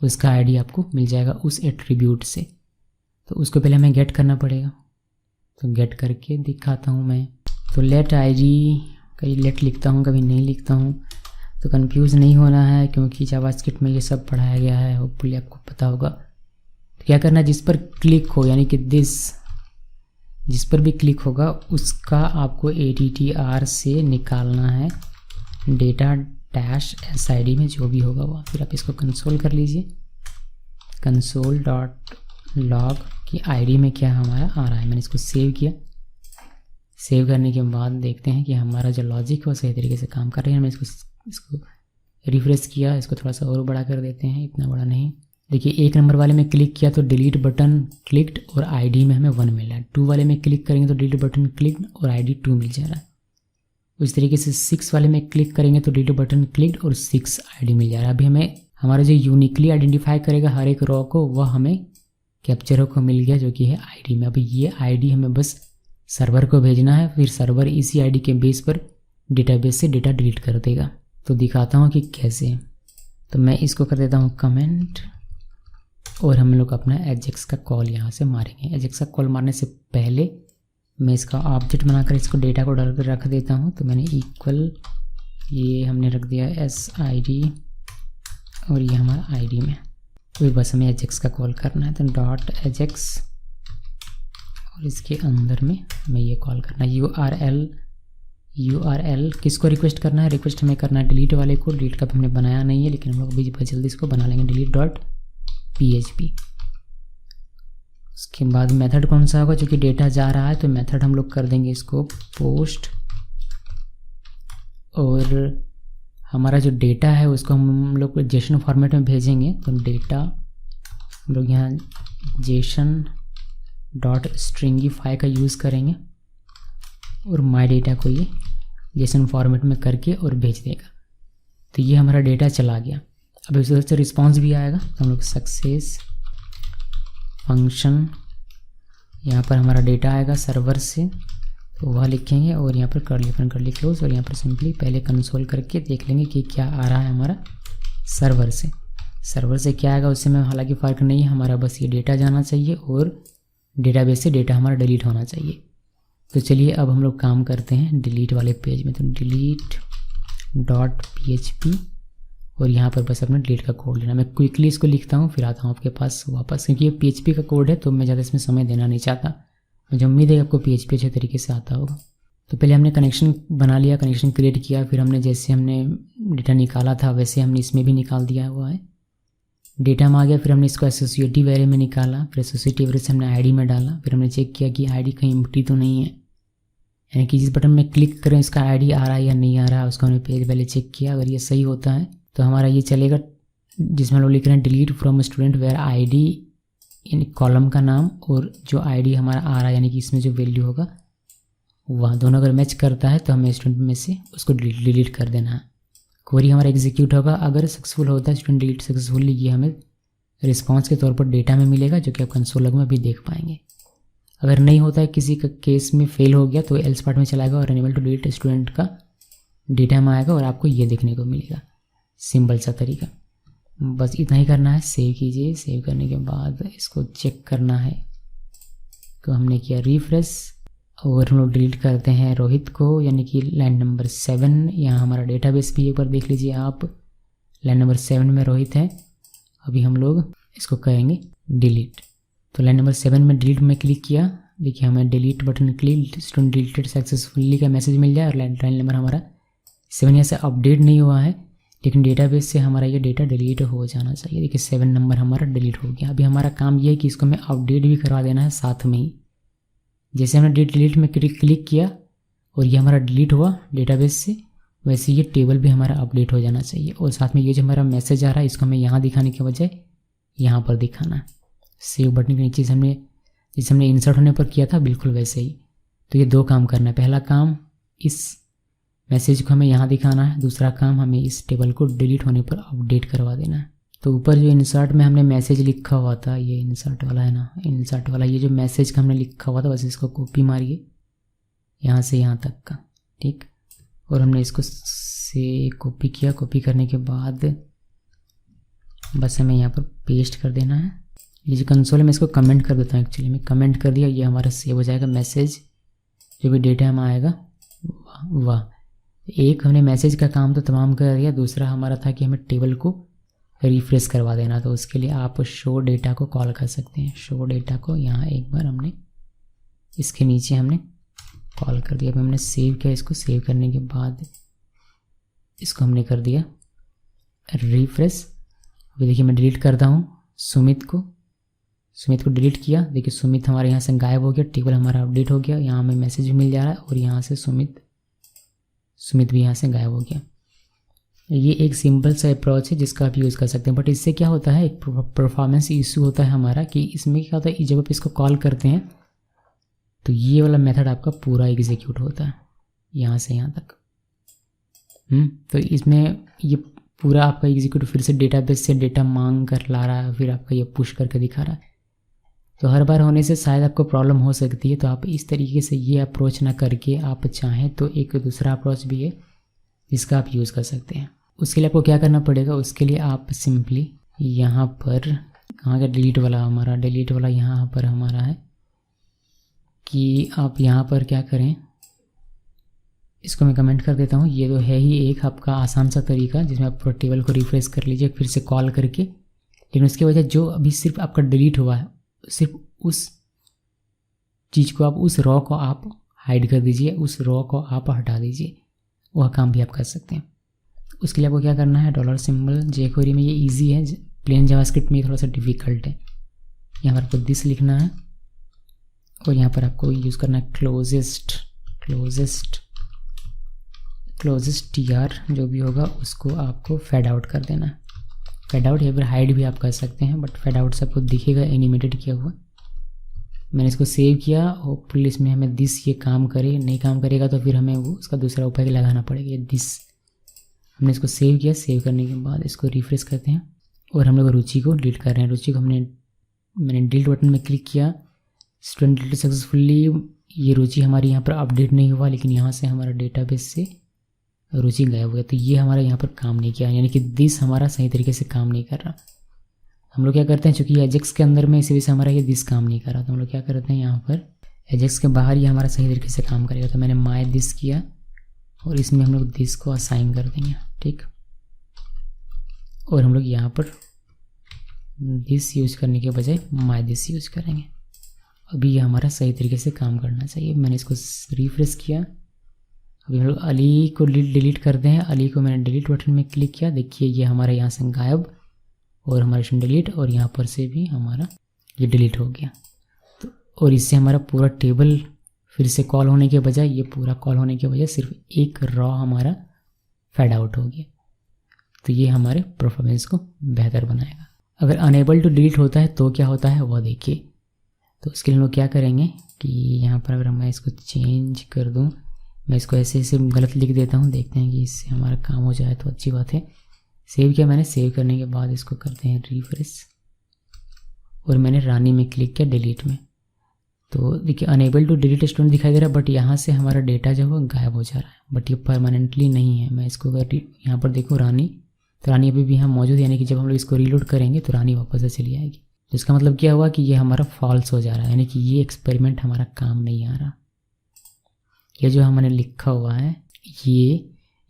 उसका आईडी आपको मिल जाएगा उस एट्रीब्यूट से। तो उसको पहले हमें गेट करना पड़ेगा। तो गेट करके दिखाता हूँ मैं। तो लेट आईडी, कभी लेट लिखता हूँ कभी नहीं लिखता हूँ, तो कंफ्यूज नहीं होना है क्योंकि जावास्क्रिप्ट में ये सब पढ़ाया गया है, होपफुली आपको पता होगा। तो क्या करना है, जिस पर क्लिक हो, यानी कि जिस पर भी क्लिक होगा उसका आपको ATTR से निकालना है डेटा डैश SID में जो भी होगा वो। फिर आप इसको कंसोल कर लीजिए, कंसोल डॉट लॉग की आईडी में क्या हमारा आ रहा है। मैंने इसको सेव किया। सेव करने के बाद देखते हैं कि हमारा जो लॉजिक है वो सही तरीके से काम कर रही है। मैं इसको रिफ्रेश किया, इसको थोड़ा सा और बड़ा कर देते हैं, इतना बड़ा नहीं। देखिए 1 नंबर वाले में क्लिक किया तो डिलीट बटन क्लिक्ड और आईडी में हमें 1 मिल रहा है। 2 वाले में क्लिक करेंगे तो डिलीट बटन क्लिक्ड और आईडी 2 मिल जा रहा है। उस तरीके से 6 वाले में क्लिक करेंगे तो डिलीट बटन क्लिक्ड और 6 आईडी मिल जा रहा है। अभी हमें हमारा जो यूनिकली आइडेंटिफाई करेगा हर एक रॉ को, वह हमें कैप्चर होकर मिल गया, जो कि है आईडी में। अभी ये आईडी हमें बस सर्वर को भेजना है, फिर सर्वर इसी आईडी के बेस पर डेटाबेस से डेटा डिलीट कर देगा। तो दिखाता हूँ कि कैसे। तो मैं इसको कर देता हूँ कमेंट, और हम लोग अपना एजेक्स का कॉल यहाँ से मारेंगे। एजेक्स का कॉल मारने से पहले मैं इसका ऑब्जेक्ट बनाकर इसको डेटा को डाल कर रख देता हूँ। तो मैंने इक्वल, ये हमने रख दिया SID और ये हमारा आईडी में, तो बस हमें एजेक्स का कॉल करना है। तो डॉट एजेक्स और इसके अंदर में हमें ये कॉल करना है। URL किसको रिक्वेस्ट करना है? रिक्वेस्ट हमें करना है डिलीट वाले को। डिलीट का तो हमने बनाया नहीं है, लेकिन हम लोग अभी जल्दी इसको बना लेंगे, delete.php। उसके बाद मेथड कौन सा होगा? क्योंकि डेटा जा रहा है तो मेथड हम लोग कर देंगे इसको पोस्ट, और हमारा जो डेटा है उसको हम लोग जेसन फॉर्मेट में भेजेंगे। तो डेटा हम लोग यहाँ JSON.stringify का यूज़ करेंगे और माई डेटा को ये जेसन फॉर्मेट में करके और भेज देगा। तो ये हमारा डेटा चला गया। अब इस तरह से रिस्पॉन्स भी आएगा। तो हम लोग सक्सेस फंक्शन, यहाँ पर हमारा डेटा आएगा सर्वर से, तो वह लिखेंगे और यहाँ पर कर्ली क्लोज, और यहाँ पर सिंपली पहले कंसोल करके देख लेंगे कि क्या आ रहा है हमारा सर्वर से। सर्वर से क्या आएगा उससे में हालांकि फ़र्क नहीं है, हमारा बस ये डेटा जाना चाहिए और डेटाबेस से डेटा हमारा डिलीट होना चाहिए। तो चलिए अब हम लोग काम करते हैं डिलीट वाले पेज में। तो delete.php और यहाँ पर बस अपना डिलीट का कोड लेना। मैं क्विकली इसको लिखता हूँ फिर आता हूँ आपके पास वापस, क्योंकि ये PHP का कोड है तो मैं ज़्यादा इसमें समय देना नहीं चाहता। मुझे उम्मीद है आपको PHP अच्छे तरीके से आता होगा। तो पहले हमने कनेक्शन बना लिया, कनेक्शन क्रिएट किया, फिर हमने जैसे हमने डेटा निकाला था वैसे हमने इसमें भी निकाल दिया हुआ है। डेटा में आ गया, फिर हमने इसको एसोसिएटिव एरे में निकाला, फिर एसोसिएटिव एरे से हमने आईडी में डाला, फिर हमने चेक किया कि आईडी कहीं एम्प्टी तो नहीं है, यानी कि जिस बटन में क्लिक करें इसका आईडी आ रहा है या नहीं आ रहा है, उसको हमने पहले चेक किया। अगर ये सही होता है तो हमारा ये चलेगा, जिसमें हम लोग लिख रहे हैं delete from student where ID इन कॉलम का नाम और जो आईडी हमारा आ रहा है, यानी कि इसमें जो वैल्यू होगा वह दोनों अगर मैच करता है तो हमें स्टूडेंट में से उसको डिलीट कर देना है। क्वेरी हमारा एग्जीक्यूट होगा, अगर सक्सेसफुल होता है स्टूडेंट डिलीट सक्सेसफुली, ये हमें रिस्पांस के तौर पर डेटा में मिलेगा, जो कि आप कंसोल लॉग में अभी देख पाएंगे। अगर नहीं होता है, किसी का केस में फेल हो गया तो एल्स पार्ट में चलाएगा और अनेबल टू डिलीट स्टूडेंट का डेटा में आएगा और आपको ये देखने को मिलेगा। सिंपल सा तरीका, बस इतना ही करना है। सेव कीजिए, सेव करने के बाद इसको चेक करना है। तो हमने किया रिफ्रेश और हम लोग डिलीट करते हैं रोहित को, यानी कि लाइन नंबर 7। यहाँ हमारा डेटाबेस भी एक बार देख लीजिए आप, लाइन नंबर 7 में रोहित है। अभी हम लोग इसको करेंगे डिलीट। तो लाइन नंबर 7 में डिलीट में क्लिक किया, देखिए हमें delete button click student deleted successfully का मैसेज मिल जाए और लाइन नंबर हमारा 7 यहाँ से अपडेट नहीं हुआ है, लेकिन डेटाबेस से हमारा ये डेटा डिलीट हो जाना चाहिए। देखिए 7 नंबर हमारा डिलीट हो गया। अभी हमारा काम ये है कि इसको हमें अपडेट भी करवा देना है साथ में ही। जैसे हमने डिलीट में क्लिक किया और ये हमारा डिलीट हुआ डेटाबेस से, वैसे ये टेबल भी हमारा अपडेट हो जाना चाहिए। और साथ में ये जो हमारा मैसेज आ रहा है इसको हमें यहाँ दिखाने के बजाय यहाँ पर दिखाना है। सेव बटन के नीचे हमने जैसे हमने इंसर्ट होने पर किया था बिल्कुल वैसे ही। तो ये 2 काम करना है। पहला काम इस मैसेज को हमें यहाँ दिखाना है, दूसरा काम हमें इस टेबल को डिलीट होने पर अपडेट करवा देना है। तो ऊपर जो इंसर्ट में हमने मैसेज लिखा हुआ था, ये इंसर्ट वाला है ना, इंसर्ट वाला ये जो मैसेज का हमने लिखा हुआ था बस इसको कॉपी मारिए यहाँ से यहाँ तक का, ठीक। और हमने इसको से कॉपी किया, कॉपी करने के बाद बस हमें यहाँ पर पेस्ट कर देना है। ये जो कंसोल में इसको कमेंट कर देता हूँ, एक्चुअली मैं कमेंट कर दिया, ये हमारा सेव हो जाएगा मैसेज, जो भी डेटा हमें आएगा। वाह, एक हमने मैसेज का काम तो तमाम कर दिया, दूसरा हमारा था कि हमें टेबल को रिफ्रेश करवा देना। तो उसके लिए आप शो डेटा को कॉल कर सकते हैं। शो डेटा को यहाँ एक बार हमने इसके नीचे हमने कॉल कर दिया। अभी हमने सेव किया, इसको सेव करने के बाद इसको हमने कर दिया रिफ्रेश। अभी देखिए मैं डिलीट करता हूँ सुमित को डिलीट किया। देखिए सुमित हमारे यहाँ से गायब हो गया, टेबल हमारा अपडेट हो गया, यहाँ हमें मैसेज भी मिल जा रहा है और यहाँ से सुमित भी यहाँ से गायब हो गया। ये एक सिंपल सा अप्रोच है जिसका आप यूज़ कर सकते हैं, बट इससे क्या होता है, एक परफॉर्मेंस इशू होता है हमारा कि इसमें क्या होता है, जब आप इसको कॉल करते हैं तो ये वाला मेथड आपका पूरा एग्जीक्यूट होता है यहाँ से यहाँ तक। तो इसमें ये पूरा आपका एग्जीक्यूट फिर से डेटाबेस से डेटा मांग कर ला रहा है, फिर आपका ये पुश करके दिखा रहा है। तो हर बार होने से शायद आपको प्रॉब्लम हो सकती है। तो आप इस तरीके से ये अप्रोच ना करके आप चाहें तो एक दूसरा अप्रोच भी है जिसका आप यूज़ कर सकते हैं। उसके लिए आपको क्या करना पड़ेगा, उसके लिए आप सिंपली यहाँ पर कहाँ का डिलीट वाला यहाँ पर हमारा है कि आप यहाँ पर क्या करें, इसको मैं कमेंट कर देता हूँ। ये तो है ही एक आपका आसान सा तरीका जिसमें आप पूरा टेबल को रिफ्रेश कर लीजिए फिर से कॉल करके, लेकिन उसके वजह जो अभी सिर्फ आपका डिलीट हुआ है सिर्फ उस चीज़ को आप, उस रॉ को आप हाइड कर दीजिए, उस रॉ को आप हटा दीजिए, वह काम भी आप कर सकते हैं। उसके लिए आपको क्या करना है, $सिंबल jQuery में ये इजी है, प्लेन जावास्क्रिप्ट में थोड़ा सा डिफ़िकल्ट है। यहाँ पर आपको दिस लिखना है और यहाँ पर आपको यूज़ करना है क्लोजेस्ट tr जो भी होगा उसको आपको फेड आउट कर देना है। फेड आउट या फिर हाइड भी आप कर सकते हैं, बट फेड आउट से आपको दिखेगा एनिमेटेड किया हुआ। मैंने इसको सेव किया, होपफुली इसमें हमें दिस ये काम करे, नहीं काम करेगा तो फिर हमें वो उसका दूसरा उपाय लगाना पड़ेगा। ये दिस हमने इसको सेव किया, सेव करने के बाद इसको रिफ्रेश करते हैं और हम लोग रुचि को डिलीट कर रहे हैं। रुचि को मैंने डिलीट बटन में क्लिक किया, स्टूडेंट डिलीट सक्सेसफुली। ये रुचि हमारी यहाँ पर अपडेट नहीं हुआ, लेकिन यहाँ से हमारा डेटाबेस से रुचि गायब हो गया, तो ये हमारा यहाँ पर काम नहीं किया, यानी कि दिस हमारा सही तरीके से काम नहीं कर रहा। हम लोग क्या करते हैं, चूँकि एजेक्स के अंदर में इसी वजह से हमारा ये दिस काम नहीं कर रहा, तो हम लोग क्या करते हैं यहाँ पर एजेक्स के बाहर ये हमारा सही तरीके से काम करेगा। तो मैंने माय दिस किया और इसमें हम लोग दिस को असाइन कर देंगे, ठीक। और हम लोग यहाँ पर दिस यूज करने के बजाय माय दिस यूज करेंगे। अभी ये हमारा सही तरीके से काम करना चाहिए। मैंने इसको रिफ्रेश किया। अभी हम लोग अली को डिलीट करते हैं। अली को मैंने डिलीट बटन में क्लिक किया, देखिए ये हमारे यहाँ से गायब और हमारा स्टूडेंट डिलीट, और यहाँ पर से भी हमारा ये डिलीट हो गया। तो और इससे हमारा पूरा टेबल फिर से कॉल होने के बजाय, ये पूरा कॉल होने के बजाय सिर्फ एक रॉ हमारा फेड आउट हो गया। तो ये हमारे परफॉर्मेंस को बेहतर बनाएगा। अगर अनेबल टू डिलीट होता है तो क्या होता है वह देखिए। तो उसके लिए हम लोग क्या करेंगे कि यहाँ पर अगर मैं इसको चेंज कर दूँ, मैं इसको ऐसे गलत लिख देता हूँ, देखते हैं कि इससे हमारा काम हो जाए तो अच्छी बात है। सेव किया मैंने, सेव करने के बाद इसको करते हैं रिफ्रेश और मैंने रानी में क्लिक किया डिलीट में। तो देखिए अनेबल टू डिलीट स्टूडेंट दिखाई दे रहा है, बट यहाँ से हमारा डेटा जो है गायब हो जा रहा है, बट ये परमानेंटली नहीं है। मैं इसको अगर यहाँ पर देखूँ रानी, तो रानी अभी भी यहाँ मौजूद है, यानी कि जब हम लोग इसको रीलोड करेंगे तो रानी वापस से चली आएगी। तो इसका मतलब क्या हुआ कि ये हमारा फॉल्स हो जा रहा है, यानी कि ये एक्सपेरिमेंट हमारा काम नहीं आ रहा। ये जो हमने लिखा हुआ है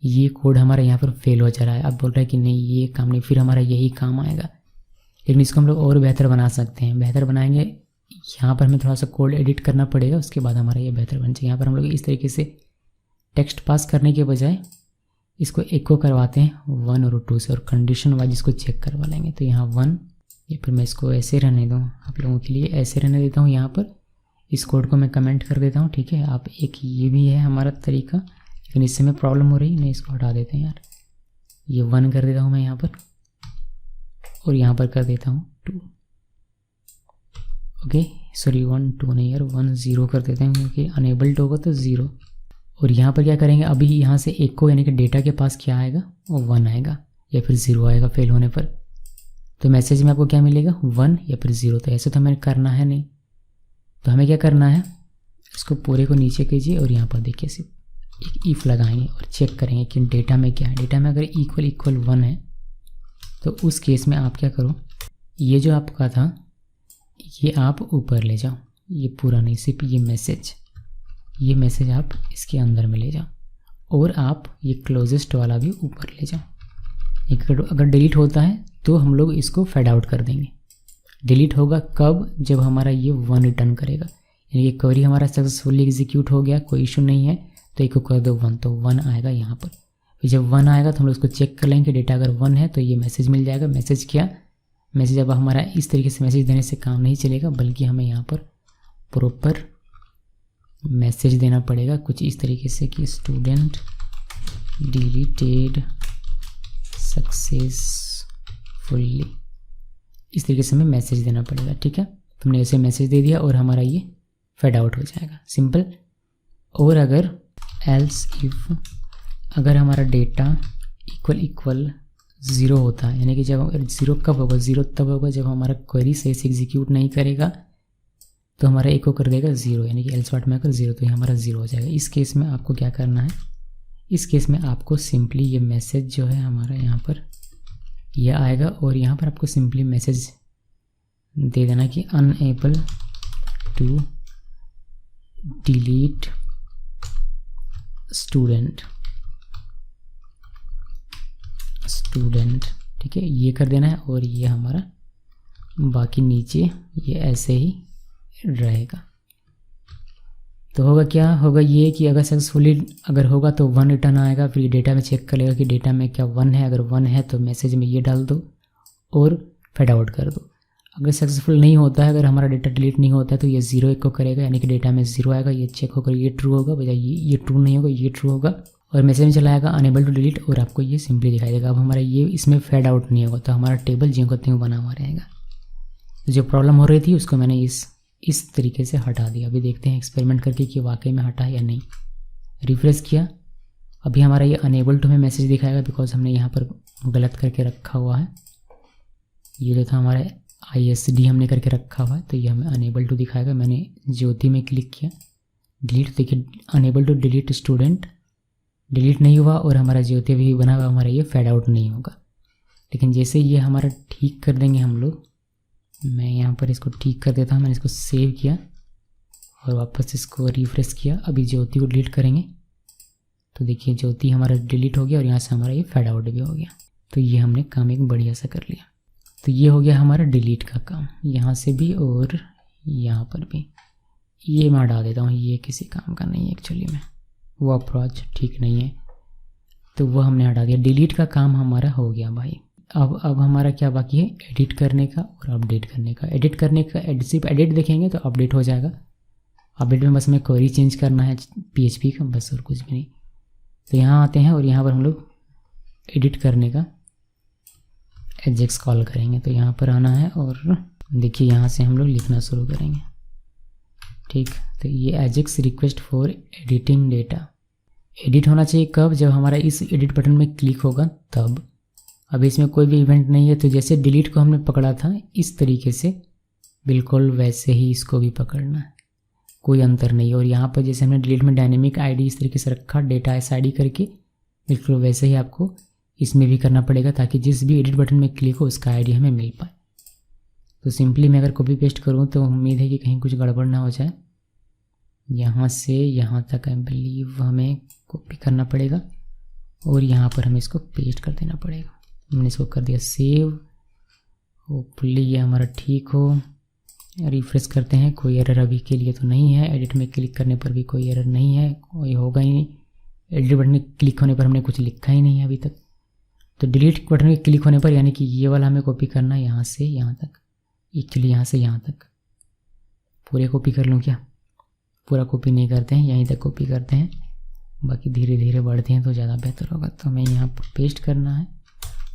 ये कोड हमारा यहाँ पर फेल हो जा रहा है। अब बोल रहा है कि नहीं ये काम नहीं, फिर हमारा यही काम आएगा। लेकिन इसको हम लोग और बेहतर बना सकते हैं। बेहतर बनाएंगे, यहाँ पर हमें थोड़ा सा कोड एडिट करना पड़ेगा, उसके बाद हमारा ये बेहतर बन जाएगा। यहाँ पर हम लोग इस तरीके से टेक्स्ट पास करने के बजाय इसको एको करवाते हैं 1 और 2 से, और कंडीशन वाइज इसको चेक करवा लेंगे। तो यहाँ 1, या फिर मैं इसको ऐसे रहने दूँ, आप लोगों के लिए ऐसे रहने देता हूँ। यहाँ पर इस कोड को मैं कमेंट कर देता हूँ, ठीक है। आप एक ये भी है हमारा तरीका, लेकिन इससे में प्रॉब्लम हो रही है, नहीं इसको हटा देते हैं यार। ये 1 कर देता हूँ मैं यहाँ पर, और यहाँ पर कर देता हूँ 2। ओके सॉरी 1 2 नहीं यार, 1 0 कर देते हैं, क्योंकि अनेबल्ड होगा तो 0। और यहाँ पर क्या करेंगे, अभी यहाँ से एक को यानी कि डेटा के पास क्या आएगा, वो 1 आएगा या फिर 0 आएगा फेल होने पर। तो मैसेज में आपको क्या मिलेगा, 1 या फिर 0। तो ऐसे तो हमें करना है नहीं, तो हमें क्या करना है, इसको पूरे को नीचे कीजिए और यहाँ पर देखिए सिर्फ एक इफ़ लगाएंगे और चेक करेंगे कि डेटा में क्या है। डेटा में अगर इक्वल 1 है तो उस केस में आप क्या करो, ये जो आपका था ये आप ऊपर ले जाओ, ये पूरा नहीं, सिर्फ ये मैसेज आप इसके अंदर में ले जाओ, और आप ये क्लोजेस्ट वाला भी ऊपर ले जाओ। अगर डिलीट होता है तो हम लोग इसको फेड आउट कर देंगे। डिलीट होगा कब, जब हमारा ये 1 रिटर्न करेगा, यानी कि क्वेरी हमारा सक्सेसफुली एग्जीक्यूट हो गया, कोई इशू नहीं है, तो एक को कर दो 1, तो 1 आएगा यहाँ पर। फिर जब 1 आएगा तो हम लोग इसको चेक कर लेंगे, डेटा अगर 1 है तो ये मैसेज मिल जाएगा। मैसेज क्या, मैसेज अब हमारा इस तरीके से मैसेज देने से काम नहीं चलेगा, बल्कि हमें यहाँ पर प्रॉपर मैसेज देना पड़ेगा कुछ इस तरीके से कि स्टूडेंट डिलीटेड सक्सेसफुली, इस तरीके से हमें मैसेज देना पड़ेगा, ठीक है। तो हमने ऐसे मैसेज दे दिया और हमारा ये फेड आउट हो जाएगा, सिंपल। और अगर एल्स इफ, अगर हमारा डेटा इक्वल 0 होता है, यानी कि जब 0 कब होगा, 0 तब होगा जब हमारा क्वेरी सही से एग्जीक्यूट नहीं करेगा, तो हमारा एको कर देगा 0, यानी कि एल्स व्हाट में अगर 0, तो ये हमारा 0 हो जाएगा। इस केस में आपको क्या करना है, इस केस में आपको सिंपली ये मैसेज जो है हमारा यहाँ पर यह आएगा, और यहाँ पर आपको सिंपली मैसेज दे देना कि अनएबल टू डिलीट स्टूडेंट, ठीक है, ये कर देना है। और ये हमारा बाकी नीचे ये ऐसे ही रहेगा। तो होगा क्या, होगा ये कि अगर सक्सेसफुली अगर होगा तो 1 रिटर्न आएगा। फिर डेटा में चेक कर लेगा कि डेटा में क्या 1 है। अगर 1 है तो मैसेज में ये डाल दो और फेड आउट कर दो। अगर सक्सेसफुल नहीं होता है, अगर हमारा डेटा डिलीट नहीं होता है, तो ये 0 1 को करेगा, यानी कि डेटा में 0 आएगा। ये चेक होकर ये ट्रू होगा, बजाय ये ट्रू नहीं होगा, ये ट्रू होगा। और मैसेज में चला आएगा अनेबल टू डिलीट, और आपको ये सिंपली दिखाई देगा। अब हमारा ये इसमें फेड आउट नहीं होगा, तो हमारा टेबल ज्यों का त्यों बना हुआ रहेगा। तो जो प्रॉब्लम हो रही थी उसको मैंने इस तरीके से हटा दिया। अभी देखते हैं एक्सपेरिमेंट करके कि वाकई में हटा या नहीं। रिफ्रेश किया, अभी हमारा ये अनेबल टू में मैसेज दिखाएगा, बिकॉज हमने यहाँ पर गलत करके रखा हुआ है। ये जो था हमारा ISD हमने करके रखा हुआ है, तो ये हमें अनेबल टू दिखाएगा। मैंने ज्योति में क्लिक किया, डिलीट, देखिए unable to delete student delete नहीं हुआ, और हमारा ज्योति भी बना हुआ, हमारा ये फेड आउट नहीं होगा। लेकिन जैसे ये हमारा ठीक कर देंगे हम लोग, मैं यहाँ पर इसको ठीक कर देता हूँ। मैंने इसको सेव किया और वापस इसको रिफ्रेश किया। अभी ज्योति को डिलीट करेंगे तो देखिए ज्योति हमारा डिलीट हो गया, और यहाँ से हमारा ये फेड आउट भी हो गया। तो ये हमने काम एक बढ़िया सा कर लिया। तो ये हो गया हमारा डिलीट का काम, यहाँ से भी और यहाँ पर भी। ये मैं हटा देता हूँ, ये किसी काम का नहीं है एक्चुअली में, वो अप्रोच ठीक नहीं है, तो वो हमने हटा दिया। डिलीट का काम हमारा हो गया भाई। अब हमारा क्या बाकी है, एडिट करने का और अपडेट करने का। एडिट करने का सिर्फ एडिट देखेंगे तो अपडेट हो जाएगा। अपडेट में बस हमें क्वेरी चेंज करना है PHP का, बस और कुछ भी नहीं। तो यहाँ आते हैं और यहाँ पर हम लोग एडिट करने का एजेक्स कॉल करेंगे। तो यहाँ पर आना है और देखिए यहाँ से हम लोग लिखना शुरू करेंगे, ठीक। तो ये Ajax request for editing data edit होना चाहिए कब, जब हमारा इस एडिट बटन में क्लिक होगा तब। अभी इसमें कोई भी इवेंट नहीं है, तो जैसे डिलीट को हमने पकड़ा था इस तरीके से बिल्कुल वैसे ही इसको भी पकड़ना है, कोई अंतर नहीं है। और यहाँ पर जैसे हमने डिलीट में डायनेमिक ID इस तरीके से रखा, डेटा SID करके, बिल्कुल वैसे ही आपको इसमें भी करना पड़ेगा, ताकि जिस भी एडिट बटन में क्लिक हो उसका ID हमें मिल पाए। तो सिंपली मैं अगर कॉपी पेस्ट करूँ तो उम्मीद है कि कहीं कुछ गड़बड़ ना हो जाए। यहाँ से यहाँ तक आई बिलीव हमें कॉपी करना पड़ेगा, और यहाँ पर हमें इसको पेस्ट कर देना पड़ेगा। हमने इसको कर दिया सेव, होपफुली ये हमारा ठीक हो। रिफ्रेश करते हैं, कोई एरर अभी के लिए तो नहीं है। एडिट में क्लिक करने पर भी कोई एरर नहीं है, कोई होगा ही नहीं। एडिट बटन में क्लिक होने पर हमने कुछ लिखा ही नहीं है अभी तक। तो डिलीट बटन में क्लिक होने पर, यानी कि ये वाला हमें कॉपी करना है यहाँ से यहाँ तक, एक्चुअली यहाँ से यहाँ तक। पूरे कॉपी कर लूँ क्या, पूरा कॉपी नहीं करते हैं, यहीं तक कॉपी करते हैं, बाकी धीरे धीरे बढ़ते हैं तो ज़्यादा बेहतर होगा। तो हमें यहाँ पर पेस्ट करना है,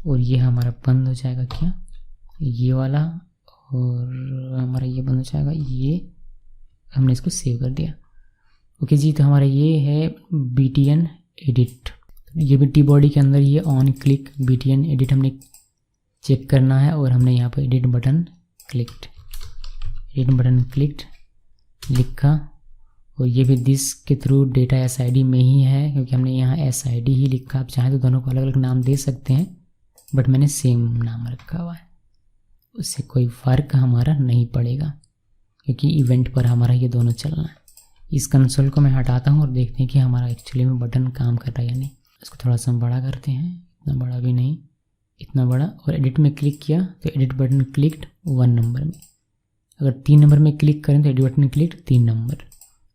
और ये हमारा बंद हो जाएगा क्या, ये वाला, और हमारा ये बंद हो जाएगा। ये हमने इसको सेव कर दिया। ओके जी, तो हमारा ये है BTN एडिट। ये भी टी बॉडी के अंदर ये ऑन क्लिक BTN एडिट हमने चेक करना है, और हमने यहाँ पर एडिट बटन क्लिक्ड लिखा, और ये भी दिस के थ्रू डेटा SID में ही है, क्योंकि हमने यहाँ SID ही लिखा। आप चाहें तो दोनों को अलग अलग नाम दे सकते हैं, बट मैंने सेम नाम रखा हुआ है, उससे कोई फ़र्क हमारा नहीं पड़ेगा, क्योंकि इवेंट पर हमारा ये दोनों चलना है। इस कंसोल को मैं हटाता हूँ और देखते हैं कि हमारा एक्चुअली में बटन काम कर रहा है या नहीं। इसको थोड़ा सा बड़ा करते हैं, इतना बड़ा भी नहीं, इतना बड़ा। और एडिट में क्लिक किया तो एडिट बटन क्लिक्ड 1 नंबर में। अगर 3 नंबर में क्लिक करें तो एडिट बटन क्लिक्ड 3 नंबर,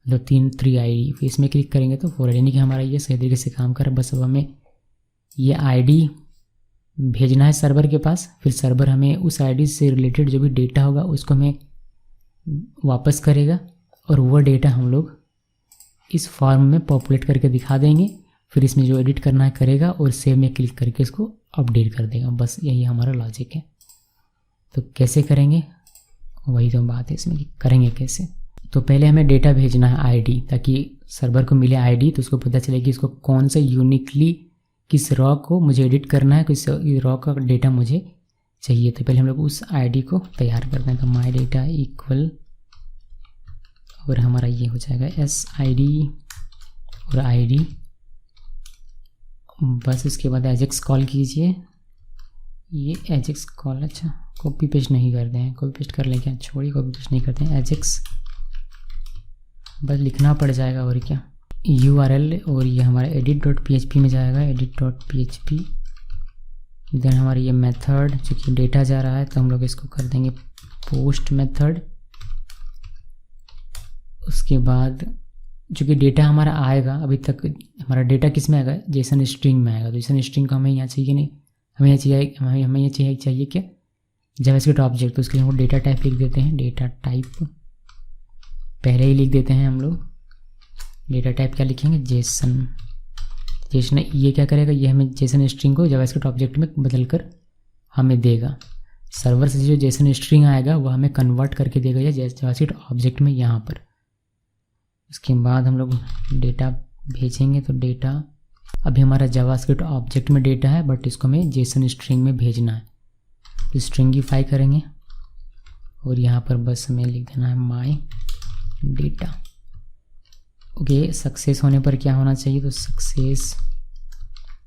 मतलब 3 ID। फिर इसमें क्लिक करेंगे तो 4 ID, यानी कि हमारा ये सही तरीके से काम कर रहा है। बस अब हमें ये ID भेजना है सर्वर के पास, फिर सर्वर हमें उस ID से रिलेटेड जो भी डेटा होगा उसको हमें वापस करेगा, और वो डेटा हम लोग इस फॉर्म में पॉपुलेट करके दिखा देंगे। फिर इसमें जो एडिट करना है करेगा, और सेव में क्लिक करके इसको अपडेट कर देगा। बस यही हमारा लॉजिक है। तो कैसे करेंगे, वही तो बात है इसमें कि करेंगे कैसे। तो पहले हमें डेटा भेजना है ID, ताकि सर्वर को मिले ID, तो उसको पता चले कि इसको कौन सा यूनिकली किस रॉ को मुझे एडिट करना है, किस रॉ का डेटा मुझे चाहिए। तो पहले हम लोग उस ID को तैयार करते हैं। तो माई डेटा इक्वल, और हमारा ये हो जाएगा SID और ID। बस इसके बाद एजेक्स कॉल कीजिए। ये एजेक्स कॉल, अच्छा कॉपी पेस्ट नहीं करते हैं, कॉपी पेस्ट कर लें क्या, छोड़िए कॉपी पेस्ट नहीं करते हैं। एजेक्स बस लिखना पड़ जाएगा, और क्या URL और ये हमारा edit.php में जाएगा, edit.php। देन हमारा ये मेथड जो कि डेटा जा रहा है तो हम लोग इसको कर देंगे पोस्ट मेथड। उसके बाद जो कि डेटा हमारा आएगा, अभी तक हमारा डेटा किस में आएगा, जेसन स्ट्रिंग में आएगा। तो जेसन स्ट्रिंग को हमें यहाँ चाहिए नहीं, हमें यहाँ चाहिए क्या, जावास्क्रिप्ट ऑब्जेक्ट। तो उसके लिए हम डेटा टाइप लिख देते हैं, डेटा टाइप पहले ही लिख देते हैं हम लोग। डेटा टाइप क्या लिखेंगे, जेसन। ये क्या करेगा, ये हमें जेसन स्ट्रिंग को जावास्क्रिप्ट ऑब्जेक्ट में बदल कर हमें देगा। सर्वर से जो जेसन स्ट्रिंग आएगा वो हमें कन्वर्ट करके देगा या जावास्क्रिप्ट ऑब्जेक्ट में यहाँ पर। उसके बाद हम लोग डेटा भेजेंगे। तो डेटा अभी हमारा जावास्क्रिप्ट ऑब्जेक्ट में डेटा है, बट इसको हमें जेसन स्ट्रिंग में भेजना है। तो स्ट्रिंगिफाई करेंगे और यहाँ पर बस हमें लिख देना है माई डेटा। ओके, सक्सेस होने पर क्या होना चाहिए, तो सक्सेस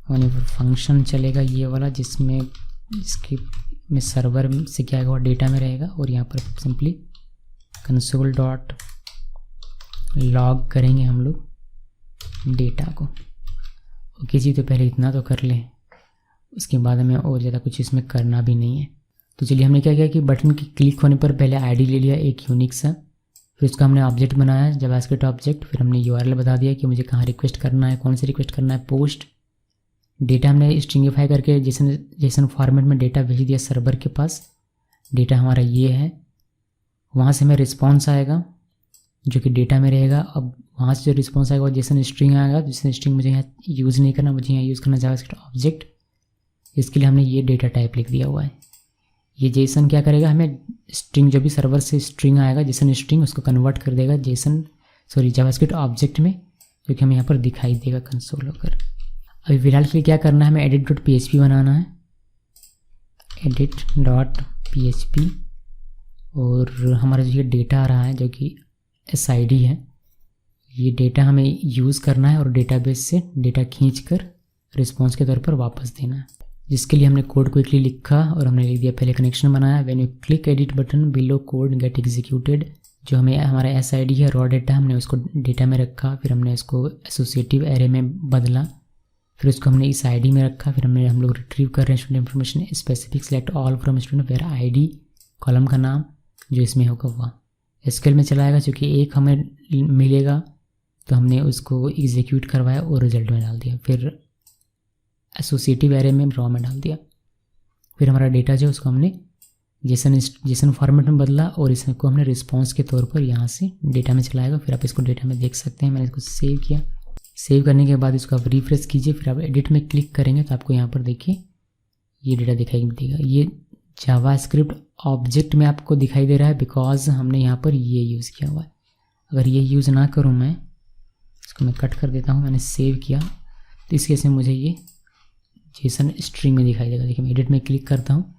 होने पर फंक्शन चलेगा ये वाला, जिसमें इसके में सर्वर से क्या होगा, डेटा में रहेगा। और यहाँ पर सिंपली कंसोल डॉट लॉग करेंगे हम लोग डेटा को। ओके जी, तो पहले इतना तो कर लें, उसके बाद हमें और ज़्यादा कुछ इसमें करना भी नहीं है। तो चलिए हमने क्या किया कि बटन की क्लिक होने पर पहले आईडी ले लिया एक यूनिक सा, फिर उसका हमने ऑब्जेक्ट बनाया जावास्क्रिप्ट ऑब्जेक्ट, फिर हमने URL बता दिया कि मुझे कहाँ रिक्वेस्ट करना है, कौन से रिक्वेस्ट करना है, पोस्ट। डेटा हमने स्ट्रिंगिफाई करके जेसन फॉर्मेट में डेटा भेज दिया सर्वर के पास। डेटा हमारा ये है, वहाँ से हमें रिस्पॉन्स आएगा जो कि डेटा में रहेगा। अब वहाँ से जो रिस्पॉन्स आएगा वो जेसन स्ट्रिंग आएगा। जेसन स्ट्रिंग मुझे यहाँ यूज़ नहीं करना, मुझे यहाँ यूज़ करना जावास्क्रिप्ट ऑब्जेक्ट। इसके लिए हमने ये डेटा टाइप लिख दिया हुआ है। ये जेसन क्या करेगा, हमें स्ट्रिंग जो भी सर्वर से स्ट्रिंग आएगा जेसन स्ट्रिंग, उसको कन्वर्ट कर देगा जावास्क्रिप्ट ऑब्जेक्ट में, जो कि हमें यहाँ पर दिखाई देगा कंसोल होकर। अभी फिलहाल के लिए क्या करना है, हमें edit.php बनाना है, edit.php। और हमारा जो ये डेटा आ रहा है जो कि SID है, ये डेटा हमें यूज़ करना है और डेटाबेस से डेटा खींचकर रिस्पॉन्स के तौर पर वापस देना है, जिसके लिए हमने कोड क्विकली लिखा और हमने लिख दिया, पहले कनेक्शन बनाया। When you click edit button below code get executed, जो हमें हमारा SID है रॉ डेटा, हमने उसको डेटा में रखा, फिर हमने उसको एसोसिएटिव एरे में बदला, फिर उसको हमने इस ID में रखा, फिर हम लोग रिट्रीव कर रहे हैं student information specific select all from student where ID column का नाम जो इसमें होगा वह SQL में चलाएगा, क्योंकि एक हमें मिलेगा तो हमने उसको एग्जीक्यूट करवाया और रिजल्ट में डाल दिया, फिर एसोसिएटिव एरे में रॉ में डाल दिया। फिर हमारा डेटा जो उसको हमने जेसन फॉर्मेट में बदला और इसको हमने रिस्पॉन्स के तौर पर यहाँ से डेटा में चलाएगा। फिर आप इसको डेटा में देख सकते हैं, मैंने इसको सेव किया। सेव करने के बाद इसको आप रिफ्रेश कीजिए, फिर आप एडिट में क्लिक करेंगे तो आपको यहाँ पर देखिए ये डेटा दिखाई देगा। ये जावास्क्रिप्ट ऑब्जेक्ट में आपको दिखाई दे रहा है बिकॉज हमने यहाँ पर ये यूज़ किया हुआ है। अगर ये यूज़ ना करूँ मैं, इसको मैं कट कर देता हूँ, मैंने सेव किया तो इस केस में मुझे ये जेसन स्ट्रिंग में दिखाई देगा। देखिए मैं एडिट में क्लिक करता हूँ,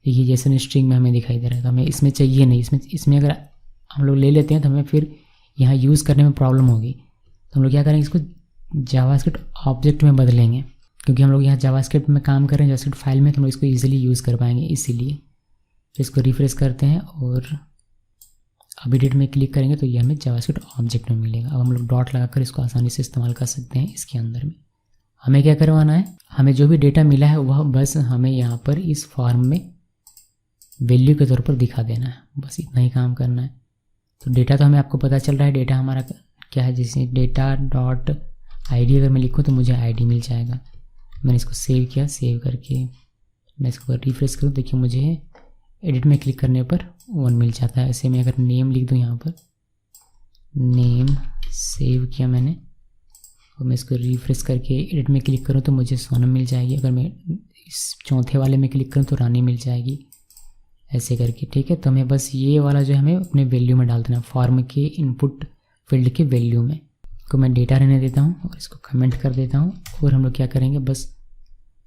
ये जेसन स्ट्रिंग में हमें दिखाई दे रहा है। तो हमें इसमें चाहिए नहीं, इसमें अगर हम लोग ले लेते हैं तो हमें फिर यहाँ यूज़ करने में प्रॉब्लम होगी। तो हम लोग क्या करेंगे, इसको जावास्क्रिप्ट ऑब्जेक्ट में बदलेंगे, क्योंकि हम लोग यहाँ जावास्क्रिप्ट में काम कर रहे हैं, जावास्क्रिप्ट फाइल में, तो हम लोग इसको ईजिली यूज़ कर पाएंगे। इसीलिए इसको रिफ्रेश करते हैं और अब एडिट में क्लिक करेंगे तो ये हमें जावास्क्रिप्ट ऑब्जेक्ट में मिलेगा। अब हम लोग डॉट लगाकर इसको आसानी से इस्तेमाल कर सकते हैं इसके अंदर में। हमें क्या करवाना है, हमें जो भी डेटा मिला है वह बस हमें यहाँ पर इस फॉर्म में वैल्यू के तौर पर दिखा देना है, बस इतना ही काम करना है। तो डेटा तो हमें आपको पता चल रहा है डेटा हमारा क्या है, जैसे डेटा डॉट ID अगर मैं लिखूँ तो मुझे ID मिल जाएगा। मैंने इसको सेव किया, सेव करके मैं इसको रिफ्रेश करूँ, देखिए मुझे एडिट में क्लिक करने पर 1 मिल जाता है। ऐसे मैं अगर नेम लिख दूँ यहाँ पर, नेम सेव किया मैंने और मैं इसको रिफ्रेश करके एडिट में क्लिक करूँ तो मुझे सोनम मिल जाएगी। अगर मैं इस चौथे वाले में क्लिक करूँ तो रानी मिल जाएगी, ऐसे करके। ठीक है, तो हमें बस ये वाला जो हमें अपने वैल्यू में डाल देना, फॉर्म के इनपुट फील्ड के वैल्यू में को मैं डेटा रहने देता हूँ और इसको कमेंट कर देता हूँ। और हम लोग क्या करेंगे, बस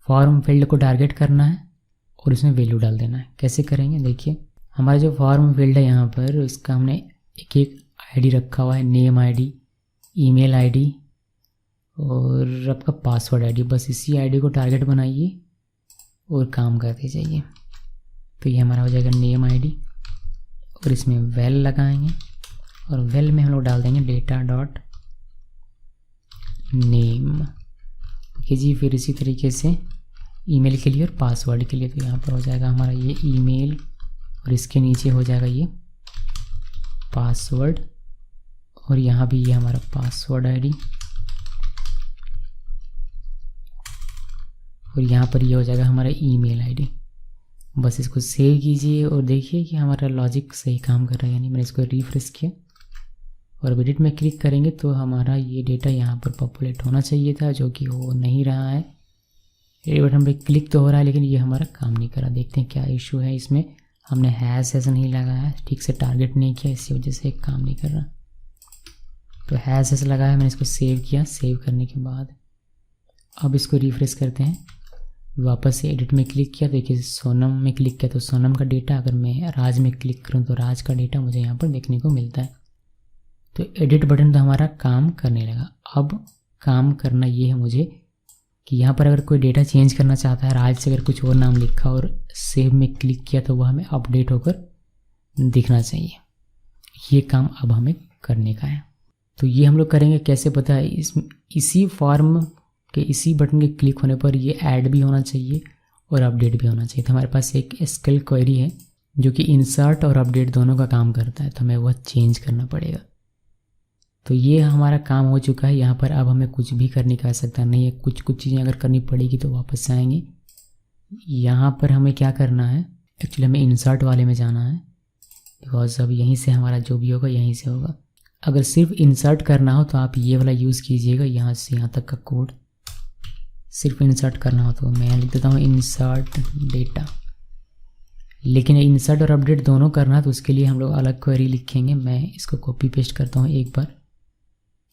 फॉर्म फील्ड को टारगेट करना है और इसमें वैल्यू डाल देना है। कैसे करेंगे, देखिए हमारा जो फॉर्म फील्ड है यहाँ पर उसका हमने एक ID रखा हुआ है, नेम ID, ईमेल ID और आपका पासवर्ड ID। बस इसी ID को टारगेट बनाइए और काम करते जाइए। तो ये हमारा हो जाएगा नेम ID और इसमें वेल लगाएंगे और वेल में हम लोग डाल देंगे डेटा डॉट नेम। ओके जी, फिर इसी तरीके से ईमेल के लिए और पासवर्ड के लिए, तो यहाँ पर हो जाएगा हमारा ये ईमेल और इसके नीचे हो जाएगा ये पासवर्ड, और यहाँ भी ये हमारा पासवर्ड आईडी, और यहाँ पर ये हो जाएगा हमारा ईमेल आईडी। बस इसको सेव कीजिए और देखिए कि हमारा लॉजिक सही काम कर रहा है। यानी मैंने इसको रिफ्रेश किया और एडिट में क्लिक करेंगे तो हमारा ये डेटा यहाँ पर पॉपुलेट होना चाहिए था, जो कि हो नहीं रहा है। ये बटन पे क्लिक तो हो रहा है लेकिन ये हमारा काम नहीं कर रहा। देखते हैं क्या इशू है इसमें। हमने हैश ऐसा नहीं लगाया, ठीक से टारगेट नहीं किया, इसी वजह से काम नहीं कर रहा। तो हैश ऐसा लगा है, मैंने इसको सेव किया। सेव करने के बाद अब इसको रिफ्रेश करते हैं। वापस से एडिट में क्लिक किया, देखिए सोनम में क्लिक किया तो सोनम का डेटा, अगर मैं राज में क्लिक करूँ तो राज का डेटा मुझे यहाँ पर देखने को मिलता है। तो एडिट बटन तो हमारा काम करने लगा। अब काम करना ये है मुझे कि यहाँ पर अगर कोई डेटा चेंज करना चाहता है, राज से अगर कुछ और नाम लिखा और सेव में क्लिक किया तो वह हमें अपडेट होकर दिखना चाहिए। ये काम अब हमें करने का है। तो ये हम लोग करेंगे कैसे पता है, इसी फॉर्म के इसी बटन के क्लिक होने पर ये ऐड भी होना चाहिए और अपडेट भी होना चाहिए। तो हमारे पास एक एसक्यूएल क्वेरी है जो कि इंसर्ट और अपडेट दोनों का काम करता है, तो हमें वह चेंज करना पड़ेगा। तो ये हमारा काम हो चुका है। यहाँ पर अब हमें कुछ भी करने की आवश्यकता नहीं है। कुछ चीज़ें अगर करनी पड़ेगी तो वापस से आएंगे। यहाँ पर हमें क्या करना है, एक्चुअली हमें इंसर्ट वाले में जाना है, बिकॉज अब यहीं से हमारा जो भी होगा यहीं से होगा। अगर सिर्फ इंसर्ट करना हो तो आप ये वाला यूज़ कीजिएगा, यहाँ से यहाँ तक का कोड सिर्फ इंसर्ट करना हो तो मैं लिख देता हूँ इंसर्ट डेटा। लेकिन इंसर्ट और अपडेट दोनों करना है तो उसके लिए हम लोग अलग क्वेरी लिखेंगे। मैं इसको कॉपी पेस्ट करता हूँ एक बार।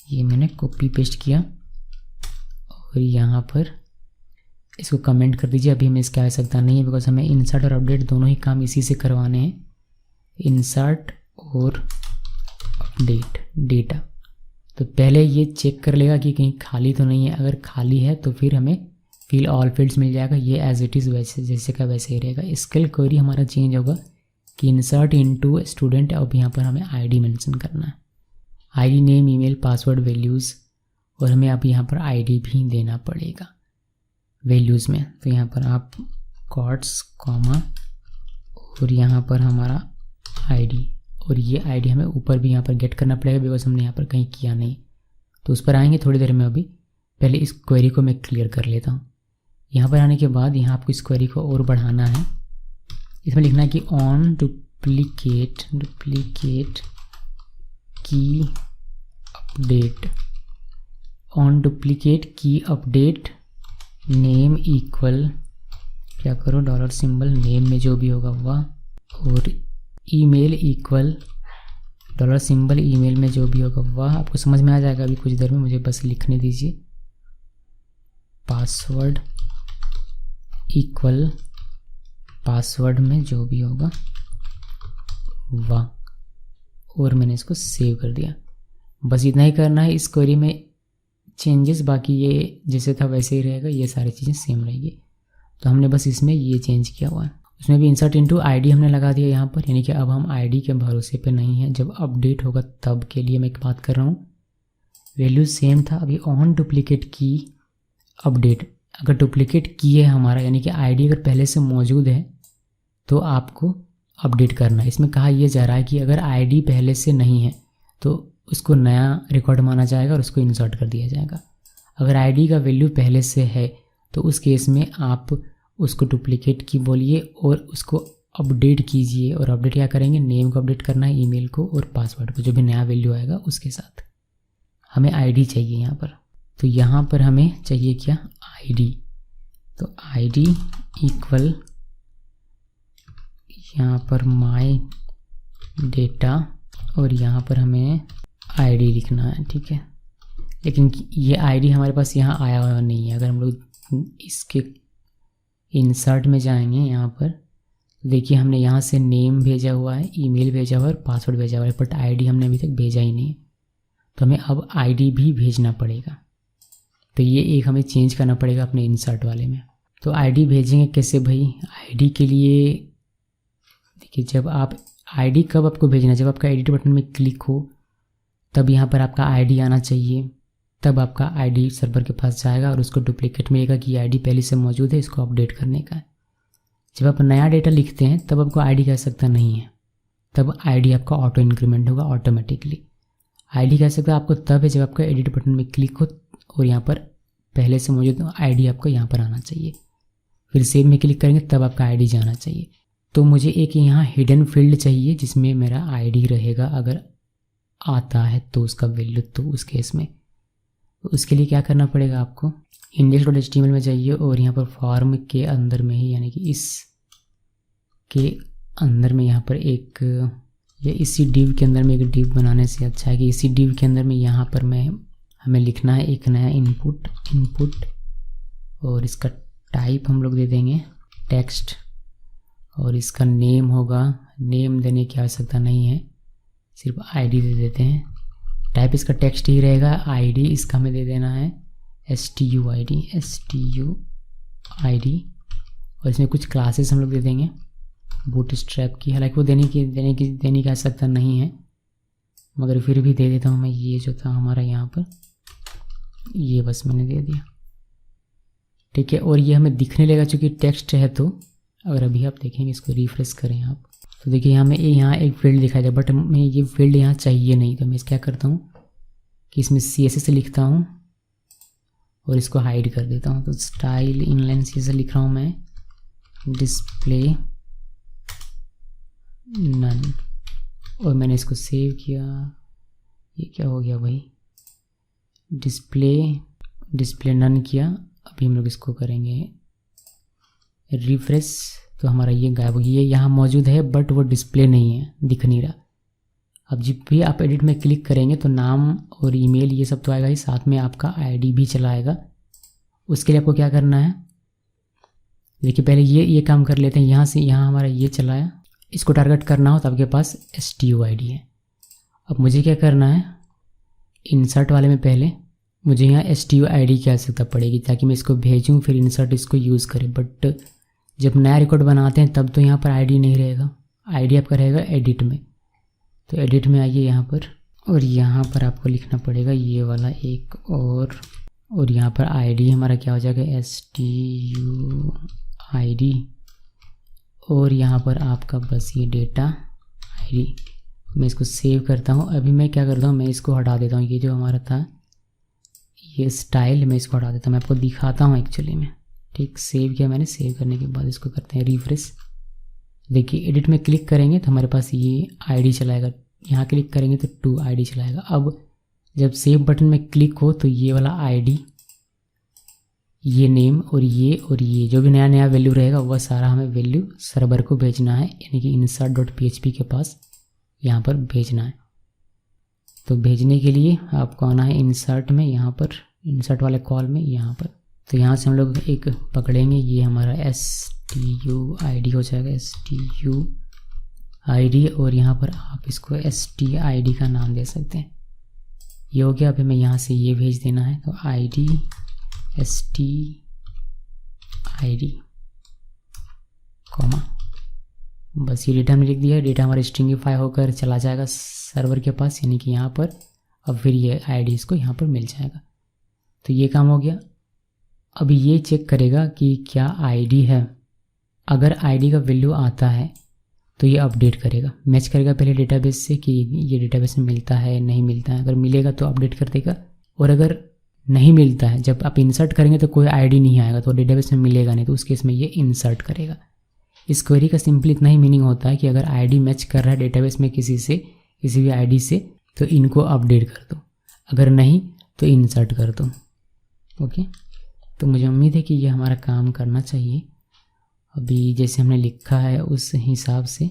ये मैंने कॉपी पेस्ट किया और यहाँ पर इसको कमेंट कर दीजिए। अभी हमें इसकी आवश्यकता नहीं है, बिकॉज हमें इंसर्ट और अपडेट दोनों ही काम इसी से करवाने हैं, इंसर्ट और अपडेट डेटा। तो पहले ये चेक कर लेगा कि कहीं खाली तो नहीं है। अगर खाली है तो फिर हमें फिल ऑल फील्ड्स मिल जाएगा। ये एज इट इज़ वैसे जैसे का वैसे ही रहेगा। एसक्यूएल क्वेरी हमारा चेंज होगा कि इंसर्ट इनटू स्टूडेंट। अब यहाँ पर हमें आईडी मेंशन करना है, ID name email password values, और हमें अब यहाँ पर आईडी भी देना पड़ेगा वैल्यूज़ में। तो यहाँ पर आप कॉट्स कॉमा और यहाँ पर हमारा आईडी, और ये आईडी हमें ऊपर भी यहाँ पर गेट करना पड़ेगा बिकॉज हमने यहाँ पर कहीं किया नहीं। तो उस पर आएंगे थोड़ी देर में। अभी पहले इस क्वेरी को मैं क्लियर कर लेता हूँ। यहाँ पर आने के बाद यहाँ आपको इस क्वेरी को और बढ़ाना है। इसमें लिखना है कि ऑन डुप्लीकेट की अपडेट, ऑन डुप्लीकेट की अपडेट नेम इक्वल, क्या करो डॉलर सिंबल नेम में जो भी होगा वह, और email equal dollar symbol email में जो भी होगा वह। आपको समझ में आ जाएगा अभी कुछ देर में, मुझे बस लिखने दीजिए। पासवर्ड इक्वल पासवर्ड में जो भी होगा वह, और मैंने इसको सेव कर दिया। बस इतना ही करना है इस क्वेरी में चेंजेस, बाकी ये जैसे था वैसे ही रहेगा, ये सारी चीज़ें सेम रहेगी। तो हमने बस इसमें ये चेंज किया हुआ है। उसमें भी इंसर्ट इनटू आईडी हमने लगा दिया यहाँ पर, यानी कि अब हम आईडी के भरोसे पे नहीं है। जब अपडेट होगा तब के लिए मैं बात कर रहा हूँ। वैल्यू सेम था। अभी ऑन डुप्लीकेट की अपडेट, अगर डुप्लीकेट की है हमारा, यानी कि आईडी अगर पहले से मौजूद है तो आपको अपडेट करना है। इसमें कहा यह जा रहा है कि अगर आईडी पहले से नहीं है तो उसको नया रिकॉर्ड माना जाएगा और उसको इंसर्ट कर दिया जाएगा। अगर आईडी का वैल्यू पहले से है तो उस केस में आप उसको डुप्लीकेट की बोलिए और उसको अपडेट कीजिए। और अपडेट क्या करेंगे, नेम को अपडेट करना है, ईमेल को और पासवर्ड को, जो भी नया वैल्यू आएगा उसके साथ। हमें आईडी चाहिए यहाँ पर, तो यहाँ पर हमें चाहिए क्या, आईडी। तो आईडी इक्वल यहाँ पर माई डेटा, और यहाँ पर हमें आईडी लिखना है, ठीक है। लेकिन ये आईडी हमारे पास यहाँ आया हुआ नहीं है। अगर हम लोग इसके इंसर्ट में जाएंगे यहाँ पर, देखिए हमने यहाँ से नेम भेजा हुआ है, ईमेल भेजा हुआ है और पासवर्ड भेजा हुआ है, बट आईडी हमने अभी तक भेजा ही नहीं है। तो हमें अब आईडी भी भेजना पड़ेगा। तो ये एक हमें चेंज करना पड़ेगा अपने इंसर्ट वाले में। तो आईडी भेजेंगे कैसे भाई, आईडी के लिए देखिए, जब आप आईडी कब आपको भेजना है, जब आपका एडिट बटन में क्लिक हो तब यहाँ पर आपका आईडी आना चाहिए। तब आपका आईडी सर्वर के पास जाएगा और उसको डुप्लीकेट मिलेगा कि ये आईडी पहले से मौजूद है, इसको अपडेट करने का है। जब आप नया डेटा लिखते हैं तब आपको आईडी की आवश्यकता नहीं है, तब आईडी आपका ऑटो इंक्रीमेंट होगा ऑटोमेटिकली। आईडी की आवश्यकता आपको तब है जब आपका एडिट बटन में क्लिक हो और यहाँ पर पहले से मौजूद आईडी आपको यहाँ पर आना चाहिए, फिर सेव में क्लिक करेंगे तब आपका आईडी जाना चाहिए। तो मुझे एक यहाँ हिडन फील्ड चाहिए जिसमें मेरा आईडी रहेगा, अगर आता है तो उसका वैल्यू, तो उस केस में उसके लिए क्या करना पड़ेगा आपको, index.html में जाइए और यहाँ पर फॉर्म के अंदर में ही, यानी कि इस के अंदर में यहाँ पर एक, या इसी डिव के अंदर में एक डिव बनाने से अच्छा है कि इसी डिव के अंदर में यहाँ पर हमें लिखना है एक नया इनपुट और इसका टाइप हम लोग दे देंगे टेक्स्ट और इसका नेम होगा, नेम देने की आवश्यकता नहीं है, सिर्फ आईडी दे देते हैं। टाइप इसका टेक्स्ट ही रहेगा, आईडी इसका हमें दे देना है STUID और इसमें कुछ क्लासेस हम लोग दे देंगे बूटस्ट्रैप की, हालांकि वो देने की आवश्यकता नहीं है, मगर फिर भी दे देता हूँ मैं। ये जो था हमारा यहाँ पर, ये बस मैंने दे दिया, ठीक है। और ये हमें दिखने लगेगा चूँकि टेक्स्ट है, तो अगर अभी आप देखेंगे, इसको रिफ्रेश करें आप, तो देखिए हमें यहाँ एक फील्ड दिखाई दे, बट मैं ये फील्ड यहाँ चाहिए नहीं, तो मैं क्या करता हूँ कि इसमें CSS लिखता हूँ और इसको हाइड कर देता हूँ। तो स्टाइल इनलाइन CSS लिख रहा हूँ मैं, डिस्प्ले नन, और मैंने इसको सेव किया। ये क्या हो गया भाई, डिस्प्ले नन किया। अभी हम लोग इसको करेंगे रिफ्रेश, तो हमारा ये गायब हो गया, ये यहाँ मौजूद है बट वो डिस्प्ले नहीं है, दिख नहीं रहा। अब जब भी आप एडिट में क्लिक करेंगे तो नाम और ईमेल ये सब तो आएगा ही, साथ में आपका आईडी भी चला आएगा। उसके लिए आपको क्या करना है, देखिए पहले ये काम कर लेते हैं। यहाँ से यहाँ हमारा ये चला है, इसको टारगेट करना हो तो आपके पास STUID है। अब मुझे क्या करना है, इंसर्ट वाले में पहले मुझे यहाँ STUID की आवश्यकता पड़ेगी ताकि मैं इसको भेजूँ, फिर इंसर्ट इसको यूज़ करें। बट जब नया रिकॉर्ड बनाते हैं तब तो यहाँ पर आईडी नहीं रहेगा, आईडी आपका रहेगा एडिट में। तो एडिट में आइए यहाँ पर, और यहाँ पर आपको लिखना पड़ेगा ये वाला एक, और यहाँ पर आईडी हमारा क्या हो जाएगा STUID, और यहाँ पर आपका बस ये डेटा आईडी। मैं इसको सेव करता हूँ। अभी मैं क्या करता हूँ, मैं इसको हटा देता हूँ, ये जो हमारा था ये स्टाइल, मैं इसको हटा देता हूँ, मैं आपको दिखाता हूँ एक्चुअली में। ठीक, सेव किया मैंने, सेव करने के बाद इसको करते हैं रिफ्रेश। देखिए एडिट में क्लिक करेंगे तो हमारे पास ये आईडी चलाएगा, यहाँ क्लिक करेंगे तो 2 आईडी चलाएगा। अब जब सेव बटन में क्लिक हो तो ये वाला आईडी, ये नेम और ये जो भी नया वैल्यू रहेगा वह सारा हमें वैल्यू सर्वर को भेजना है, यानी कि insert.php के पास यहाँ पर भेजना है। तो भेजने के लिए आपको आना है इंसर्ट में, यहाँ पर इंसर्ट वाले कॉल में यहाँ पर। तो यहाँ से हम लोग एक पकड़ेंगे, ये हमारा STUID हो जाएगा, STUID, और यहाँ पर आप इसको STID का नाम दे सकते हैं। ये हो गया। अभी मैं यहाँ से ये भेज देना है, तो ID STID कॉमा, बस ये डेटा हमने लिख दिया है। डेटा हमारा स्ट्रिंगिफाई होकर चला जाएगा सर्वर के पास, यानी कि यहाँ पर। अब फिर ये आईडी इसको यहाँ पर मिल जाएगा। तो ये काम हो गया। अभी ये चेक करेगा कि क्या आईडी है। अगर आईडी का वैल्यू आता है तो ये अपडेट करेगा, मैच करेगा पहले डेटाबेस से कि ये डेटाबेस में मिलता है नहीं मिलता है। अगर मिलेगा तो अपडेट कर देगा, और अगर नहीं मिलता है, जब आप इंसर्ट करेंगे तो कोई आईडी नहीं आएगा, तो डेटाबेस में मिलेगा नहीं, तो उस केस में ये इंसर्ट करेगा। इस क्वेरी का सिंपली इतना ही मीनिंग होता है कि अगर आईडी मैच कर रहा है डेटाबेस में किसी भी आईडी से, तो इनको अपडेट कर दो, अगर नहीं तो इंसर्ट कर दो। ओके, तो मुझे उम्मीद है कि ये हमारा काम करना चाहिए। अभी जैसे हमने लिखा है उस हिसाब से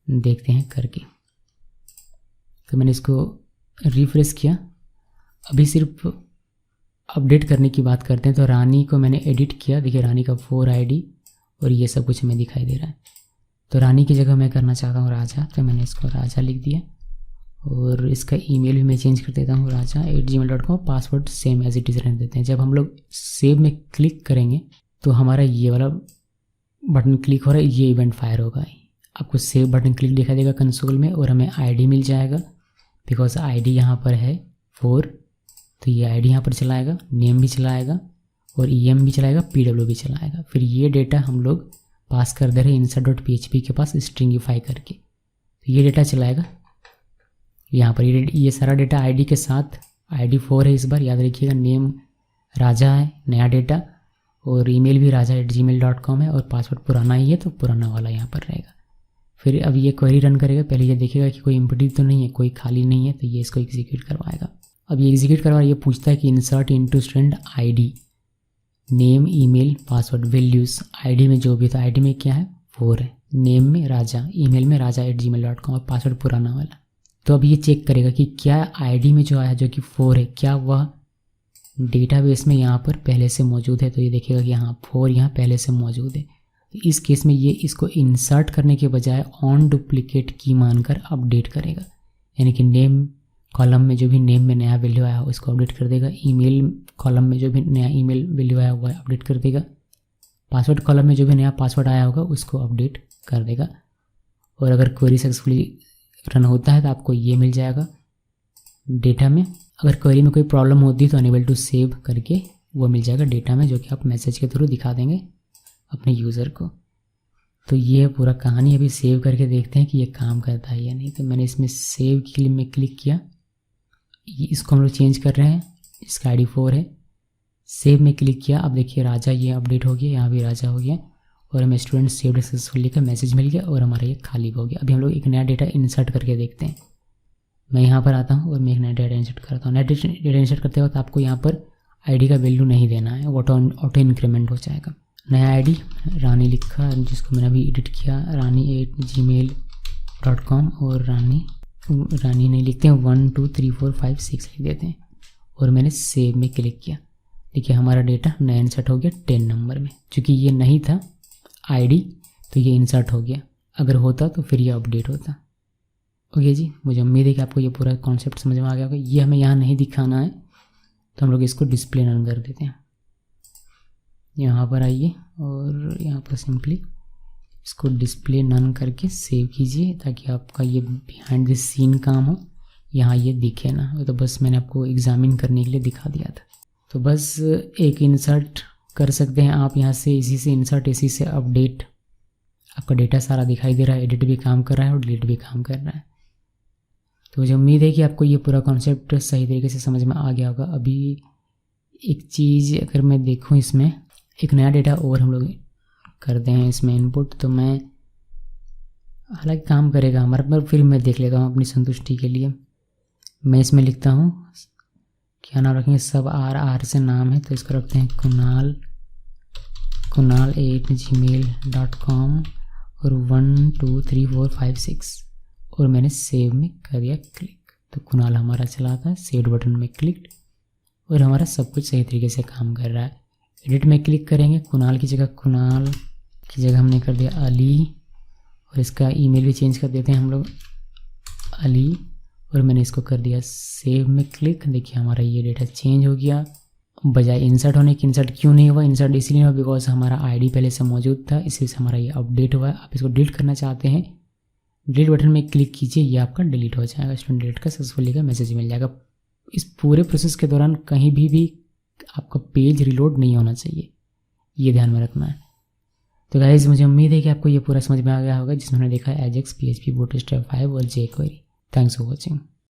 देखते हैं करके। तो मैंने इसको रिफ्रेश किया। अभी सिर्फ अपडेट करने की बात करते हैं। तो रानी को मैंने एडिट किया, देखिए रानी का 4 आईडी और ये सब कुछ हमें दिखाई दे रहा है। तो रानी की जगह मैं करना चाहता हूँ राजा, तो मैंने इसको राजा लिख दिया, और इसका ईमेल भी मैं चेंज कर देता हूँ raja@gmail.com, password same as it is रहने देते हैं। जब हम लोग सेव में क्लिक करेंगे तो हमारा ये वाला बटन क्लिक हो रहा है, ये इवेंट फायर होगा। आपको सेव बटन क्लिक दिखाई देगा कंसोल में, और हमें आईडी मिल जाएगा, बिकॉज आईडी यहाँ पर है 4। तो ये आईडी यहाँ पर चलाएगा, नेम भी चलाएगा और ईएम भी चलाएगा, पीडब्ल्यू भी चलाएगा। फिर ये डेटा हम लोग पास कर दे रहे हैं insert.php के पास स्ट्रिंगिफाई करके, तो ये डेटा चलाएगा यहाँ पर। ये सारा डेटा आईडी के साथ, आईडी 4 है इस बार, याद रखिएगा। नेम राजा है, नया डेटा, और ईमेल भी raja@gmail.com है, और पासवर्ड पुराना ही है तो पुराना वाला यहाँ पर रहेगा। फिर अब ये क्वेरी रन करेगा, पहले ये देखेगा कि कोई एम्प्टी तो नहीं है, कोई खाली नहीं है, तो ये इसको एग्जीक्यूट करवाएगा। अब ये एग्जीक्यूट करवा, ये पूछता है कि insert into student ID, name, email, password, values. ID में जो भी था, आईडी में क्या है 4 है, नेम में राजा, ईमेल में raja@gmail.com और पासवर्ड पुराना वाला। तो अब ये चेक करेगा कि क्या आईडी में जो आया जो कि 4 है, क्या वह डेटाबेस में यहाँ पर पहले से मौजूद है। तो ये देखेगा कि हाँ 4 यहाँ पहले से मौजूद है। तो इस केस में ये इसको इंसर्ट करने के बजाय ऑन डुप्लीकेट की मानकर अपडेट करेगा, यानी कि नेम कॉलम में जो भी नेम में नया वैल्यू आया उसको अपडेट कर देगा, ईमेल कॉलम में जो भी नया ईमेल वैल्यू आया हुआ है अपडेट कर देगा, पासवर्ड कॉलम में जो भी नया पासवर्ड आया होगा उसको अपडेट कर देगा। और अगर क्वेरी सक्सेसफुली रन होता है तो आपको ये मिल जाएगा डेटा में। अगर क्वेरी में कोई प्रॉब्लम होती है तो अनेबल टू सेव करके वो मिल जाएगा डेटा में, जो कि आप मैसेज के थ्रू दिखा देंगे अपने यूज़र को। तो ये पूरा कहानी। अभी सेव करके देखते हैं कि ये काम करता है या नहीं। तो मैंने इसमें सेव के लिए में क्लिक किया, इसको हम लोग चेंज कर रहे हैं, इसका आईडी 4 है। सेव में क्लिक किया, अब देखिए राजा ये अपडेट हो गया, यहाँ भी राजा हो गया, और हमें स्टूडेंट सेव्ड सक्सेसफुली का मैसेज मिल गया और हमारा ये खाली हो गया। अभी हम लोग एक नया डेटा इंसर्ट करके देखते हैं। मैं यहाँ पर आता हूँ और मैं एक नया डेटा इंसर्ट करता हूँ। नया डेटा इंसर्ट करते वक्त आपको यहाँ पर आईडी का वैल्यू नहीं देना है, वो ऑटो इंक्रीमेंट हो जाएगा। नया आईडी रानी लिखा, जिसको मैंने अभी एडिट किया, rani@gmail.com, और रानी नहीं लिखते हैं, 1 2 3 4 5 6 लिख देते हैं, और मैंने सेव में क्लिक किया। देखिए हमारा डेटा नया इंसर्ट हो गया 10 नंबर में। चूँकि ये नहीं था आईडी तो ये इंसर्ट हो गया, अगर होता तो फिर ये अपडेट होता। ओके जी, मुझे उम्मीद है कि आपको ये पूरा कॉन्सेप्ट समझ में आ गया होगा। ये हमें यहाँ नहीं दिखाना है तो हम लोग इसको डिस्प्ले नन कर देते हैं। यहाँ पर आइए और यहाँ पर सिंपली इसको डिस्प्ले नन करके सेव कीजिए, ताकि आपका ये बिहाइंड द सीन काम हो, यहाँ ये दिखे ना। तो बस मैंने आपको एग्जामिन करने के लिए दिखा दिया था। तो बस एक इंसर्ट कर सकते हैं आप यहाँ से, इसी से इंसर्ट, इसी से अपडेट। आपका डेटा सारा दिखाई दे रहा है, एडिट भी काम कर रहा है और डिलीट भी काम कर रहा है। तो मुझे उम्मीद है कि आपको ये पूरा कॉन्सेप्ट सही तरीके से समझ में आ गया होगा। अभी एक चीज़ अगर मैं देखूँ, इसमें एक नया डेटा और हम लोग करते हैं इसमें इनपुट, तो मैं हालांकि काम करेगा हमारा, पर फिर मैं देख लेता हूँ अपनी संतुष्टि के लिए। मैं इसमें लिखता हूँ, क्या नाम रखेंगे, सब आर से नाम है, तो इसको रखते हैं kunal@gmail.com और 1 2 3 4 5 6, और मैंने सेव में कर दिया क्लिक। तो कुणाल हमारा चला था, सेव बटन में क्लिक, और हमारा सब कुछ सही तरीके से काम कर रहा है। एडिट में क्लिक करेंगे, कुणाल की जगह हमने कर दिया अली, और इसका ईमेल भी चेंज कर देते हैं हम लोग अली, और मैंने इसको कर दिया सेव में क्लिक। देखिए हमारा ये डेटा चेंज हो गया। बजाय इंसर्ट होने की, इंसर्ट क्यों नहीं हुआ, इंसर्ट इसलिए हुआ बिकॉज हमारा आईडी पहले से मौजूद था, इसी से हमारा ये अपडेट हुआ है। आप इसको डिलीट करना चाहते हैं, डिलीट बटन में क्लिक कीजिए, ये आपका डिलीट हो जाएगा, स्टूडेंट डिलीट का सक्सेसफुली का मैसेज मिल जाएगा। इस पूरे प्रोसेस के दौरान कहीं भी आपका पेज रिलोड नहीं होना चाहिए, ये ध्यान में रखना है। तो गाइस मुझे उम्मीद है कि आपको ये पूरा समझ में आ गया होगा, जिसमें हमने देखा है एजेक्स, PHP, बूटस्ट्रैप 5 और jQuery। Thanks for watching.